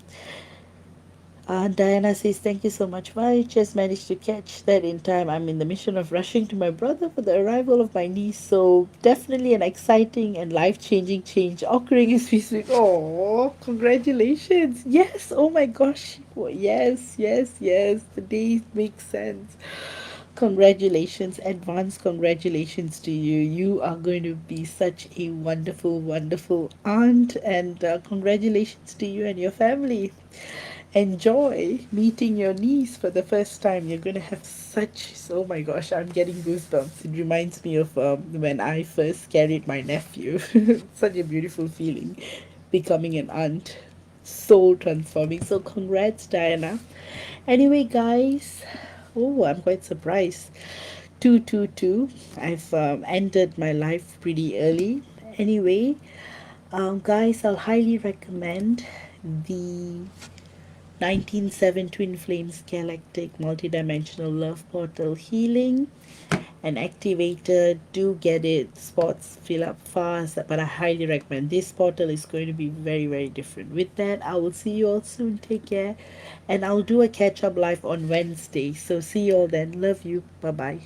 Diana says, thank you so much. I just managed to catch that in time. I'm in the mission of rushing to my brother for the arrival of my niece. So, definitely an exciting and life changing change occurring as we speak. Oh, congratulations. Yes. Oh my gosh. Yes. The day makes sense. Congratulations, advance congratulations to you. You are going to be such a wonderful aunt, and congratulations to you and your family. Enjoy meeting your niece for the first time. You're going to have such, oh my gosh, I'm getting goosebumps. It reminds me of when I first carried my nephew. Such a beautiful feeling becoming an aunt. Soul transforming. So, congrats, Diana. Anyway, guys, oh, I'm quite surprised. 222. I've ended my life pretty early. Anyway, guys, I'll highly recommend the 197 Twin Flames Galactic Multidimensional Love Portal Healing and Activator. Do get it. Spots fill up fast, but I highly recommend. This portal is going to be very different. With that, I will see you all soon. Take care. And I'll do a catch up live on Wednesday. So see you all then. Love you. Bye bye.